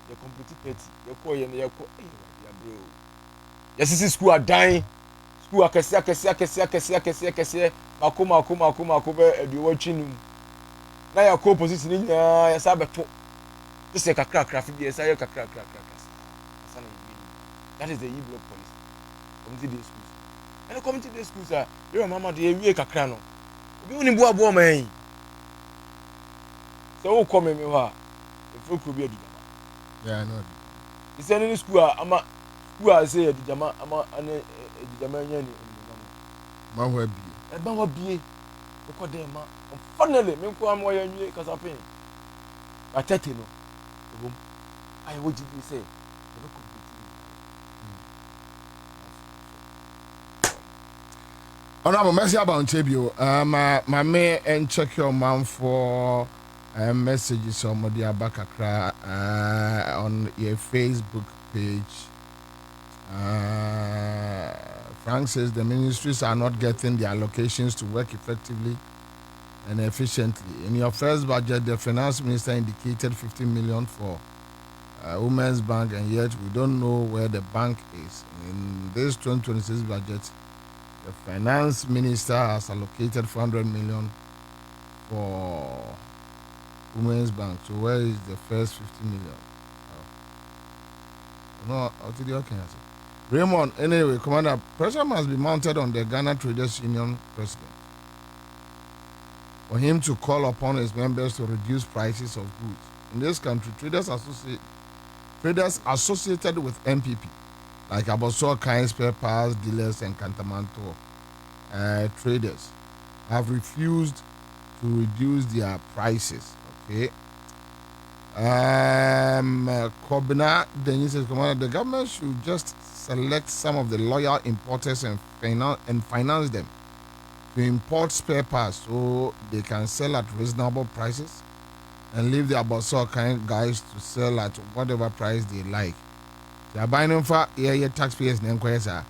[SPEAKER 17] You're completely petty. You're calling and you're bro. Yes, this is school are dying. School are Cassia, Makoma, and you're watching. Now your co position in your sabato. Just like a crack, yes, I crack. That is the e block policy. Community day schools. And the community day schools are your mamma, the Ewia Cacrano. You only boy, man. So, come in, the folk will be a Jama.
[SPEAKER 2] Yeah, I know.
[SPEAKER 17] He said in school, I'm a who I say a Jama, I'm a Jamaian.
[SPEAKER 2] Mamma be.
[SPEAKER 17] And Mamma be. Because they are finally, make one more year because I pay. But Tetino, I would say,
[SPEAKER 2] Honorable Mercy about Chebio. My mayor and check your mom for messages on Modia Bakakra on your Facebook page. Frank says the ministries are not getting their allocations to work effectively and efficiently. In your first budget, the finance minister indicated 50 million for Women's Bank, and yet we don't know where the bank is. In this 2026 budget, the finance minister has allocated 400 million for Women's Bank. So where is the first 50 million? No, I'll tell you what can I say. Raymond, anyway, Commander, pressure must be mounted on the Ghana Traders Union president for him to call upon his members to reduce prices of goods. In this country, traders associated with MPP, like Aboso, Kind Spare Parts dealers and Cantamanto traders, have refused to reduce their prices. Okay. Kwabena then says, Commander, the government should just select some of the loyal importers and finance them to import spare parts so they can sell at reasonable prices and leave the Aboso kind guys to sell at whatever price they like. They are buying them for taxpayers and inquiries. And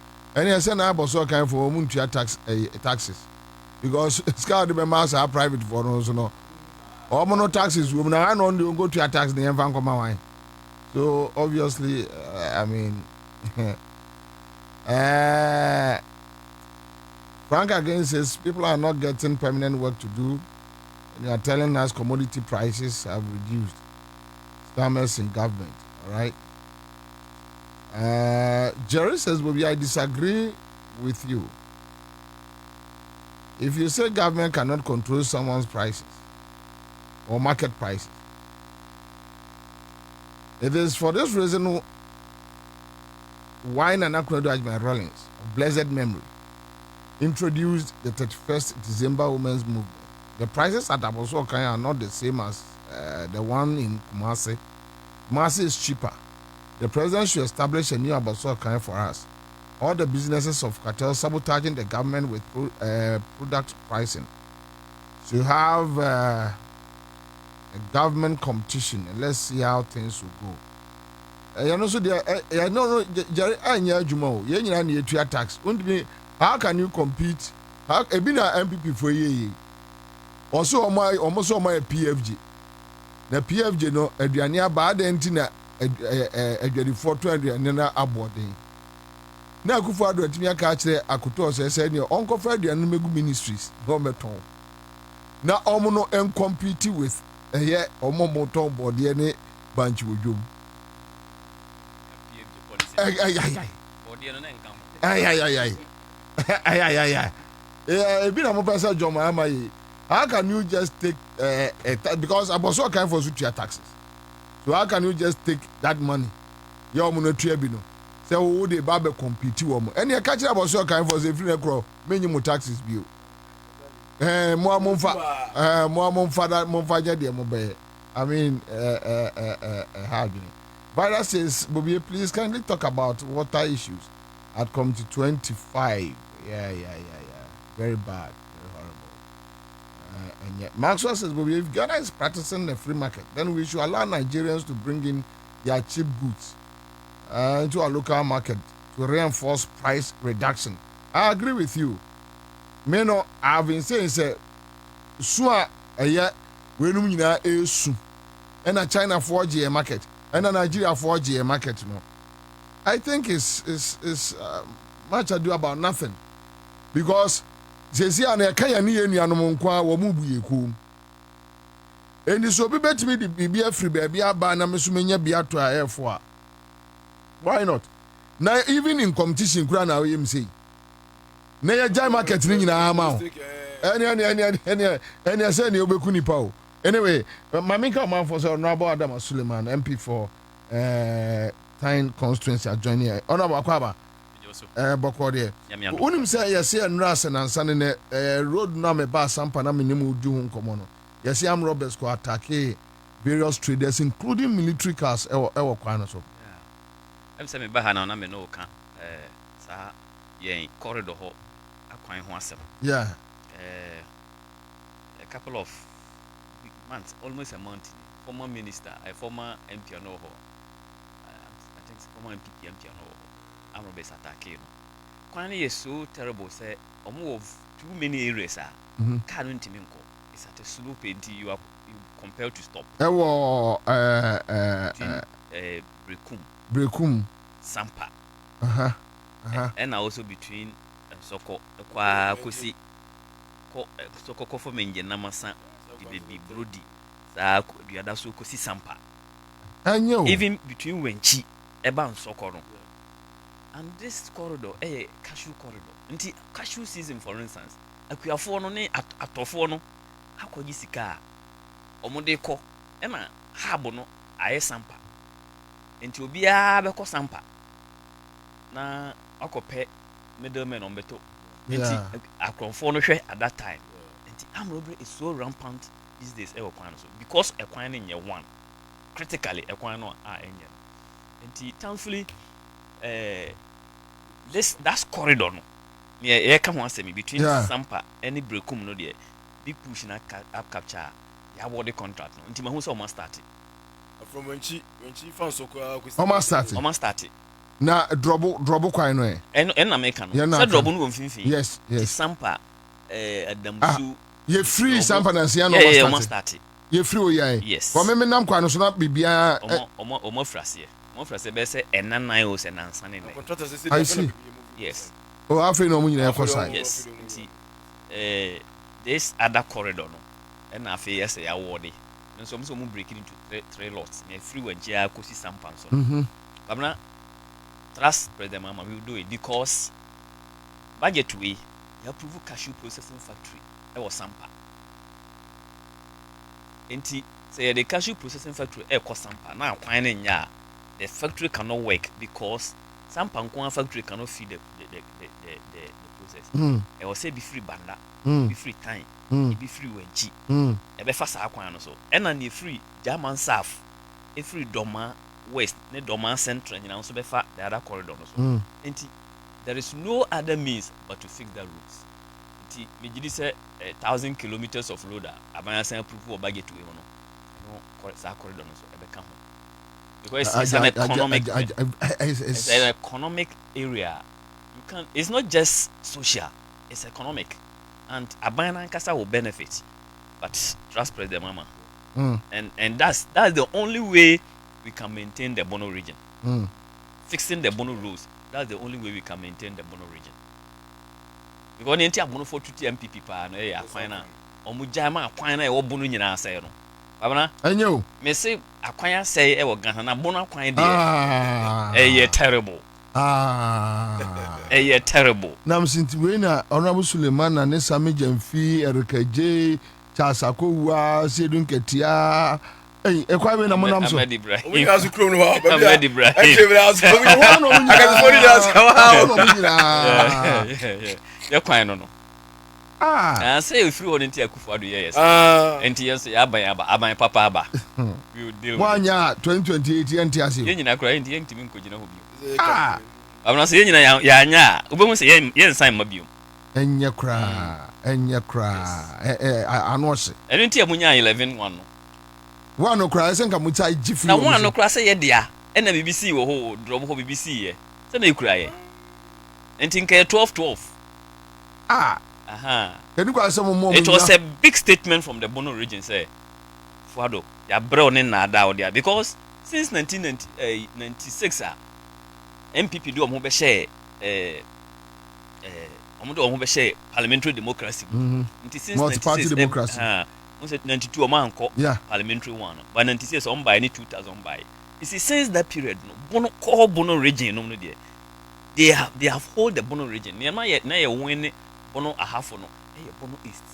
[SPEAKER 2] I send Aboso kind for taxes because it's got to be master private for us. No, or no taxes. We now don't go to a tax the infant come away. So obviously, I mean, Frank again says people are not getting permanent work to do. And they are telling us commodity prices have reduced. Scammers in government. All right. Jerry says, Bobie, I disagree with you. If you say government cannot control someone's prices or market prices, it is for this reason why Accra100 Rollins of blessed memory introduced the 31st December Women's Movement. The prices at Aboso are not the same as the one in Kumasi. Kumasi is cheaper. The president should establish a new Aboso for us. All the businesses of cartel sabotaging the government with product pricing should have a government competition, and let's see how things will go. Tax. How can you compete? How a MPP for ye? Also, almost all my PFG. The PFG no aduane aba adentina adwadi foto aduane na abode. Na akufo ado atimi aka kire akoto se ne onkofa aduane megu ministries no meton. Na omo no compete with eye omo moton bode ne banchi wodwom. Ebi na mo pesa Joma amaye. How can you just take because Aboso kind for to taxes? So how can you just take that money? Your money to be no. Say who they babe compete with mo. Any catch Aboso kind for say free necro many mo taxes bill. Mo amon father mo faja de mo be. I mean how do you? Vida says, Bobie, please kindly talk about water issues at Committee 25. Yeah. Very bad. Very horrible. And yet, Maxwell says, Bobie, if Ghana is practicing the free market, then we should allow Nigerians to bring in their cheap goods into our local market to reinforce price reduction. I agree with you. Me I've been saying, say, Sua, we know soon. And a China 4G market, and a Nigeria 4G market. No, I think it's much ado about nothing, because they say an ekaya ni eni anomonkwa wo mu buyeku. Eni so be betimi di bibia free baby aba na mesumenya bia to a. Why not? Now even in competition kura na we say. Na ya jai market ni nyina ama o. Any say ni obeku nipa o. Anyway, Mamika man for Honorable Adam Suleiman, MP for Tyne constituency are joining here. Honorable Kwaba. Bokwode. Unim say yes and Ras and Ansah road na me ba sampa na minimu du hun komo no. Yes am robbers ko attack various traders including military cars ewo kwan so.
[SPEAKER 18] Em say me ba ha na me no ka sa yen corridor ho akwan ho asem.
[SPEAKER 2] Yeah.
[SPEAKER 18] A couple of months, almost a month, former minister, a former MP I think former MP I'm not best attacking. Kwani is so terrible, say, of too many areas can't even go. It's at a slope until you compelled to stop.
[SPEAKER 2] Brekum.
[SPEAKER 18] Sampa. And also between Soko, Kosi, Soko for Menja Namasa. Baby Brody, the other so Kosi Sampa.
[SPEAKER 2] And you
[SPEAKER 18] even between Wenchi, Eban Sokoro. And this corridor, cashew corridor. Until cashew season, for instance, a Kuafono at Tofono, how could you see car? Omodeko, Emma, Habono, Ae Sampa. Until be a Beko Sampa. Na Okope, middleman on Beto.
[SPEAKER 2] Yeah.
[SPEAKER 18] Accra100 at that time. Armed robbery is so rampant these days because acquiring your one critically acquiring and thankfully that's corridor no yeah come on say me between Sampa and Brekum no there big push na up capture ya award the contract no until mahu say almost started
[SPEAKER 17] from when she found so
[SPEAKER 2] almost started na drobo kwai no
[SPEAKER 18] and na make no say drobo no mfimfin
[SPEAKER 2] yes
[SPEAKER 18] Sampa Adamsu
[SPEAKER 2] ye free Sampa na sia no
[SPEAKER 18] almost started
[SPEAKER 2] ye free o yan
[SPEAKER 18] yes
[SPEAKER 2] for me nam kwa no so na bibia
[SPEAKER 18] omo frase be say enanan o se nansa ne
[SPEAKER 2] I see
[SPEAKER 18] yes
[SPEAKER 2] afi no mu nyina ekosa
[SPEAKER 18] yes this other corridor no and afi yes ya wode nso mo break it into three lots na free wenjia Kosi Sampa so Kwabena trust President Mama we will do it because budget we you approve cashew processing factory was Sampa. Enti say the cashew processing factory cost Sampa. Now the factory cannot work because Sampa factory cannot feed the process. I will say be free banda, be free time, be free wenchi. Be fast so. And then free German South, a free Doma West, ne Doma Central, and also be far the other corridor. Enti there is no other means but to fix the routes. Me say 1,000 kilometers of road abaya say approve of budget we no that corridor no so e be come because it's an economic it's an economic area. You can it's not just social, it's economic, and abaya nkasa will benefit, but trust President Mama and that's the only way we can maintain the Bono region. Fixing the Bono roads, that's the only way we can maintain the Bono region. Because the entire Bono for 2 MPP pa no ya kwan na omu jama kwan na e wo Bono nyina asai no Kwabena
[SPEAKER 2] anyo
[SPEAKER 18] me say akwan asai e wo Ghana na Bono kwan de terrible terrible
[SPEAKER 2] nam sinti we na Honorable Suleiman na ne Sami Jamfi Erikaje Chasako wa Sedun Ketia Kwabena na monam so
[SPEAKER 17] we azu krom no ba
[SPEAKER 18] Ahmed Ibrahim
[SPEAKER 17] I can
[SPEAKER 18] yeah. Kwan no say you free on into Akufo-Addo yes. Enti yes aban papa aba. We will deal with.
[SPEAKER 2] Wanya 2028 enti ase.
[SPEAKER 18] Yen nyina kura enti enti min kogina ho bio. Abana say yen nyina ya anya, obehu say yen sign ma bio.
[SPEAKER 2] Enye kra. Ano se.
[SPEAKER 18] Eno enti amunya 11 1 no.
[SPEAKER 2] One okra say nka mutai gifu.
[SPEAKER 18] Na one okra say ye dia. Ena BBC wo ho drop ho BBC ye. Say na ikura ye. Enti nka 12. It was a big statement from the Bono region, say, Fuado, ya bro ne na da there because since 1996, MPP do omo be share omo be share parliamentary democracy.
[SPEAKER 2] Multi-party democracy.
[SPEAKER 18] We said 92 omo anko parliamentary one, but 96 omo by 2000 by. You see, since that period, no Bono region no there. They have hold the Bono region. Na ye win Bono a half no. Bono East.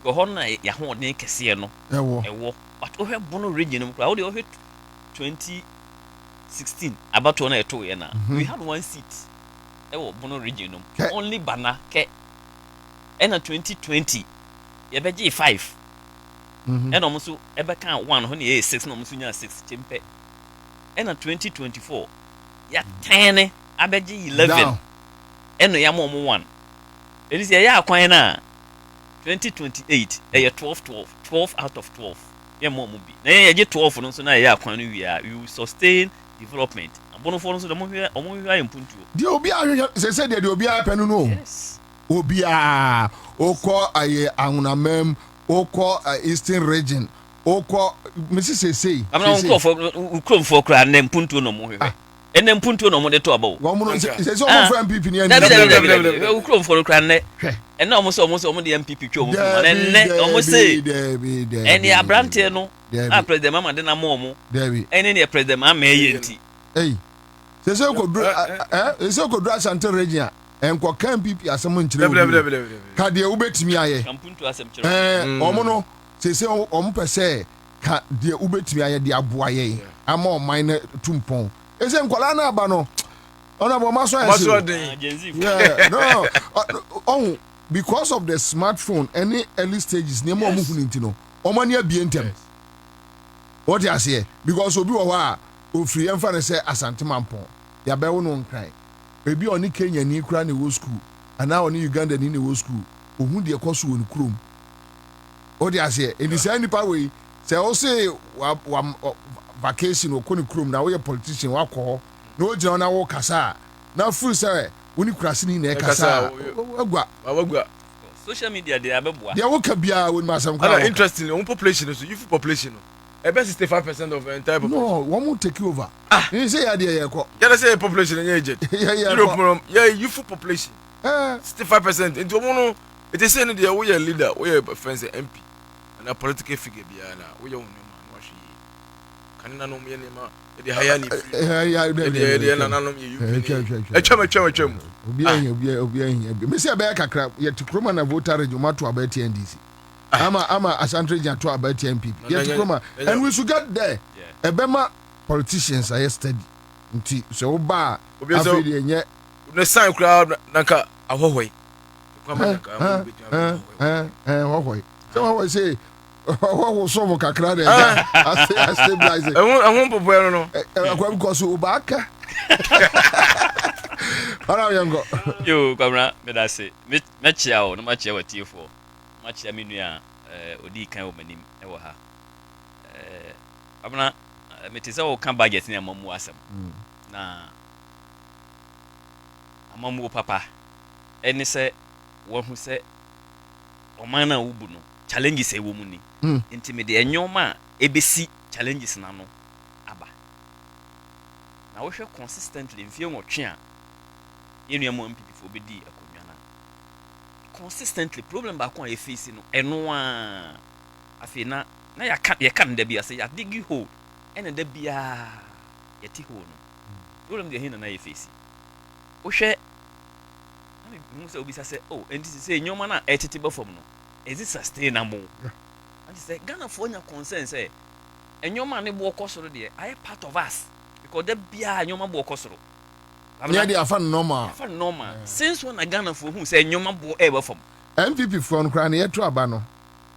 [SPEAKER 18] Go hona ya ho den kese no. Ewo. But o Bono region no crowd o 2016 about to na eto ye na. We had one seat. Ewo Bono region no. Only bana ke. And 2020 ye beji 5. And almost ebe kan 1 ho na 6 no almost nya 6 chimpe. And 2024 ya 10 abeji 11. And ya mo 1. It is a year kwan na 2028 12 out of 12 ye mo mo bi na ye 12 no so na year kwan no wi you sustain development abono for no so omo hwa impuntu
[SPEAKER 2] de obi ahwe se de obi apenu no yes obi a okọ aye ahunamem okọ eastern region okọ mrs say
[SPEAKER 18] amna ukrom for kra na impuntu no mo hwe ene mpuntu no mo de to abo
[SPEAKER 2] wo mo se so mo for MPP ni ani
[SPEAKER 18] ukrom for kra ne ene omo de MPP twa omo for ene omo se ene abrante no a president mama de na mo omo ene ne president mama eyenti
[SPEAKER 2] se ko dra Asante region enko kan MPP asem nkyere ka de ubetimi aye
[SPEAKER 18] mpuntu asem kyere
[SPEAKER 2] omo no se omo pese ka de ubetimi aye de aboa ye ama o mine tumpon ese nkwala na aba no ona bo maso no because of the smartphone any early stages ne mo hunu ntino omo ne abie ntem what you say because obi wo ha ofri emfa ne say Asante Mampon ya be wo no nkran ebi oni Kenya ni kura ne wo school ana oni Uganda ni ne wo school ohun de ekoso won krom what you say in the nipa we say o say vacation okoni krom na we politician wakọ na o jina na wo kasa na full say woni kurase ni na kasa
[SPEAKER 18] agwa social media dey abeboa
[SPEAKER 2] dey wo ka bia woni masam kwa
[SPEAKER 17] interesting on population so youth population about 65% of entire population
[SPEAKER 2] no one will take over you say ya dey yeko
[SPEAKER 17] ya say population na aged youth population 65% into one it is saying dey we leader we friends MP and a political figure bia na we kanina no me nema de haya ni de na nanom ye etwam
[SPEAKER 2] obi ahia me say be kakra ye tikroma na voter regime to about NDC ama Asante region to about MPP ye tikroma and we should get there ebema politicians are steady nti so ba afedi enye
[SPEAKER 17] ne sign crowd nanka ahohoi kwama nanka
[SPEAKER 2] ahohoi so say what so mo kakra de I stabilize
[SPEAKER 17] I won't popo no
[SPEAKER 2] akwa because ubaka ara yango
[SPEAKER 18] yo kwamra me da say me chia o no ma chia watiefo ma chia me nua odi kan o manim e wo ha abna me te say o kan budget ni amamu asem na amamu papa eni say wo hu say o mana ubu no challenges e wo mu ni intimidate enyoma ebesi challenges na no aba na wo hwe consistently mfie nwotwe a yenu mo MPP fo bedi akonwa na consistently problem ba kon e face no eno a afi na ya kan da bia say ya dig hole ene da bia ya ti hole no problem de hin na e face wo hwe mu se obi say oh enti say enyoma na etete ba fam no is it sustainable? And he said, Ghana for your concern, say, and your money will cost already. I am part of us because the beer your man will cost.
[SPEAKER 2] Yeah, they are fun normal.
[SPEAKER 18] Since when I Ghana for who say your man will ever from
[SPEAKER 2] MPP for Ukraine yet to abano.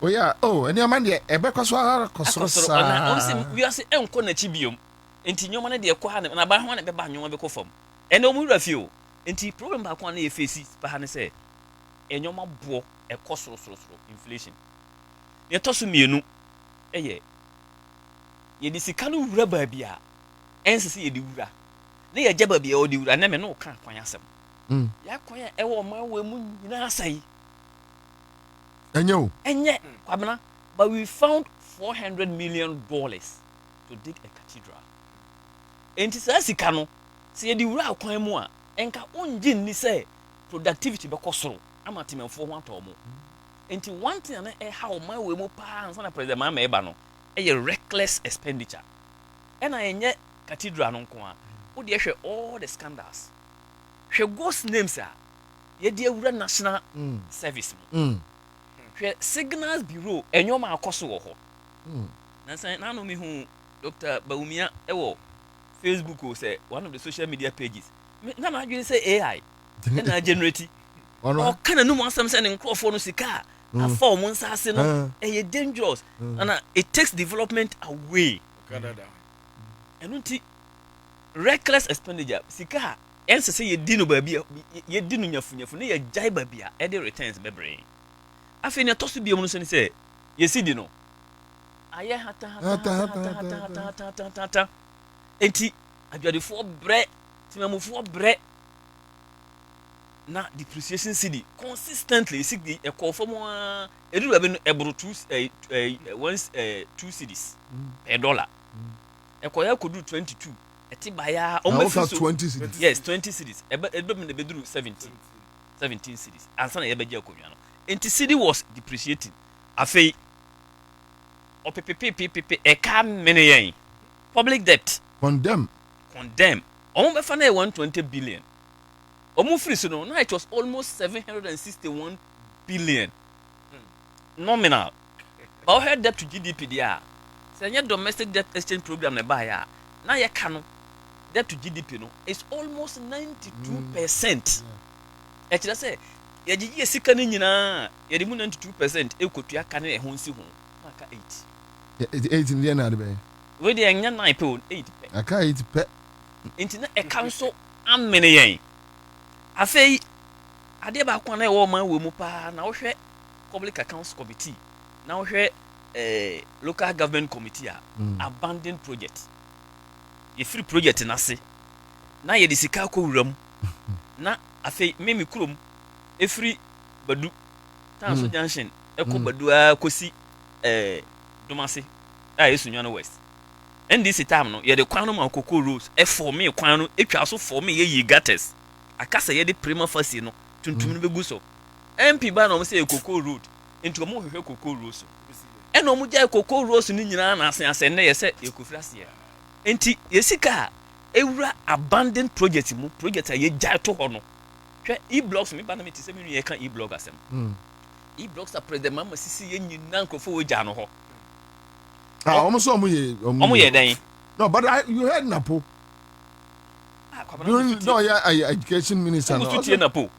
[SPEAKER 2] Oh yeah, oh, and your man de Ebekoswa Kosro.
[SPEAKER 18] We are saying Chibium. Enti nyoma na de ekwa na na ba ho na be ba nyoma be ko fam ene omu wura fie o enti problem ba kwa na e face ba ha ne se enyoma bo ekosoro inflation ne tosu mienu eye ye di sika no wura ba bia ensese ye di wura na ye gya ba bia o di wura na me no kan kwan asem ya kwan e wo ma we mu nyina asai enye Kwabena, but we found $400 million to dig a cathedral. Enti sa sika no se ye di wura kwan mu a enka onje ni se productivity be kosoro amatemfo ho ato mo enti one thing na e how my we mu pa ansa na president ma eba no e reckless expenditure e na enye cathedral no nko a wo de hwe all the scandals hwe ghost names a ye de wura national service mu hwe signals bureau enyoma akoso wo ho na say na no me hu Dr. Baumia ewo Facebook will say one of the social media pages. Na na you say AI. Na generate. Or can no one some sending microphone sika. A form one sase no e dangerous. And it takes development away.
[SPEAKER 17] Canada.
[SPEAKER 18] And unti reckless expenditure sika ense say ye di no ba bia ye di no nyafunyafu na ye jai ba bia e dey returns bebre. Afi na to so bia mu so ni say ye si di no. Aye hata enti adwadefo bre timamufo bre na depreciation cedi consistently sigdi e call for more edu ba be ebro 2 cedis per dollar e call ya kodu 22 eti baya almost
[SPEAKER 2] 20 cedis
[SPEAKER 18] yes 20 cedis e be me be duru 17 cedis ansa na ye be je akonwa no enti cedi was depreciating afei OPPPPP e can many yen public debt
[SPEAKER 2] condemn
[SPEAKER 18] omo be fa na 120 billion omo free so no it was almost 761 billion nominal but our debt to GDP there say your domestic debt exchange program na buy ya na ye ka no debt to GDP no is almost 92%. E kira say ye gigi sika ni nyina ye di mu 92% e kotua ka na e ho nsi ho na ka 8
[SPEAKER 2] 8 million na be
[SPEAKER 18] we dey enya 9 pe 8 pe
[SPEAKER 2] aka 8 pe
[SPEAKER 18] enti na e kan so amene yen afei ade ba kwa na e wo man we mu pa na wo hwe public accounts committee na wo hwe local government committee abandoned project ye free project na se na ye de sika ko wuram na afei memi kurom e free badu tanso junction e ko badu a kosi domase yesu nyano west and this time no ye de kwan no ma kokko roads e for me kwan no etwa so for me ye gutters akasa ye de prima facie no tuntum no begu so MP ba no mo say kokko road into mo hwehwe kokko road so e no mo jai kokko road ni nyina na asen na ye se ye kofrase ya enti ye sika ewura abandoned project mu project a ye jai to ho no hwe e-blocks me ba na me ti se me ye kan e-blog asem e-blocks a president mama sisi ye nyina nkofo wo ja no ho
[SPEAKER 2] almost
[SPEAKER 18] omo ye dan
[SPEAKER 2] no but you heard Napo no yeah education minister
[SPEAKER 18] no tutie Napo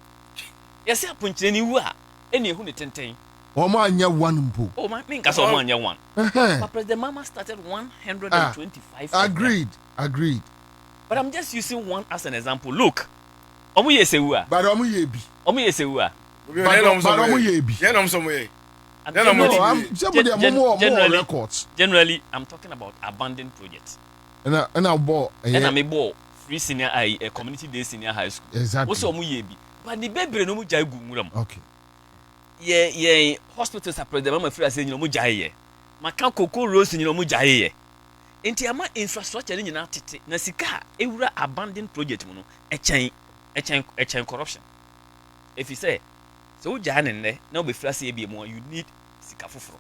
[SPEAKER 18] yes aponchire ni wu a ene ehu ne tenten
[SPEAKER 2] omo anya one mpo
[SPEAKER 18] oh my me nkasa omo anya one but president mama started 125
[SPEAKER 2] agreed
[SPEAKER 18] but I'm just using one as an example look omo ye sewu a
[SPEAKER 2] but omo ye bi
[SPEAKER 17] but omo ye bi ye nom somo ye
[SPEAKER 18] generally I'm talking about abandoned projects
[SPEAKER 2] and I bought
[SPEAKER 18] and I'm a ball free senior a community day senior high school
[SPEAKER 2] exactly
[SPEAKER 18] what's omo ye bi but the baby no mu jai gu muram
[SPEAKER 2] okay
[SPEAKER 18] ye hospitals are president mama free say no mu jai ye maka kokko roads no mu jai ye enti ama infrastructure ni nyina tete na sika ewura abandoned project mu no e chen corruption if you say so jane ne na obe frase e bi mo you need sika foforo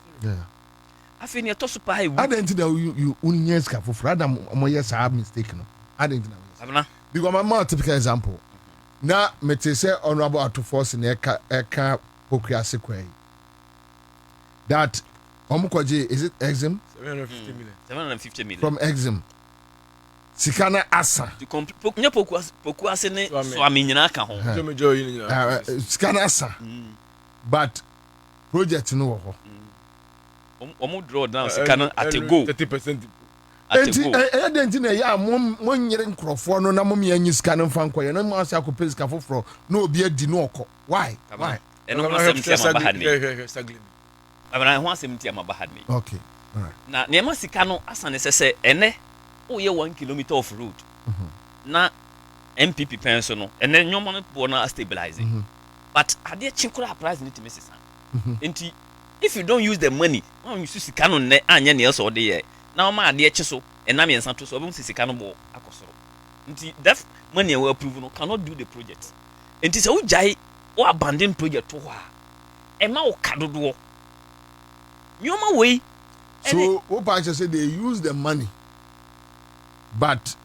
[SPEAKER 18] afi ne to super high
[SPEAKER 2] I don't know you unye sika foforo adam mo yes have mistake no I don't know
[SPEAKER 18] abna
[SPEAKER 2] because my more typical example na mete say honorable Atufos na eka pokriase kwai that omukwaje is it exim
[SPEAKER 18] 750 million
[SPEAKER 2] from exim sikana asa
[SPEAKER 18] nya pokuase ne so amenyina ka ho
[SPEAKER 2] sikana asa but project no wo ho
[SPEAKER 17] omo draw down sika no at a go
[SPEAKER 2] 30% enti na ya mo nyere nkrofo no na mo me anyi sika no mfa nkoye na mo asa akopɛ sika foforo na obi adi no ɔkɔ why
[SPEAKER 17] eno ho asɛm ti ama bahad abana ho asɛm ti ama bahad me
[SPEAKER 2] okay alright
[SPEAKER 17] na nema sika no asane sɛ ene wo ye 1 kilometer of road na MPP penso no ene nyomo no bo na stabilize but ade chinkura price ni timesisa enti if you don't use the money when you sika no ne anya ne so de ye na o ma ade echi so enam yensa to so obem sika no bo akosoro nti that money we approve no cannot do the project enti se wo jai o abandon project to ha e ma wo kadodo nyoma we
[SPEAKER 2] so what Pancha say they use the money but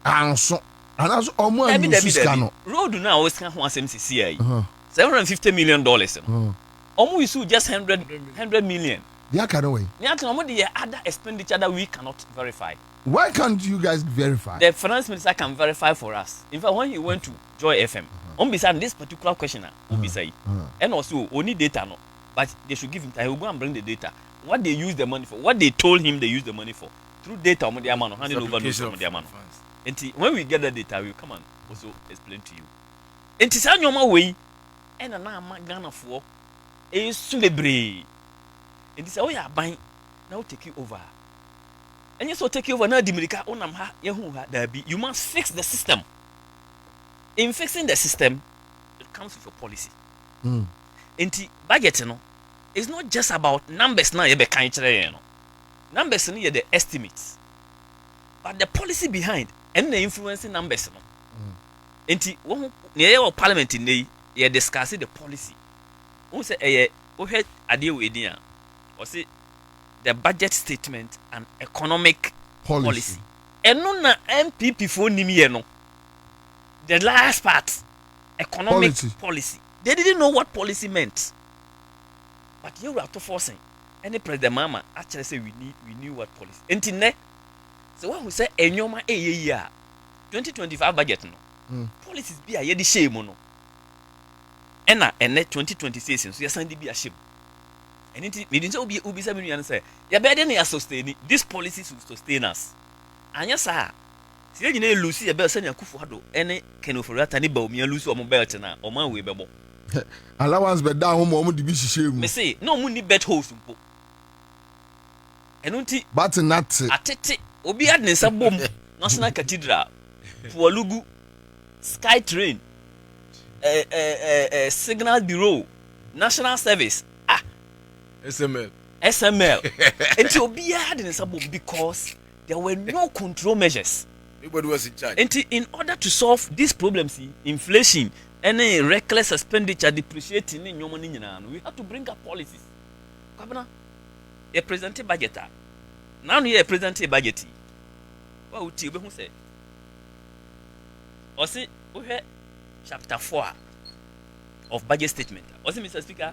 [SPEAKER 2] anso anaso omo anu sika no
[SPEAKER 17] road na o sika ho asem sisi ai $750 million omo use just 100 million
[SPEAKER 2] they can away
[SPEAKER 17] they can omo the other expenditure that we cannot verify.
[SPEAKER 2] Why can't you guys verify?
[SPEAKER 17] The finance minister can verify for us. In fact, when he went to Joy FM on beside this particular questioner and also only data no, but they should give him time. He will go and bring the data. What they use the money for, what they told him they use the money for, through data on the amount, handing over those on the amount. And when we get the data, we will come and also explain to you. And to say no way, and an Ghana for a celebrity. And this oh yeah, buying now take you over. And you so take you over now, Dimirika, onam ha, yehu ha, dabi. You must fix the system. In fixing the system, it comes with your policy. Enti budget no, it's not just about numbers now. You be kind no. Numbers no, the estimates, but the policy behind and the influencing numbers no. Enti when your parliament in the you discussing the policy. Who say we had idea we dia, or say the budget statement and economic policy. And no na MPP for nimi no. The last part, economic policy. They didn't know what policy meant. But you have to force any president mama actually say we knew what policy. Until ne, so when we say enyoma year 2025 budget no, policies be a yedi shame no. Ena 2026 so yasan di be a shame. And it means obi 7 million say ya better than sustain this policies will sustain us. Anya sa see you lose ya be say na Akufo-Addo ene kenoforiata ni ba omi lose omo belt na omo we bebo.
[SPEAKER 2] Allowance be down home omo di bi hihye mu.
[SPEAKER 17] Me say no mu ni bet holes mpo. Eno nti
[SPEAKER 2] but not
[SPEAKER 17] atete obi ad ne nsa bom National Cathedral Pualugu Sky Train Signal Bureau National Service SML. And to be hard in a because there were no control measures.
[SPEAKER 19] Nobody was in charge.
[SPEAKER 17] And in order to solve these problems, inflation, any reckless expenditure, depreciating in your money, we have to bring up policies. Kwabena, a present budget. Now you present a budget. What would you say? Or see, we have chapter 4 of budget statement. Or see, Mr. Speaker.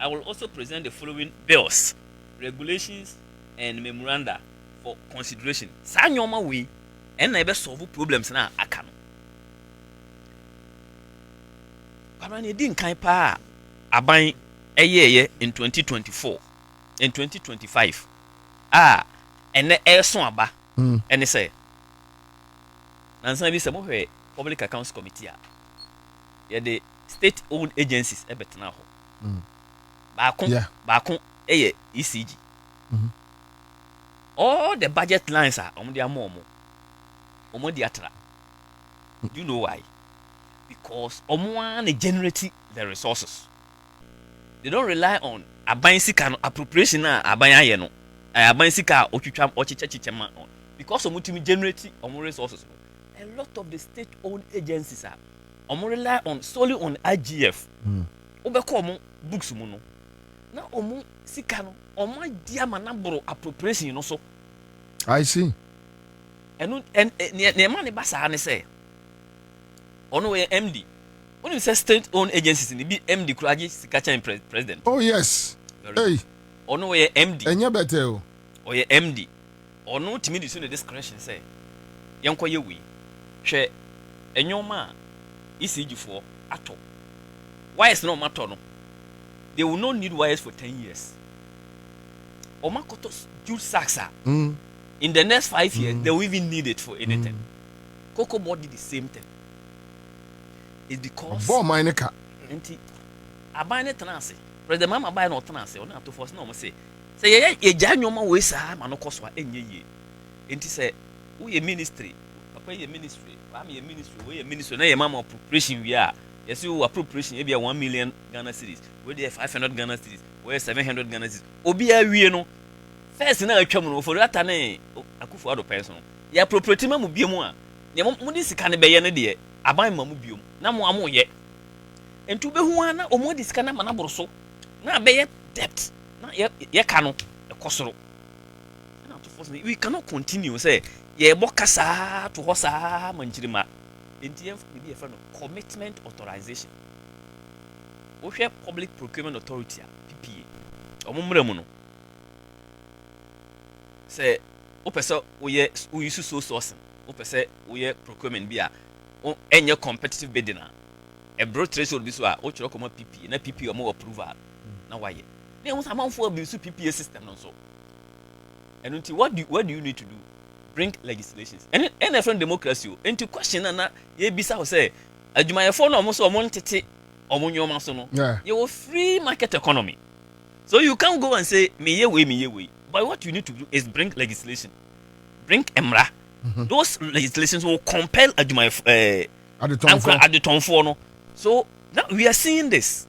[SPEAKER 17] I will also present the following bills, regulations, and memoranda for consideration. Sa nyoma we and na be solve problems na aka no. Kwabena ne din kan pa aban eyeye in 2024 in 2025. Ene so aba. Ene say nansan bi se mo hwe Public Accounts Committee a ye the state owned agencies e betena ho. Bakon ECG. All the budget lines are on their momo. Omo di atra. Do you know why? Because omo they generate the resources. They don't rely on aban sika appropriation na aban aye no. Aban sika otwitwa ochichema on. Because omo timi generate omo resources. A lot of the state owned agencies are omo rely on solely on IGF. Obeko omo books mo no. Na omo sika no omo dia manabro appropriation no so.
[SPEAKER 2] I see.
[SPEAKER 17] And ne man ne basa ne say ono we MD. When you say state owned agencies ni be MD kuraji sika chain president.
[SPEAKER 2] Oh yes. Hey.
[SPEAKER 17] Ono we MD.
[SPEAKER 2] Enya better o.
[SPEAKER 17] O ye MD. Ono timi di so the discretion say yenko ye wi. Hwe enyoma ECG for ato. Why is no matter no?
[SPEAKER 18] they will not need wires for 10 years. Omakoto jute sacks in the next 5 years, they will even need it for anything. Cocoa board did the same thing. It's because I buy it tenancy. President Mama buy no tenancy. On to force no say ye janyoma we sa ma no koswa enye ye. Enti say we a ministry, papa ye ministry, am ye ministry, we a ministry na ye mama appropriation we are. Yes you appropriation e be 1 million Ghana cedis. We dey 500 Ghana cedis. We 700 Ghana cedis. Obi a wie no. First na atwam no for that na akufo ado person. Ya appropriate ma mu biemu a. Ne mo di sika ne be ye ne de aban ma mu biom. Na mo amoye. Entu be hu ana omo di sika na ma na boro na be ye debt. Na ye ka no ekosoro. Na to force we cannot continue say ye bokasa to hosa manchirima. NTF be a friend of commitment authorization. We have public procurement authority PPA. Omumremu no. Say opese we use so sourcing. Opese we procurement bia enye competitive bidding na. A broad threshold bi so a o chiro komo PPA na PPA mo approval na waye. Na won amanfo abuse PPA system no so. And until what do you need to do? Bring legislations. And a friend democracy. Into question na ye bisa ho say adwumayefo no mo so mo ntete omo nyoma so no. You free market economy. So you can't go and say me ye way. But what you need to do is bring legislation. Bring emra. Those legislations will compel adwumayefo at the tonfo no. So now we are seeing this.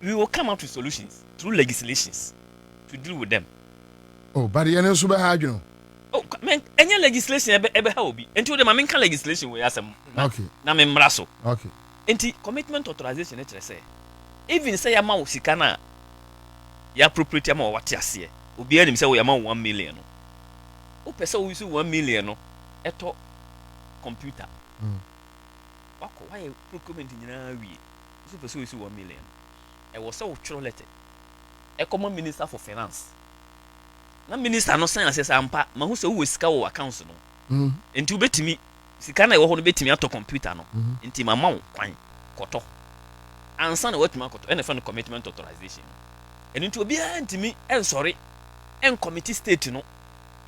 [SPEAKER 18] We will come up with solutions through legislations to deal with them.
[SPEAKER 2] Oh, but the NSU be hard, you know.
[SPEAKER 18] Oh, man, any legislation ebe ha obi. Enti the main legislation we asem.
[SPEAKER 2] Okay.
[SPEAKER 18] Na me mraso.
[SPEAKER 2] Okay.
[SPEAKER 18] Enti commitment authorization e say. Even say ama wo sika na ya appropriate ama wate ase. Obi anim say we ama 1 million no. O pese we use 1 million no eto computer. Wako why procurement nyina wi. So pese we use 1 million. E wo say wo twro letter. E common minister for finance. Na minister no san asesa ampa ma hu se wo sika wo account no enti wo betimi sika na wo ho no betimi ato computer no enti mama wo kwan koto ansa na watuma koto ene fa no commitment authorization enti obi a ntimi ensori en committee state no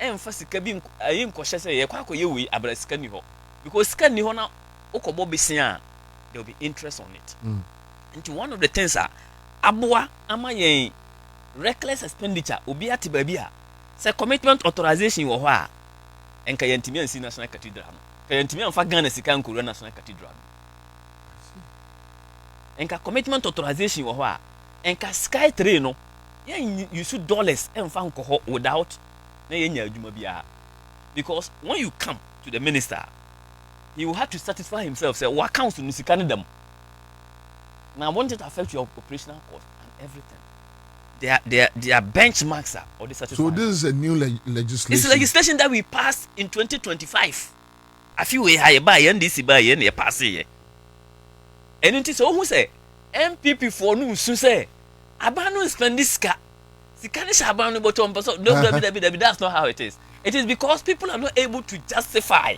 [SPEAKER 18] emfa sika bi ayi nkohye se ye kwa akoye we abra sika ni ho because sika ni ho na ukobo besia there will be interest on it enti one of the things aboa ama yen reckless expenditure obi ati ba bia say commitment authorization wo ho a enka yantimi ansi national cathedral no ka yantimi anfa Ghana sika nkoro national cathedral no enka commitment authorization wo ho a enka sky train no yen use dollars enfa nko without na yenya adwuma bia because when you come to the minister he will have to satisfy himself say what accounts no sika ne dem now won't it affect your operational cost and everything. Their benchmarks or the satisfied.
[SPEAKER 2] So this is a new legislation.
[SPEAKER 18] It's legislation that we passed in 2025. A few way high by and this by and a pass here. And it is who say MPP for no so say abano spend this car. Sikanish abano bottom person. No, that's not how it is. It is because people are not able to justify.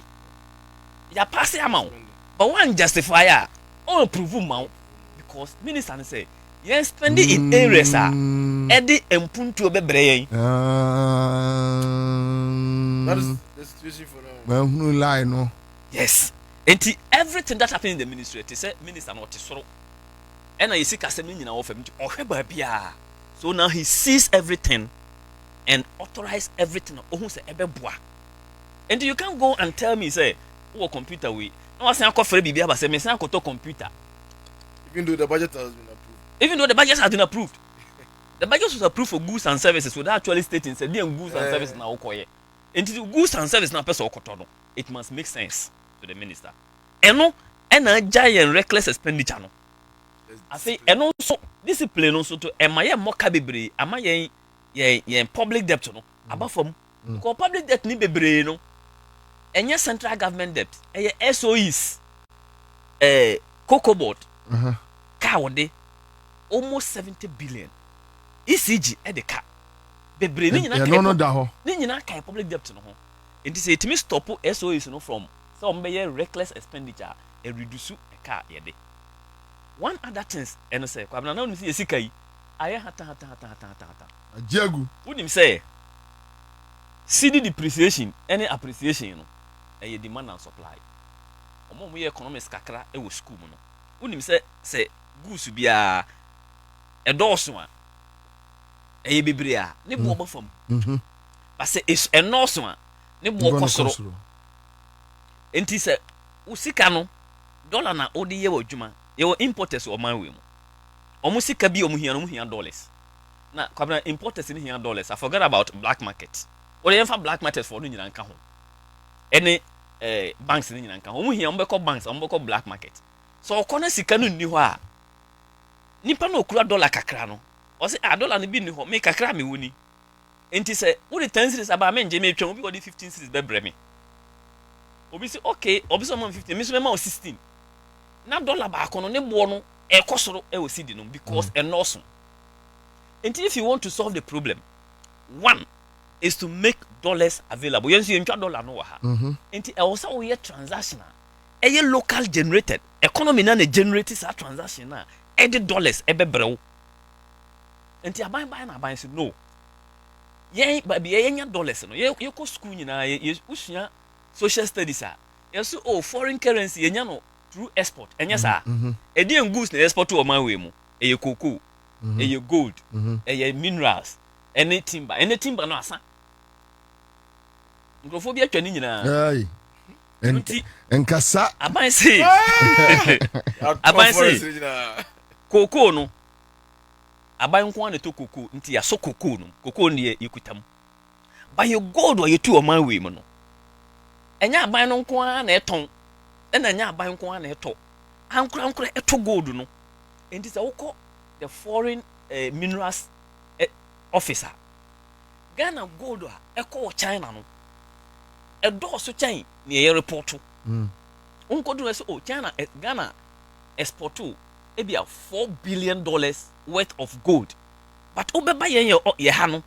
[SPEAKER 18] You pass the amount, but one justifier or prove amount because minister say. Yes, spend it in areas. Eddie and Punto Bebre.
[SPEAKER 17] That is the situation for now.
[SPEAKER 2] Well, no lie, no.
[SPEAKER 18] Yes. And everything that happened in the ministry, they say minister not so. And I see Casemini now of him to so now he sees everything and authorize everything. And you can't go and tell me, say, oh, computer we. No, I say I call for baby, but say me say I call computer.
[SPEAKER 17] Even though the budget has been approved.
[SPEAKER 18] Even though the budget has been approved. The budget was approved for goods and services without actually stating say goods and services now okoye. Into goods and services now person okoto. It must make sense to the minister. Eno a giant reckless expenditure no. I say eno so discipline also to emaye moka bebre amaye ye public debt no aba from because public debt ni bebre no enye central government debt eye SOEs cocoa board ka wode almost 70 billion. ECG at the car. Bebre ni nyina kai public debt no ho. Enti say it means stop SOEs no from some reckless expenditure and reduce a car yede. one other things and say Kwabena na unsi esika yi aye hata
[SPEAKER 2] ajagu
[SPEAKER 18] wonim say cedi depreciation any appreciation no e demand and supply omo ye economics kakra e wo school mu no wonim say goods bia e dɔɔso a e bebre a ne bo ba fam ba say is enoso a ne bo kɔsoro enti say usika no dollar na odi ye wadwuma ye wo importers o man we mu omo sika bi omo hia dollars na Kwabena importers ni hia dollars. I forgot about black market or ye fa black market for no nyina nka ho ene banks ni nyina nka ho omo hia omo banks omo black market so okona sika no nni ho a nipa na okura dollar kakra no o se dollar no bi nni ho me kakra me woni enti se wo de 10 cedis aba me nje me twam obi go de 15 cedis be bre me obi say okay obi so man 15 me so me ma 16 na dollar ba kono ne bo no e kosoro e osidi no because enoso. Until if you want to solve the problem, one is to make dollars available. You see, dollar no ha. Until also we transaction, a local generated economy na generates a transaction na the dollars ebe brew. Until buy na say no. Ye but be ye dollars no. You go school na ye usua social studies ah. You so foreign currency ye no through export. Enya sa. E di goods na export to o man we mu. E cocoa. Eye gold, eye minerals, any timber no asa. Nkrofobia twa ni nyina.
[SPEAKER 2] Ai. Enkasa.
[SPEAKER 18] Aban say. Cocoa no. Aban nko an to cocoa, nti ya so cocoa no. Cocoa ne yekutam. Ba ye gold or ye tu o man we mu no. Enya aban no nko an na eton. Ena nya aban nko an na eto. Ankura eto gold no. Enti sa wokọ the foreign minerals officer Ghana gold a call China no a door so chain near report unko do say oh China Ghana export to maybe $4 billion worth of gold but obeba ye ha no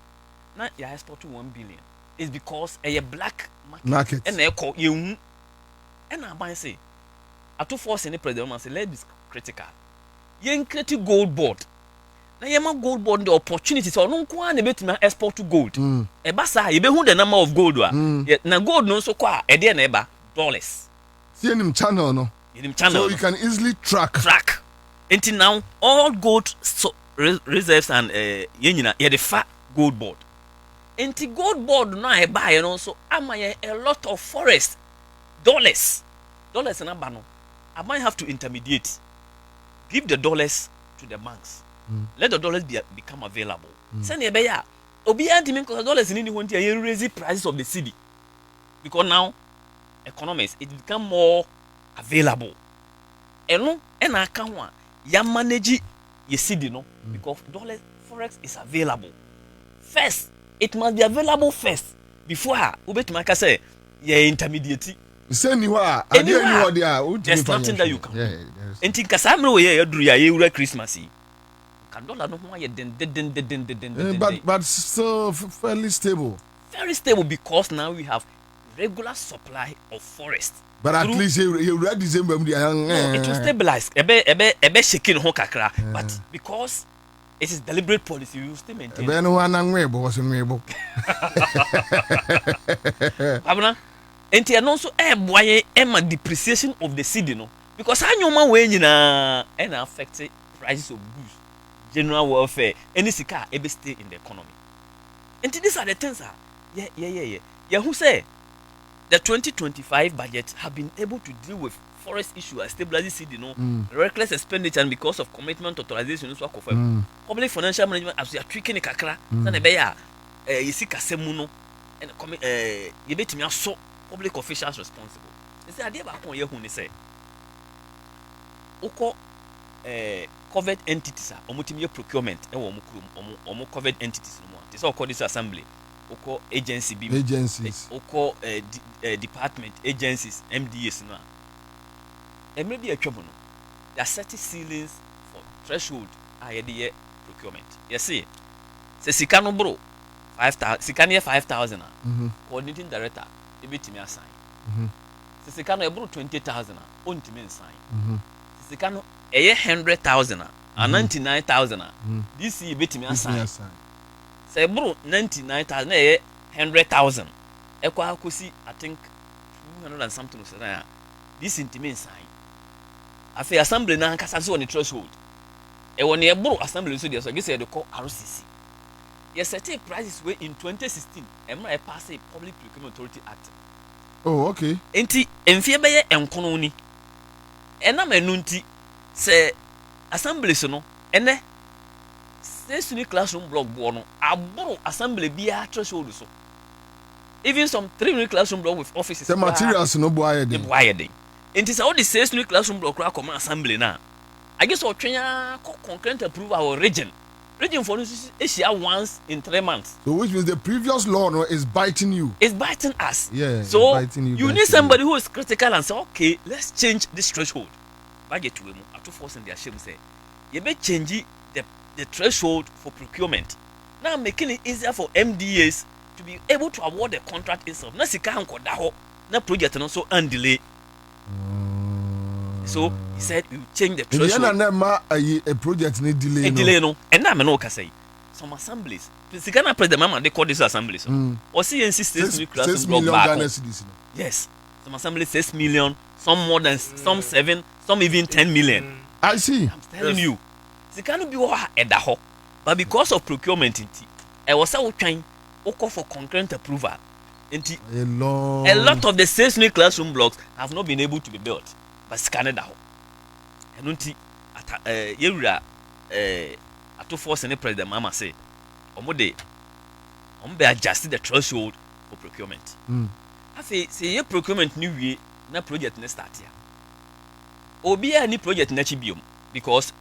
[SPEAKER 18] na ya export to 1 billion is because a black market and e call you and I say ato force any president say let this critical yen create gold board na yema gold board the opportunity so no nko na betuma export to gold e ba sa ye be hu the number of gold na gold no so kwa e de na e ba dollars
[SPEAKER 2] see him channel no so you can easily track
[SPEAKER 18] until now all gold reserves and ye nyina ye the fa gold board until gold board no e ba ye no so ama ye a lot of forest dollars na ba no I might have to intermediate. Give the dollars to the banks. Let the dollars become available. Send a beya. Obi anti dollars in the raise prices of the city. Because now economics it become more available. And I can't want ya manage your city no because dollars forex is available. First, it must be available first before ubet say ye intermediate.
[SPEAKER 2] There's nothing
[SPEAKER 18] that you can do. And think Casamro ye drew ya Christmas. Can dollar no more
[SPEAKER 2] but still fairly stable.
[SPEAKER 18] Very stable because now we have regular supply of forest.
[SPEAKER 2] But at least you read the same
[SPEAKER 18] it will stabilize. Ebe shaking ho kakra. But because it is deliberate policy, you still maintain. Enti no so boye ma depreciation of the cedi no because anyoma we nyina na affect prices of goods general welfare any sika e be stay in the economy. Enti these are the things who say the 2025 budget have been able to deal with forest issue and stabilize cedi no reckless expenditure and because of commitment authorization so akofam public financial management as you are tweaking kakra na be ya yisika semu no and you betimi aso public officials responsible. They say idea ba kon ye hu ni say uko covered entities a omutimi procurement e wo omo covered entities no they say uko this assembly uko agencies uko department agencies MDAs no emre bi atwam no there are certain ceilings for threshold a ye de procurement yes say sika no bro 5,000 sika near 5,000 coordinating director ebetimi assign sisika no eburu 20,000 ontimi assign sisika no 100,000 and 99,000 this year bet me assign say bro 99,000 100,000 ekwa I think 200 and something so that this intimate sign afi assembly na nkasa so on the threshold e won e bro assembly so dey so get say they call RCC yes set prices way in 2016 emra e pass a Public Procurement Authority Act.
[SPEAKER 2] Oh, okay.
[SPEAKER 18] Enti emfie beye enkono ni ena manu nti se assembly so no ene sesuni classroom block bo no aboro assembly bia threshold so even some 3-unit classroom block with offices
[SPEAKER 2] the materials no boy dey
[SPEAKER 18] enti say all the sesuni classroom block ra come assembly na I guess or twenya concurrent approval our region for Asia once in 3 months.
[SPEAKER 2] So which means the previous law no, is biting you.
[SPEAKER 18] It's biting us.
[SPEAKER 2] Yeah.
[SPEAKER 18] So
[SPEAKER 2] biting
[SPEAKER 18] you need somebody who is critical and say, okay, let's change this threshold. Budget to him. After forcing their shame say, you may change the threshold for procurement. Now making it easier for MDAs to be able to award the contract itself. Na sika hanko daho na project no so and delay. So he said we will change the threshold.
[SPEAKER 2] A project need delay.
[SPEAKER 18] A delay no. And now me no ka say some assemblies. Ghana president mama they call this assemblies. Or CNC states class block back. Yes. Some assemblies 6 million, some more than some 7, some even 10 million.
[SPEAKER 2] I see.
[SPEAKER 18] I'm telling you. It cannot be what edaho. But because of procurement I was so trying call for concurrent approval. A lot of the 6 new classroom blocks have not been able to be built. But scanned out. And unti yewura ato force any president mama say omode be adjust the threshold for procurement. Afi say ye procurement ni wie na project na start ya. Obi any project na chi biom because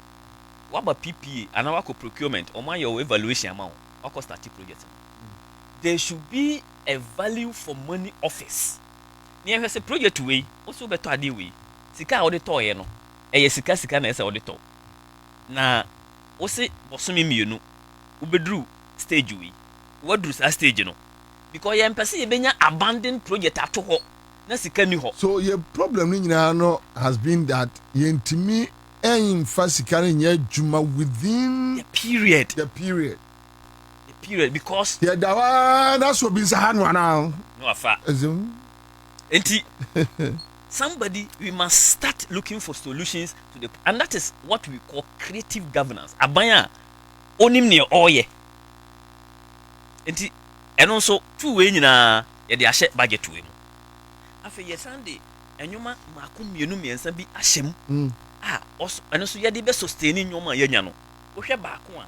[SPEAKER 18] what about PPA and our procurement or my your evaluation amount or start project. There should be a value for money office. Near say project way also better adi way. Sika auditor ye no eye sika na ese auditor na wo se bosome mienu ubedru stage we wadru sa stage no because ye mpese ye benya abandoned project ato ho na sika ni ho.
[SPEAKER 2] So your problem ni nyina no has been that ye ntimi en fa sika nya adwuma within
[SPEAKER 18] the period because
[SPEAKER 2] ye dawa na so bi sa hanu ana
[SPEAKER 18] no afa enti somebody we must start looking for solutions to the and that is what we call creative governance. Abanya onim ne oye enti eno so two way nyina ye de ahye budget we mu afa ye Sunday enwuma maako mienu miensa bi ahyem also eno so ye de be sustain nyoma ye nya no wo hwe baako a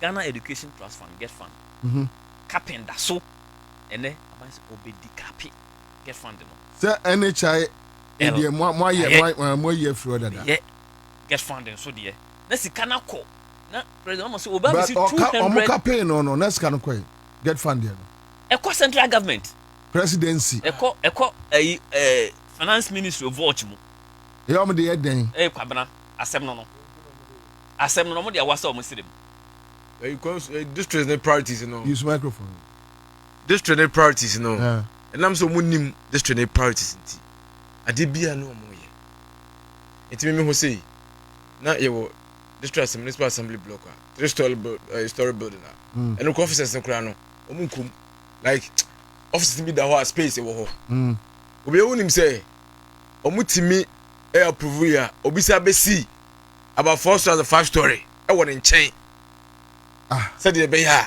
[SPEAKER 18] Ghana Education Trust Fund get fund kapenda so ene abanse obedi kapi get fund no
[SPEAKER 2] the NHI India more year through that.
[SPEAKER 18] Yeah, get funding so dear. Let's see, can I call? Na president must Obama 200
[SPEAKER 2] pay no next can get funding.
[SPEAKER 18] Eco central government
[SPEAKER 2] presidency.
[SPEAKER 18] Eco finance ministry of Watchmo.
[SPEAKER 2] You am the then.
[SPEAKER 18] Kwabena asem no mo dia wasa o mo sidem.
[SPEAKER 17] District priorities no.
[SPEAKER 2] Use microphone.
[SPEAKER 17] District priorities no. Yeah. And I'm so munim district priorities nti ade bia no mo ye enti me ho say na ye wo district municipal assembly block 3-story building and no offices no kra no omunkum like offices be da ho space e wo ho obi ewunim say omutimi e approve ya obisa be see about 4-story and 5-story e wo ne nchen said the be ya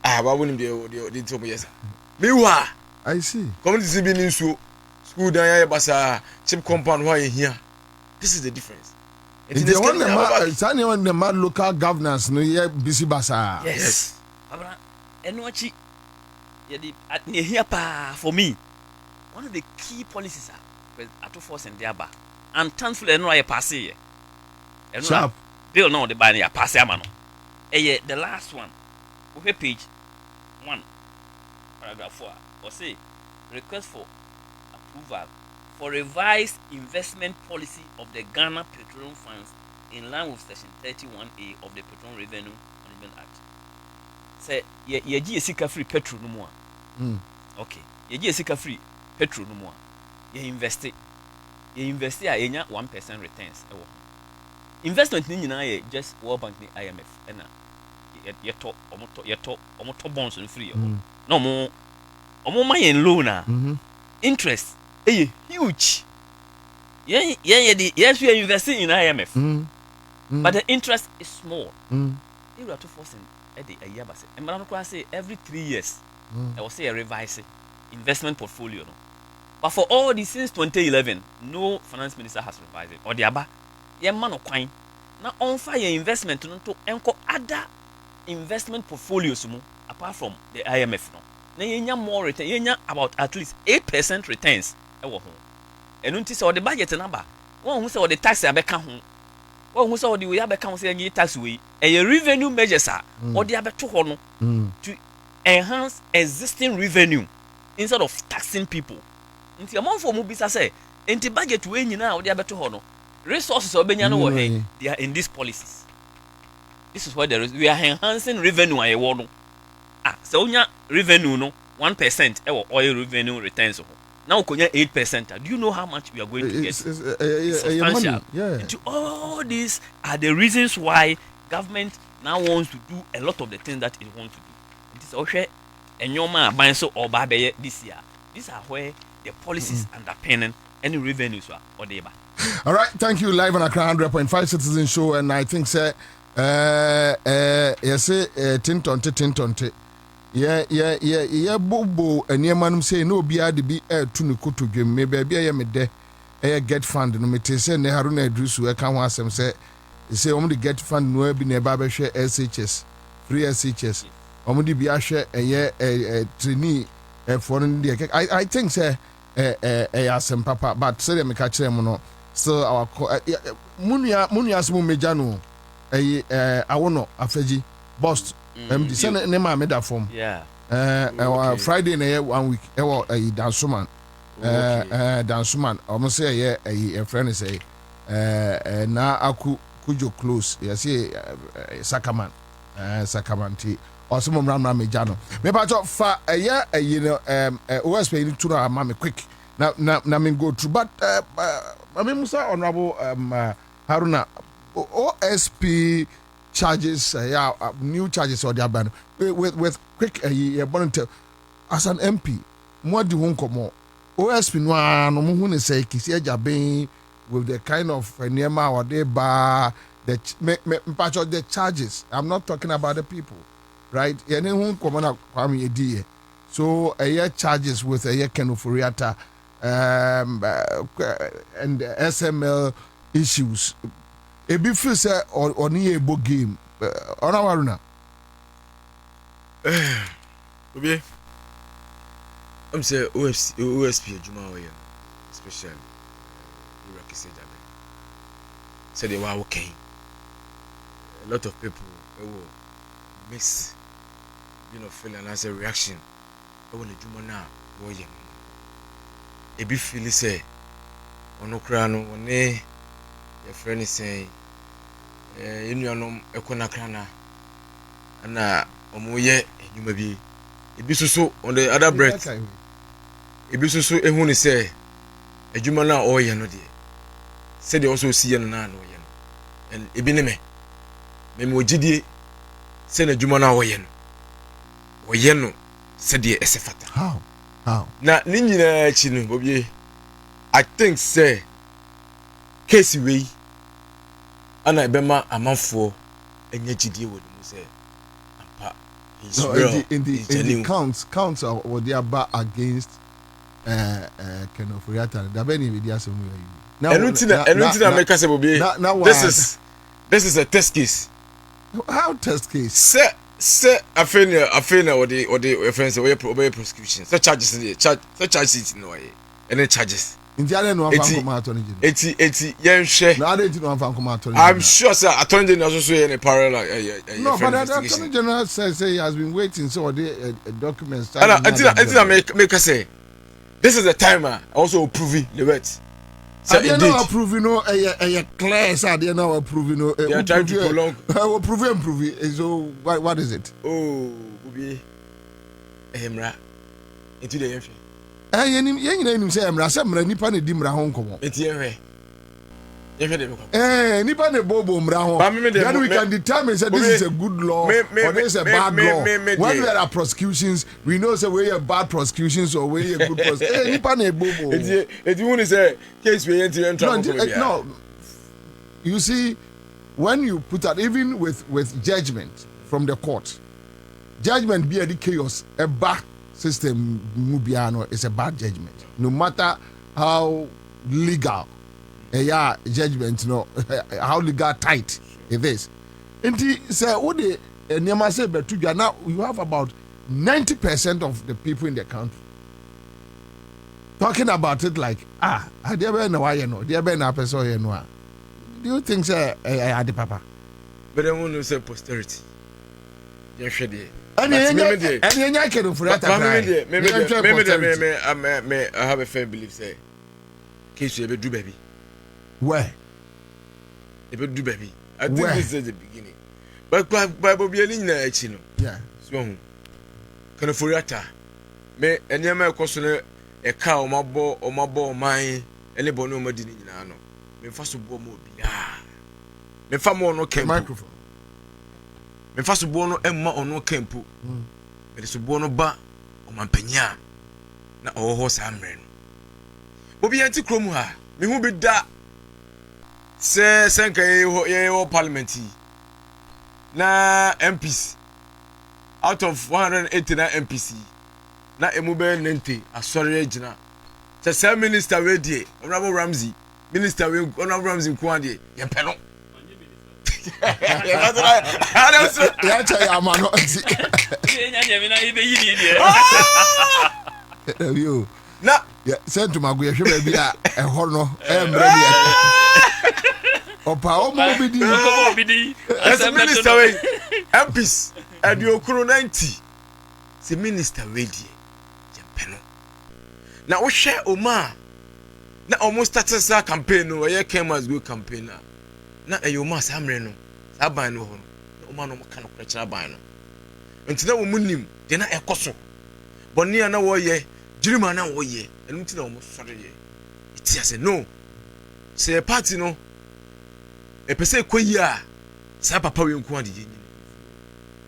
[SPEAKER 17] ba wonim de to mo yes me wa
[SPEAKER 2] I see.
[SPEAKER 17] Community be in school down basa chip compound why here. This is the difference.
[SPEAKER 2] It's the one local governance no here busy basa.
[SPEAKER 18] Yes. Abra enochi ye here pa for me. One of the key policies are to force and diaba. And thankfully no I pass here.
[SPEAKER 2] Sharp.
[SPEAKER 18] Bill no the ban ya pass amano. The last one. We page 1 paragraph 4. Or say request for approval for revised investment policy of the Ghana Petroleum Funds in line with section 31A of the Petroleum Revenue Management Act. Say ye gi esika free petrol no mo a. Okay. Ye gi esika free petrol no mo a. Ye invest a yenya 1% returns. investment ni nyinaa just World Bank ni IMF ɛna yɛtɔ ɔmo bonds no free na ɔmo ma yɛn loan a interest huge yes we are investing in IMF but the interest is small you are to force at the year base and man say every 3 years I will say a revise investment portfolio no. But for all this since 2011 no finance minister has revised it or the aba ye man no kwan na on fire investment no to enko other investment portfolios mu apart from the IMF no na yenya more return yenya about at least 8% returns e wo ho enu nti se o the budget number won hu se o the tax abeka ho won hu se o the we abeka ho se yenye tax we e revenue measures a o the abeto ho no to enhance existing revenue instead of taxing people nti among for mu bisa say enti budget we nyina o the abeto ho no resources obenya no wo he they are in these policies. This is why we are enhancing revenue aye wo no so onya revenue no 1% e oil revenue returns ho now konya 8%. Do you know how much we are going to get? Substantial.
[SPEAKER 2] Yeah.
[SPEAKER 18] And all these are the reasons why government now wants to do a lot of the things that it wants to do. It is okay and your man buying so or baby this year. These are where the policies underpinning any revenues are or they.
[SPEAKER 2] All right, thank you. Live on Accra 100.5 Citizen Show, and I think say yes, tintonte. Yeah, bobo and your man say no be adi be to no kutu game. Maybe I am a de get fund. No me say ne haruna drusu. I can't want them say only get fund no be ne barber share SHS free SHS. Only be a share a trainee foreign dear. I think say some papa, but say me catch them no. So our munia mejano I wanna afeji boss MD send name I made that form.
[SPEAKER 18] Yeah.
[SPEAKER 2] Friday in 1 week a dance man. Dance man. Almost say a friend say na aku kujo close. Yes, Sakaman. Sakamanti. Or some ram mejano. Maybe I thought for a year you know OSP to our mommy quick. Now me go through but I mean Musa Honorable Haruna OSP charges new charges or their ban with quick as an MP more do won come OSP no mo hu say kisi ajaben with the kind of neema or they bar the charges. I'm not talking about the people, right? Any who come on kwame edi so charges with Kenufuriata and SML issues. A bit feel say on a book game. On our runa.
[SPEAKER 17] Bobie. I'm say OSP Juma Oya, especially Iraqi said that. Said they were okay. A lot of people will miss, feeling as a reaction. I want to Juma now. A bit feel say on Ukraine on your friend is saying in your nom ekonakana na omoye enyuma bi ebi so on the other breath ebi so ehun ni say adwuma na oye no de say they also see no na no ye no and ebi ne me ogidie say na adwuma na oye no say de esefata
[SPEAKER 2] how
[SPEAKER 17] na ni nyina chi no Bobie I think say case we ana ebema amanfo enye gidie wo dem say ampa is real
[SPEAKER 2] in the counts of what they are back against Kenofuriata da be ni be dia some
[SPEAKER 17] now enutina make say Bobie this is a test case.
[SPEAKER 2] How test case
[SPEAKER 17] say afena or the offense or prosecution such charges no any charges
[SPEAKER 2] Indiana no attorney
[SPEAKER 17] yenhwe
[SPEAKER 2] na ade no attorney
[SPEAKER 17] I'm sure sir attorney general also in a parallel
[SPEAKER 2] no but the attorney general says he has been waiting so the documents
[SPEAKER 17] until make say this is the timer also approving the words
[SPEAKER 2] so they no approve a clear sir they no approve
[SPEAKER 17] they are trying to prolong
[SPEAKER 2] approve so what is it
[SPEAKER 17] Bobie emra into the yenhwe
[SPEAKER 2] yenim say emra say emra nipa na di mra ho nkomo
[SPEAKER 17] eti ehwe
[SPEAKER 2] Nipa ne bobo mra then we can determine that this is a good law or this is a bad law. When there are prosecutions, we know say we are bad prosecutions or we are good prosecutions. Nipa ne bobo.
[SPEAKER 17] It won't say case we enter
[SPEAKER 2] no. You see, when you put that, even with judgment from the court, judgment be a chaos, a bad system mubiano is a bad judgment. No matter how legal judgment, how legal tight it is. And say what the now you have about 90% of the people in the country talking about it like do you think say the papa?
[SPEAKER 17] But I want to say posterity. I have a fair belief say case you ever do baby.
[SPEAKER 2] Where?
[SPEAKER 17] Ever do baby. I think this is the beginning. But Bobie na chino.
[SPEAKER 2] Yeah.
[SPEAKER 17] So can furiata. Me enyama kwosone e ka o mabo man anybody no madi ni nyina no. Me fa so bo mo bia. Me fa mo no kempo.
[SPEAKER 2] Microphone.
[SPEAKER 17] Me fa so bo no emma ono kempo. Me so bo no ba o mampanya na o ho sa mre no. Bobie anti krom ha. Me hu bi da se senka ye parliament na MPs out of 189 MPs na emube 90 asori agina se minister we die honorable Ramsey minister we honorable Ramsey ko ade ye peno
[SPEAKER 2] ya cha ya mano you
[SPEAKER 17] na
[SPEAKER 2] send to mago ye hwe ba bia ehor no emre ni opa o mo bidi
[SPEAKER 17] as a minister we MPs adiokuru 90 se minister we die ye peno na wo hwe oma na almost started sa campaign no ye Kemas go campaign na eyoma samre no saban no ho na oma no ka no kra ban no ntina wo munim de na ekoso bonni na wo ye jirima na wo ye enu ntina wo sore ye iti ase no se party no e pese koyi a sa papa we nku ade ye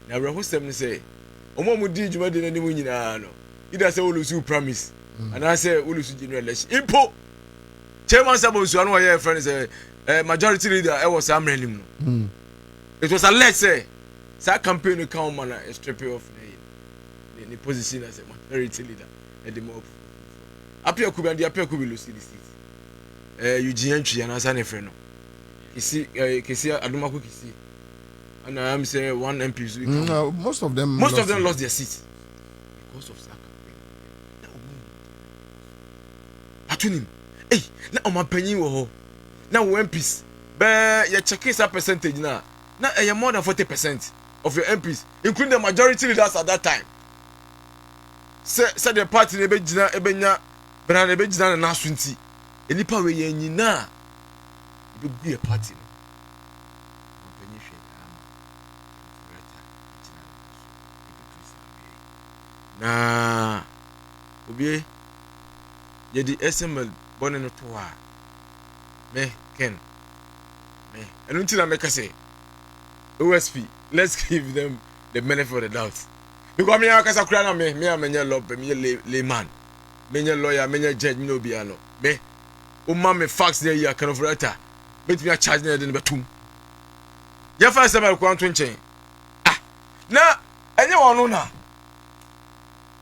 [SPEAKER 17] na we hosem ne say omo mu di juma de na nimu nyina no ida say olusu promise and say olusu general election impo chairman sabo su anu wo ye friend say majority leader e was amrenim no it was alleged say sa campaign no come man a strip off the position as a majority leader at the mob apia kubi lusi the seat Eugene Entry and Ansah ne friend no kisi adomako kisi and I am say one MP
[SPEAKER 2] most of them
[SPEAKER 17] lost their seats because of that campaign na omapanyin wo ho na MPs be ye check his percentage na more than 40% of your MPs including the majority leaders at that time say the party ne be gina ebenya bra ne be gina na asunti enipa we ye nyina be a party na obi ye di SML bonne no to a me ken me enunti na make say OSP let's give them the benefit of the doubt because me akasa kura na me amenya law me layman me lawyer me judge me no bia no me o ma me fax there ya kind of writer bet me charge na de betum ya fa SML kwanto nchen na enye wono na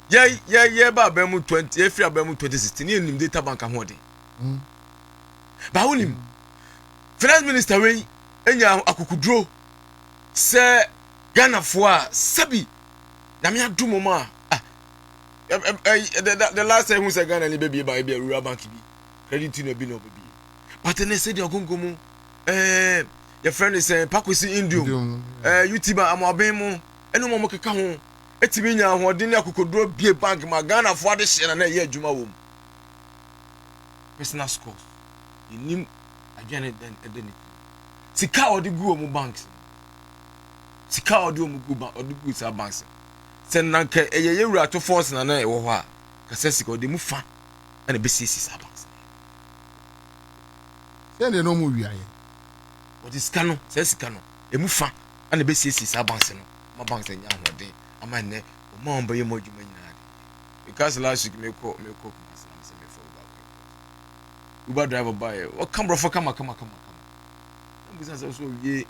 [SPEAKER 17] ye ba mu 20 efiri ba mu 2016 ni nim data bank ahode ba wonim finance minister we enya akukudro se Ghana fo a sabi na me adumo ma the last time who say Ghana ni baby ba be rural bank bi credit union bi no baby but ne say the ogongomu your friend is pakwisi indium youtuber amoben mu enu mo keka ho etimi nya ahode ne akokodro bie bank ma Ghana fo ade hye na ye adwuma wo personal scores inim agene den edeni sika odi gu mu banks sika odi mu gu bank odi gu sa banks sen nanka ye wura to force na e wo ho a ka se sika odi mu fa na be sisi sa banks
[SPEAKER 2] Send no mu wi aye.
[SPEAKER 17] O di sika no, say sika no. Emu fa ana be siesie sa banse no. Ma banse nya ahode. Ama ne o ma on be ye modwuma nyina. Because last week me ko say me for Uber driver buy. O come bro for come. No business so ye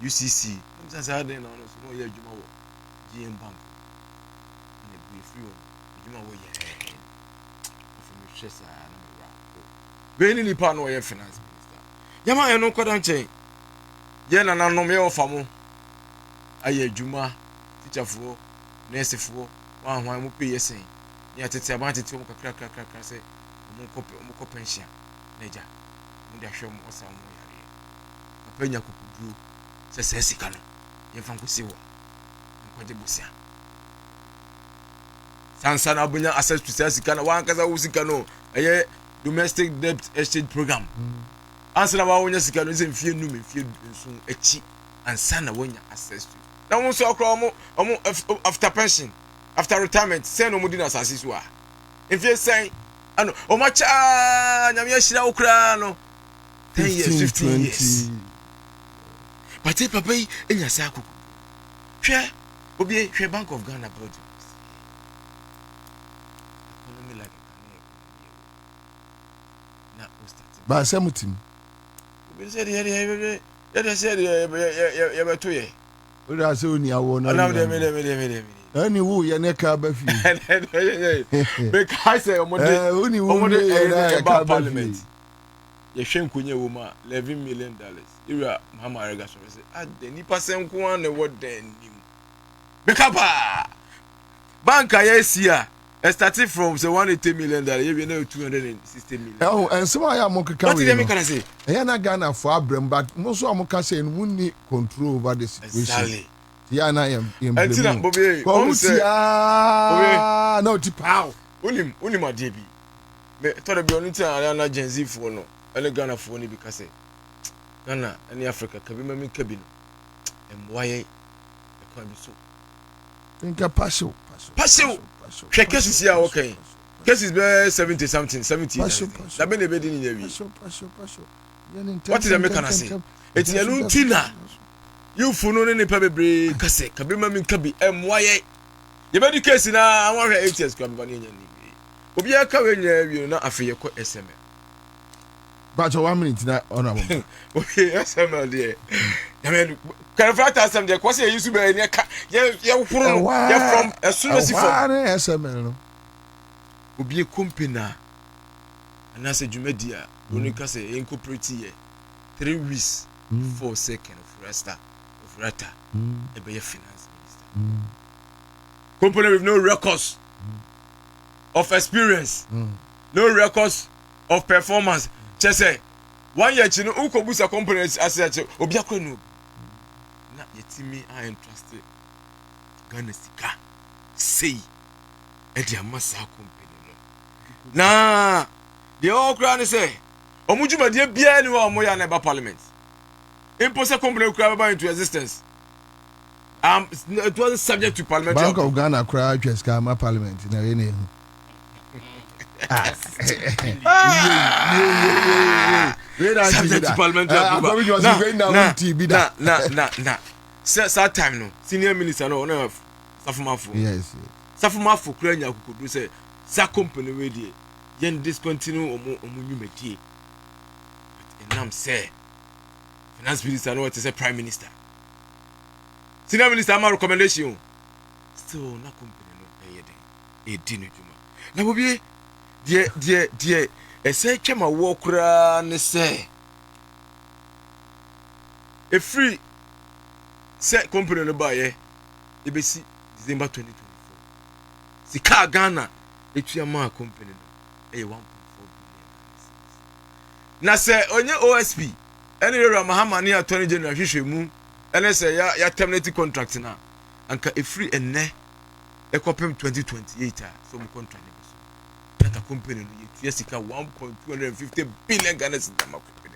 [SPEAKER 17] UCC. No business had no so ye adwuma wo GM bank. Na be free wo. Adwuma wo ye. Of me stress na me ra. Beni ni pa no ye finance minister. Yama ye no kodan chen. Ye na nanom ye ofamo. Aye adwuma, teacher fo, nurse fo, wan hwan mo pay yesen. Ni atete abantete mo kakra say mo ko pension. Neja. Mo da hwe mo osa mo yare. Apanya kokuduro. Se sika no. Ye fa nkosi wo. Nkwaje bosia. Ansah na abunya access to sika na wan kaza wo sika no. Eye domestic debt exchange program. Ansah na wa wonya sika no se mfie num mfie nso echi. Ansah na wonya access to. Na mo so akra mo after pension, after retirement, say no mo di na asase so a. Mfie sen ano o ma cha nyame ahira wo kra no 10 years 15 years. But if papa yi enya sa akuku. Hwe obi hwe Bank of Ghana buildings. Economy like na ostati.
[SPEAKER 2] Ba samutim.
[SPEAKER 17] Obi say dey say beto ye.
[SPEAKER 2] O da say oni awo na.
[SPEAKER 17] Na me.
[SPEAKER 2] Ani wo ye ne ka ba fi.
[SPEAKER 17] Because say
[SPEAKER 2] oni wo ne
[SPEAKER 17] ba parliament. Ye hwe nkonye wo ma $11 million. Ira Muhammad Arega so say the nipa senko an wo den nim. Bekapa. Bank ayesia starting from say $180 million, you be now $260 million.
[SPEAKER 2] Oh, and some I am okay.
[SPEAKER 17] What did they say?
[SPEAKER 2] I na Ghana for Abraham, but most of them say we need control over the situation.
[SPEAKER 17] Exactly.
[SPEAKER 2] Yeah, na am.
[SPEAKER 17] Until Bobie,
[SPEAKER 2] no tipow.
[SPEAKER 17] Unim adebi. Me to be only time na Gen Z for no. Ele Ghana for ni because Ghana any Africa kabi mami kabi no. Emwaye e kwa bi so.
[SPEAKER 2] Nka passion.
[SPEAKER 17] Hwe cases here okay. Cases be 70 something, 70. Na be na be din nya wi. What is the mechanic say? It's a luntina. You funu ne nipa bebre kase kabi mami kabi emwaye. Ye be di case na an wa 8 years kwa be nya ni. Obi aka we nya wi na afi ye ko SML.
[SPEAKER 2] But 1 minute na honorable.
[SPEAKER 17] Okay, SML there. Yamen can fata some there kwase use be ne ka ye furu no ye from as soon as
[SPEAKER 2] from SML no.
[SPEAKER 17] Obi company na anase dwumadi a oni ka say incorporate ye 3 weeks for second of rata e be finance minister. Company with no records of experience, no records of performance. Just say 1 year chino unko busa company asset obi akwa no na yetimi I entrusted Ghana sika say e dia masa company no na the all crown say omujuma de bia ni wa omoya na ba parliament impose company kura ba into existence. It wasn't subject to parliamentary.
[SPEAKER 2] Bank of Ghana kura atweska ma parliament na we ne
[SPEAKER 17] subject to parliamentary na say time no senior minister no na Safumafo.
[SPEAKER 2] Yes.
[SPEAKER 17] Safumafo kura nya kokodu say sa company we dey yen discontinue omo nwumedie. But enam say finance minister no what say prime minister. Senior minister ma recommendation still na company no e dey e di no juma. Na Bobie die ese twema wo kura ne se e free se company no buy e besi December 2024 sika Ghana etua ma company no e 1.4 billion. Na se onye OSP ene Rera Mahama ne attorney general hwehwemu ene se ya terminate contract na anka e free enne e kopem 2028 so mu contract that a company yes 1.250 billion Ghana cedis company.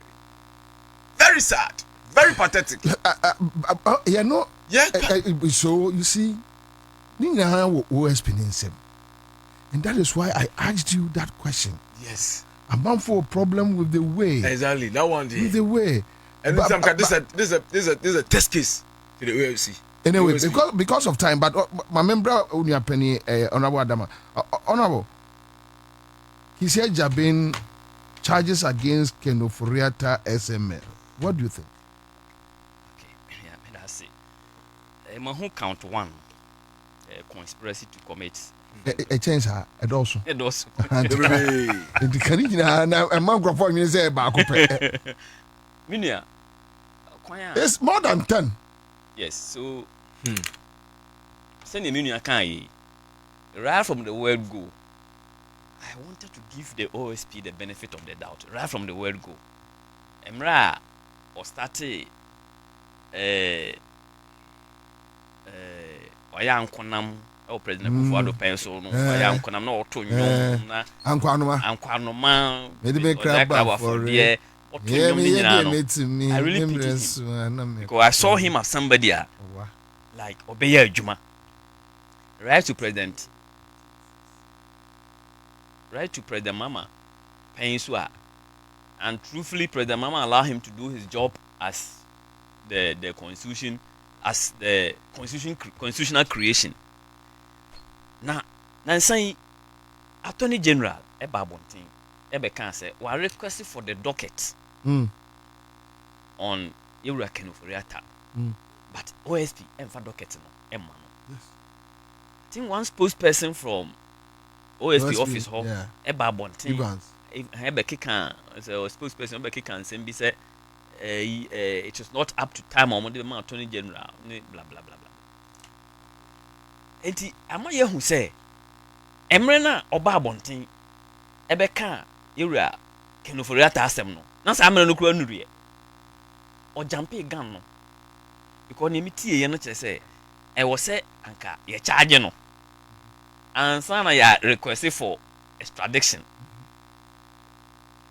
[SPEAKER 17] Very sad, very pathetic.
[SPEAKER 2] You know, so you see, Nina OSP in and that is why I asked you that question.
[SPEAKER 17] Yes.
[SPEAKER 2] I'm bound for a problem with the way.
[SPEAKER 17] Exactly, that one.
[SPEAKER 2] With the way.
[SPEAKER 17] And this is a test case to the OFC.
[SPEAKER 2] Anyway, because of time, but my member Unia Penny, Honorable Adama, Honorable, he said Jabin charges against Kenoforiata SML. What do you think?
[SPEAKER 18] Okay, yeah, that's it. Who count one? Conspiracy to commit.
[SPEAKER 2] A change her, and also.
[SPEAKER 18] It also.
[SPEAKER 2] The Canadian and microphone is a back.
[SPEAKER 18] Minia.
[SPEAKER 2] It's more than 10.
[SPEAKER 18] Yes, so. Send a Minia can right from the word go. I wanted to give the OSP the benefit of the doubt. Right from the word go. Emra or started Wayang Konam or President Buffalo Pencil, no Wayang Konam no to na Anquanoma, maybe crab for the I really pity him because I saw him as somebody like Obeya Juma. Right to President Mama Peninsula, and truthfully, President Mama allow him to do his job as the constitution, as the constitutional creation. Now saying Attorney General Eba Bontin Ebe can say we are requesting for the docket on Ira Kenoforiata, but OSP and for docket no Emma. Yes. I think one spokesperson from OSP office hall Eba Bontin Ebe Kikan as a spokesperson Ebe Kikan say be say it is not up to time on the Attorney General blah blah blah blah. Enti amaye hu say emre na oba abonten ebeka yewura Kenoforiata asem no na sa amre no kura nurie o jampe gan no because ne mitie ye no kire say e wo say anka ye charge no Ansah na ya request for extradition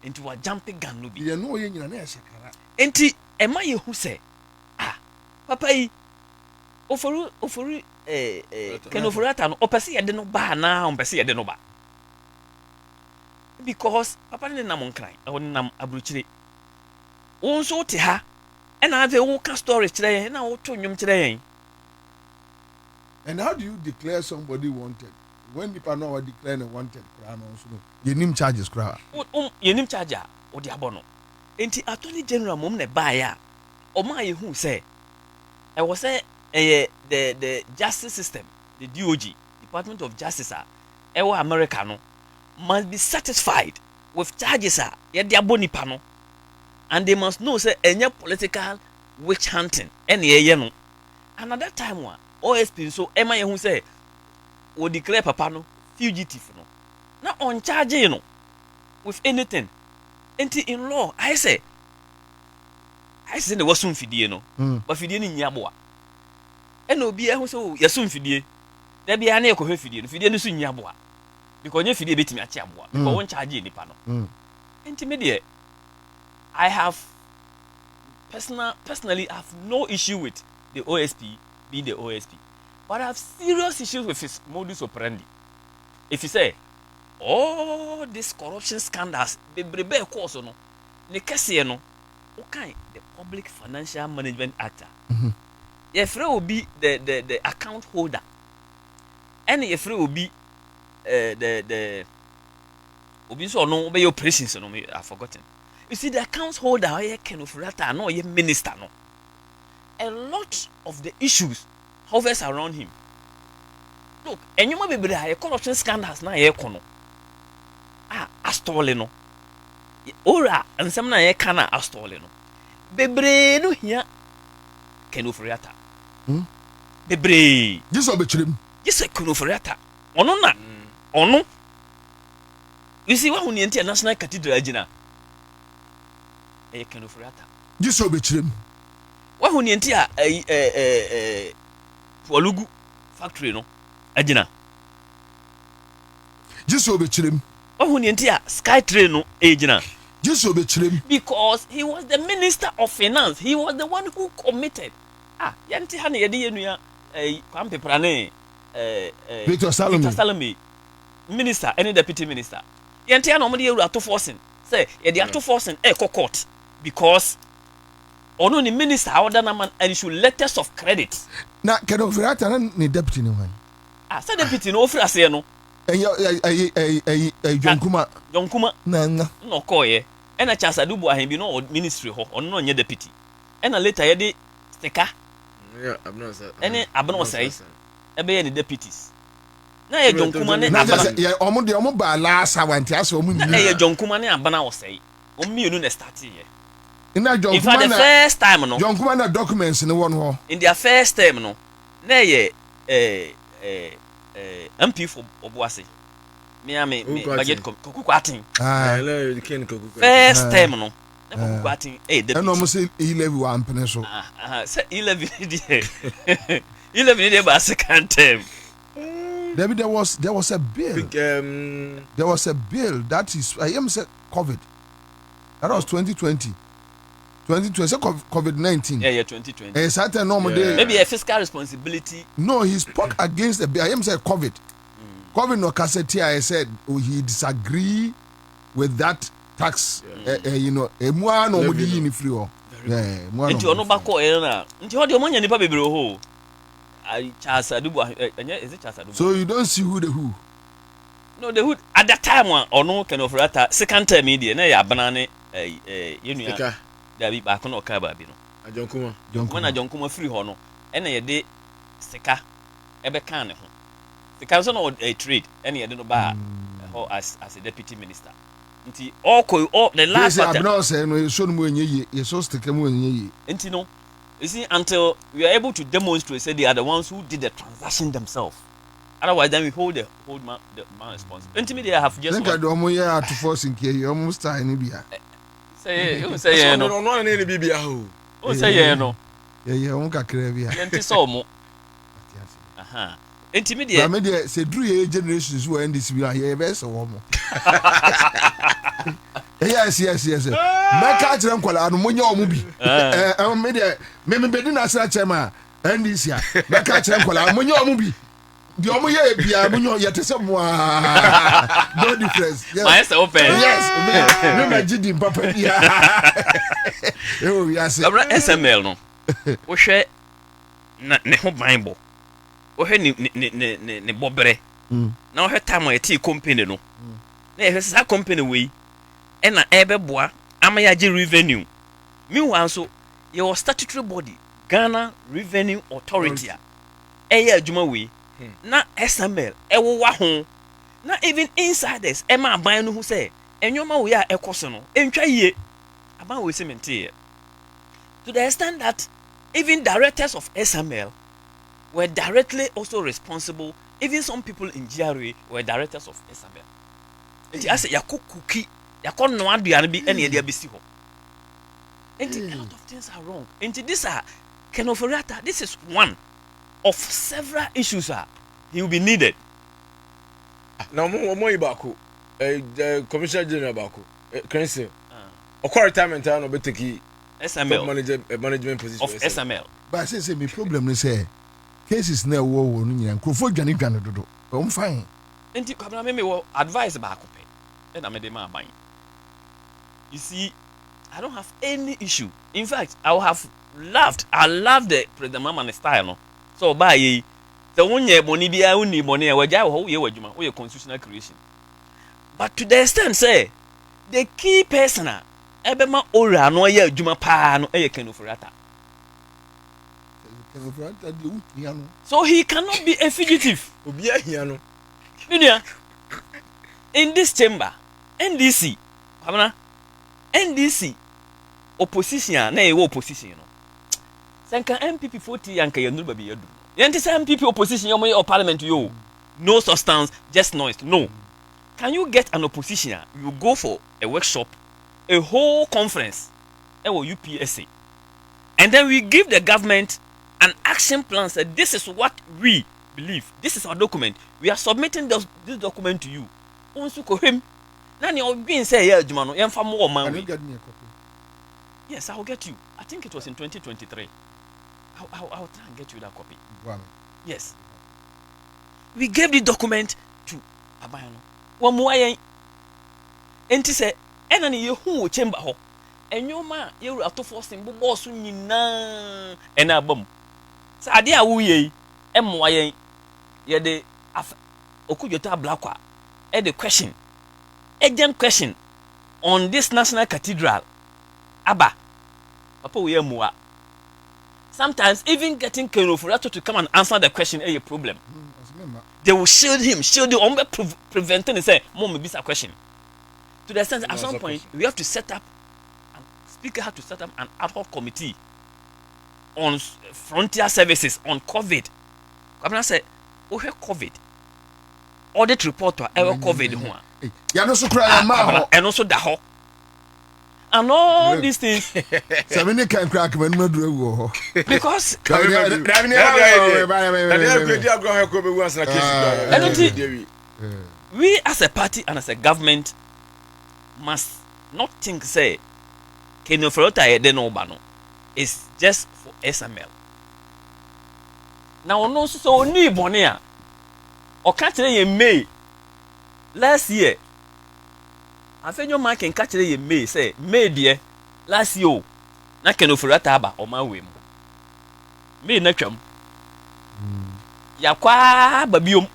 [SPEAKER 18] into a jumping gun no be
[SPEAKER 2] ye no ye nyina na ye shekara
[SPEAKER 18] enti emaye hu say papa yi ofuru Kenoforiata no opese ye de no ba na opese ye de no ba because papa ne nam nkran e won nam abruchire won so te ha e na ave won ka story kire yen na wo to nwum kire yen.
[SPEAKER 2] And how do you declare somebody wanted when people know what declare wanted crown also you name charges crown
[SPEAKER 18] you name charger o di abono enti Attorney General mom ne ba ya o ma ye hu say I was say the justice system, the DOG, Department of Justice, America no, must be satisfied with charges they boni pano, and they must know say any political witch hunting any no. And at that time OSP so Emma who say will declare papa no fugitive no, not on charge no with anything. In law I say the wasum fidie no, but fidie ni nyaboa. Eno bi ehun so yasum fidie da bia na ekohwe fidie no fidie no so nya boa because onye fidie betimi achi aboa because won charge nipa no intimidate. I have personally I have no issue with the OSP being the OSP, but I have serious issues with his modus operandi. If you say all these corruption scandals bebrebe course no ne kese no okay the Public Financial Management Act if will be the account holder, and if will be the so no be operations no I've forgotten. You see the account holder Kenoforiata no ye minister no. A lot of the issues hovers around him. Look, and you might be the corruption scandals na ye kono. Astole no. Ora and some na ye kana astole no. Bebre no here Kenoforiata. Bebre.
[SPEAKER 2] This will be trim.
[SPEAKER 18] Yes, Kenoforiata. Ono na. Ono. You see what we need National Cathedral Agina. Kenoforiata.
[SPEAKER 2] This will be trim.
[SPEAKER 18] What we need Walugu factory no. Agina.
[SPEAKER 2] This will be trim.
[SPEAKER 18] What we need Sky Train no. Agina.
[SPEAKER 2] This will be trim.
[SPEAKER 18] Because he was the Minister of Finance. He was the one who committed. Yanti hane yedi yenuya kwampe prane
[SPEAKER 2] Victor Salome
[SPEAKER 18] minister any deputy minister Yente na omde ewura to forcing. Say ye dey to forcing court because ono ni minister order na man and should letters of credit.
[SPEAKER 2] Na kedo virata na ni deputy ni wan.
[SPEAKER 18] Ah, say deputy no ofra say no. Jonkuma
[SPEAKER 2] na
[SPEAKER 18] no call ye. E na Charles Adubu ahen bi no ministry ho, ono no nye deputy. E na later ye dey sticker.
[SPEAKER 17] Yeah, abno say.
[SPEAKER 18] Ene abno say. E be ye ni deputies. Na ye Jonkuma ne abana.
[SPEAKER 2] Ye omo ba last awanti aso omo ni.
[SPEAKER 18] Na ye Jonkuma ne abana wo say. Omienu na start ye.
[SPEAKER 2] In
[SPEAKER 18] fact, the first time, no.
[SPEAKER 2] John Kumana documents in the one hall.
[SPEAKER 18] In their first time, no. Na ye MP for Obuasi. Me budget Kokukwati.
[SPEAKER 17] Ah, the Ken Kokukwati.
[SPEAKER 18] First time, no. Na Kokukwati. The.
[SPEAKER 2] And almost 11 one pencil.
[SPEAKER 18] Say 11 11 by second term.
[SPEAKER 2] David, there was a bill. There was a bill that is I am said COVID. That was 2020. 2020, COVID-19.
[SPEAKER 18] Yeah, 2020.
[SPEAKER 2] Certain normal day.
[SPEAKER 18] Maybe a fiscal responsibility.
[SPEAKER 2] No, he spoke against the bill. I am said COVID. COVID no cassette. I said he disagree with that tax. You know, no mudi in free. Yeah,
[SPEAKER 18] nti ono bako na. Nti ho de omanya nipa bebre ho. Charles Adubu, is it Charles Adubu?
[SPEAKER 2] So you don't see who the who?
[SPEAKER 18] No, the who at that time one ono kind of rata second term media na ya banane you know. Dabi ba kono ka ba bi no. Jonkuma na Jonkuma free ho no. E na ye de sika e be kan ne ho. Sika so no trade e na ye de no ba ho as a deputy minister. Nti all the last
[SPEAKER 2] part. Yes, I'm say no so no enye ye so stika mu enye ye.
[SPEAKER 18] Nti no. You see, until we are able to demonstrate, say they are the ones who did the transaction themselves. Otherwise, then we hold the man responsible. Intimidate, I have just.
[SPEAKER 2] Think I don't want you to force in here. You almost tie in Libya.
[SPEAKER 18] Say, you say, no,
[SPEAKER 17] no, any Libya.
[SPEAKER 18] Oh, say, no.
[SPEAKER 2] Yeah, unka krevia.
[SPEAKER 18] Yenti so mo. Aha. Intimidate.
[SPEAKER 2] I mean, say, drew your generations who end this we are here, best or more. Yes. My catch them call and when you're movie. Maybe bedin as a chairman and this year. My catch them call and when you're movie. The Omoye Bia Munyo yet some no difference.
[SPEAKER 18] Yes, open.
[SPEAKER 2] Yes, remember Jidi Papa. Oh, yes,
[SPEAKER 18] SML no. O hwe ne ho Bible. O hwe ne bobre. Na o hwe time o ti company no. Na e hwe sa company we e na ebeboa amayaje revenue. Meanwhile so your statutory body Ghana Revenue Authority e ya adwuma we na SML ewo wa ho na even insiders e ma ban no hu say enwoma we a ekoso no entwa yie aban we cementie to the extent that even directors of SML were directly also responsible. Even some people in GRA were directors of SML. And I say yakukuki yakon no aduane bi ene dia besi ho. And a lot of things are wrong. And this are Kenoforiata, this is one of several issues he will be needed.
[SPEAKER 17] Now mo ibako commissioner general bako Crency okwa retirement no beteki
[SPEAKER 18] SML
[SPEAKER 17] management position
[SPEAKER 18] of SML.
[SPEAKER 2] But I say me problem is cases na wo no nyina krofo dwane dodo o fine.
[SPEAKER 18] Enti Kwabena me wo advice ba akope e na me de ma ban. You see, I don't have any issue. In fact, I love the President Mama style no. So by ye the wonye boni bia uni boni e waja wo ye wadwuma wo ye constitutional creation. But to the extent say the key person ebema ora no ye adwuma pa no e Kenoforiata. So he cannot be a fugitive. In this chamber, NDC, NDC, opposition, na opposition. Sanka MPP 40 yanka yenu baby yadu. Yanti say MPP opposition yomo or parliament yo. No substance, just noise. No. Can you get an opposition? You go for a workshop, a whole conference, UPSA, and then we give the government an action plan. Said this is what we believe. This is our document. We are submitting this document to you. Him. Nani being say yeah, Jumano, can you get me a copy? Yes, I will get you. I think it was in 2023. I'll try and get you that copy.
[SPEAKER 2] Wow.
[SPEAKER 18] Yes. We gave the document to Abayano. One more enti se ena ne yehu wo chamber ho enyoma yewura to forcing bo boss nyina ena abam sa ade a wo yei emmoa yen ye de okudwota blackwa the question agent question on this national cathedral aba papa we emmoa sometimes even getting Kenofurato to come and answer the question is a problem. They will shield him preventing and say mom be a question to the sense at some point we have to set up and speaker have to set up an ad hoc committee on frontier services on COVID. Kwabena say we COVID audit report to ever COVID ho
[SPEAKER 2] ya no so kra ma
[SPEAKER 18] and also da ho and all these things
[SPEAKER 2] Samini can crack when no do wo
[SPEAKER 18] because we as a party and as a government must not think say Kenofrota de no bano is just for SML. Now no so ni bone a o ka kire ye May last year afenyo mark en ka kire ye May say May de last year na Kenofrota aba o ma we mu May na twam ya kwa babiom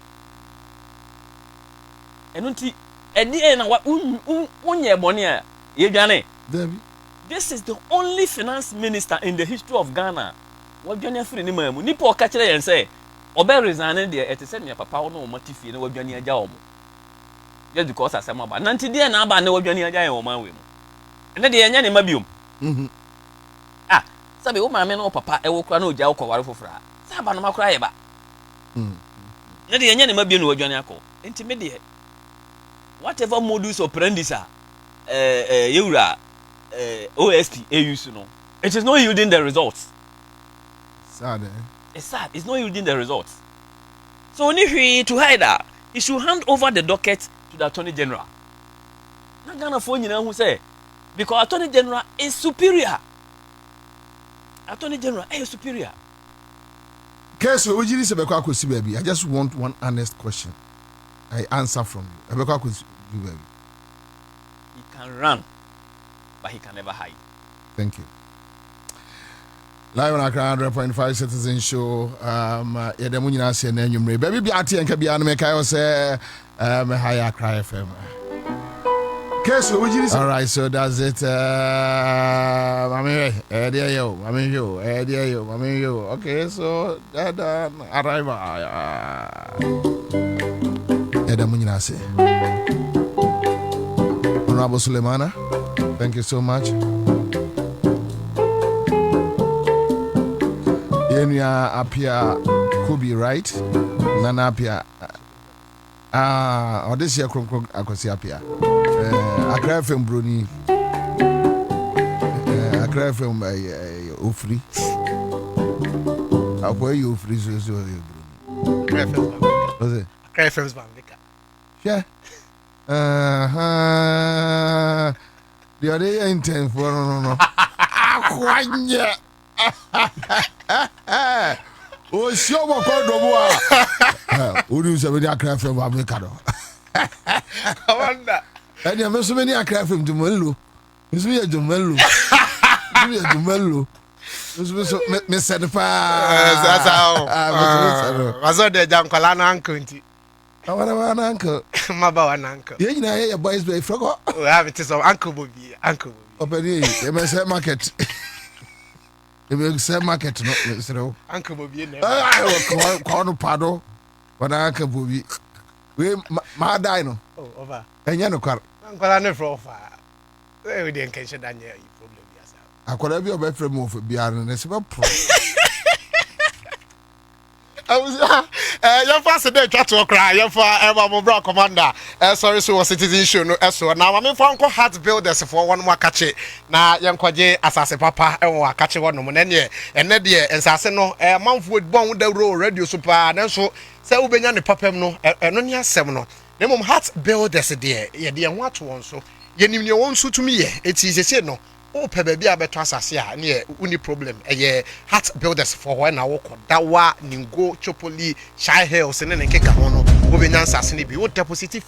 [SPEAKER 18] enunti eni na unye bone a ye dwane this is the only finance minister in the history of Ghana wadwane free ni mamu nipa o ka kire yen say obe resign de et say me papa no motifie na wadwane agya omo just because asem aba nanti de na aba na wadwane agya yen o ma we mu ene de enya ne mabiom sabe wo maame no papa e wo kura na ogya wo kware fofora saba no makura ye ba ne de enya ne mabie no wadwane akọ enti me de whatever modus operandi sa yewura OSP AUS no it is not yielding the results.
[SPEAKER 2] Sad.
[SPEAKER 18] It's sad. It's not yielding the results. So if to hide that, he should hand over the docket to the Attorney General. Not gonna phone you who say because Attorney General is superior. Attorney General is superior.
[SPEAKER 2] Case we usually say baby. I just want one honest question. I answer from you. Baby.
[SPEAKER 18] He can run, but he can never hide.
[SPEAKER 2] Thank you. Live on Accra100.5 Citizen Show. Yede mu nyina se na anwumre. Baby bi ate enka bia no me kai say me high Accra FM. Case we usually say. All right, so that's it. Mami there you. Mami you. There you. Mami you. Okay, so that arrival. Yede mu nyina se. Honorable Sulemana, thank you so much. Yenya apia could be right. Nana apia. Or this year akosi apia. Accra FM Bruni. Accra FM Ofri. Where you free so Bruni.
[SPEAKER 6] Accra FM's Bambika.
[SPEAKER 2] Yeah. The other intent for no. Akwanya. Oh, sure, what called Uru is a very Accra FM Bambika.
[SPEAKER 6] I wonder.
[SPEAKER 2] And you have so many Accra FM to Melu. It's me a Jumelu. Miss Certified.
[SPEAKER 6] That's how. I saw the Jankolana uncle.
[SPEAKER 2] I want an uncle.
[SPEAKER 6] My boy, uncle.
[SPEAKER 2] You know, your boys be forgot.
[SPEAKER 6] Oh, I have it is Uncle Bobie. Uncle
[SPEAKER 2] Bobie. You may say market. You may say market, no,
[SPEAKER 6] Uncle Bobie.
[SPEAKER 2] I will call Pado. But Uncle Bobie. We my dino.
[SPEAKER 6] Oh, over.
[SPEAKER 2] And you know, Uncle
[SPEAKER 6] Anne for fire. We didn't catch it. Daniel, you problem yourself.
[SPEAKER 2] I could have your best friend move beyond this.
[SPEAKER 6] I was your first day chat to cry. Your for my brother commander. Sorry, so citizen show no so now I'm for Uncle Heart Builders for one more catch it. Now young kwaje asase papa and catch one no money and net dear and sase no month with bone the road radio super and so say ubenya ne papem no no nya sem no. Nemom Heart Builders dear ye dear what one so ye nim ne won so to me it is say no. Oh, baby, I better assess ya near uni problem. A Heart Builders for when I walk on Dawa, Ningo, Chopoli, Shy Hills, and then Kekamono, Bobie Ansah, be what deposit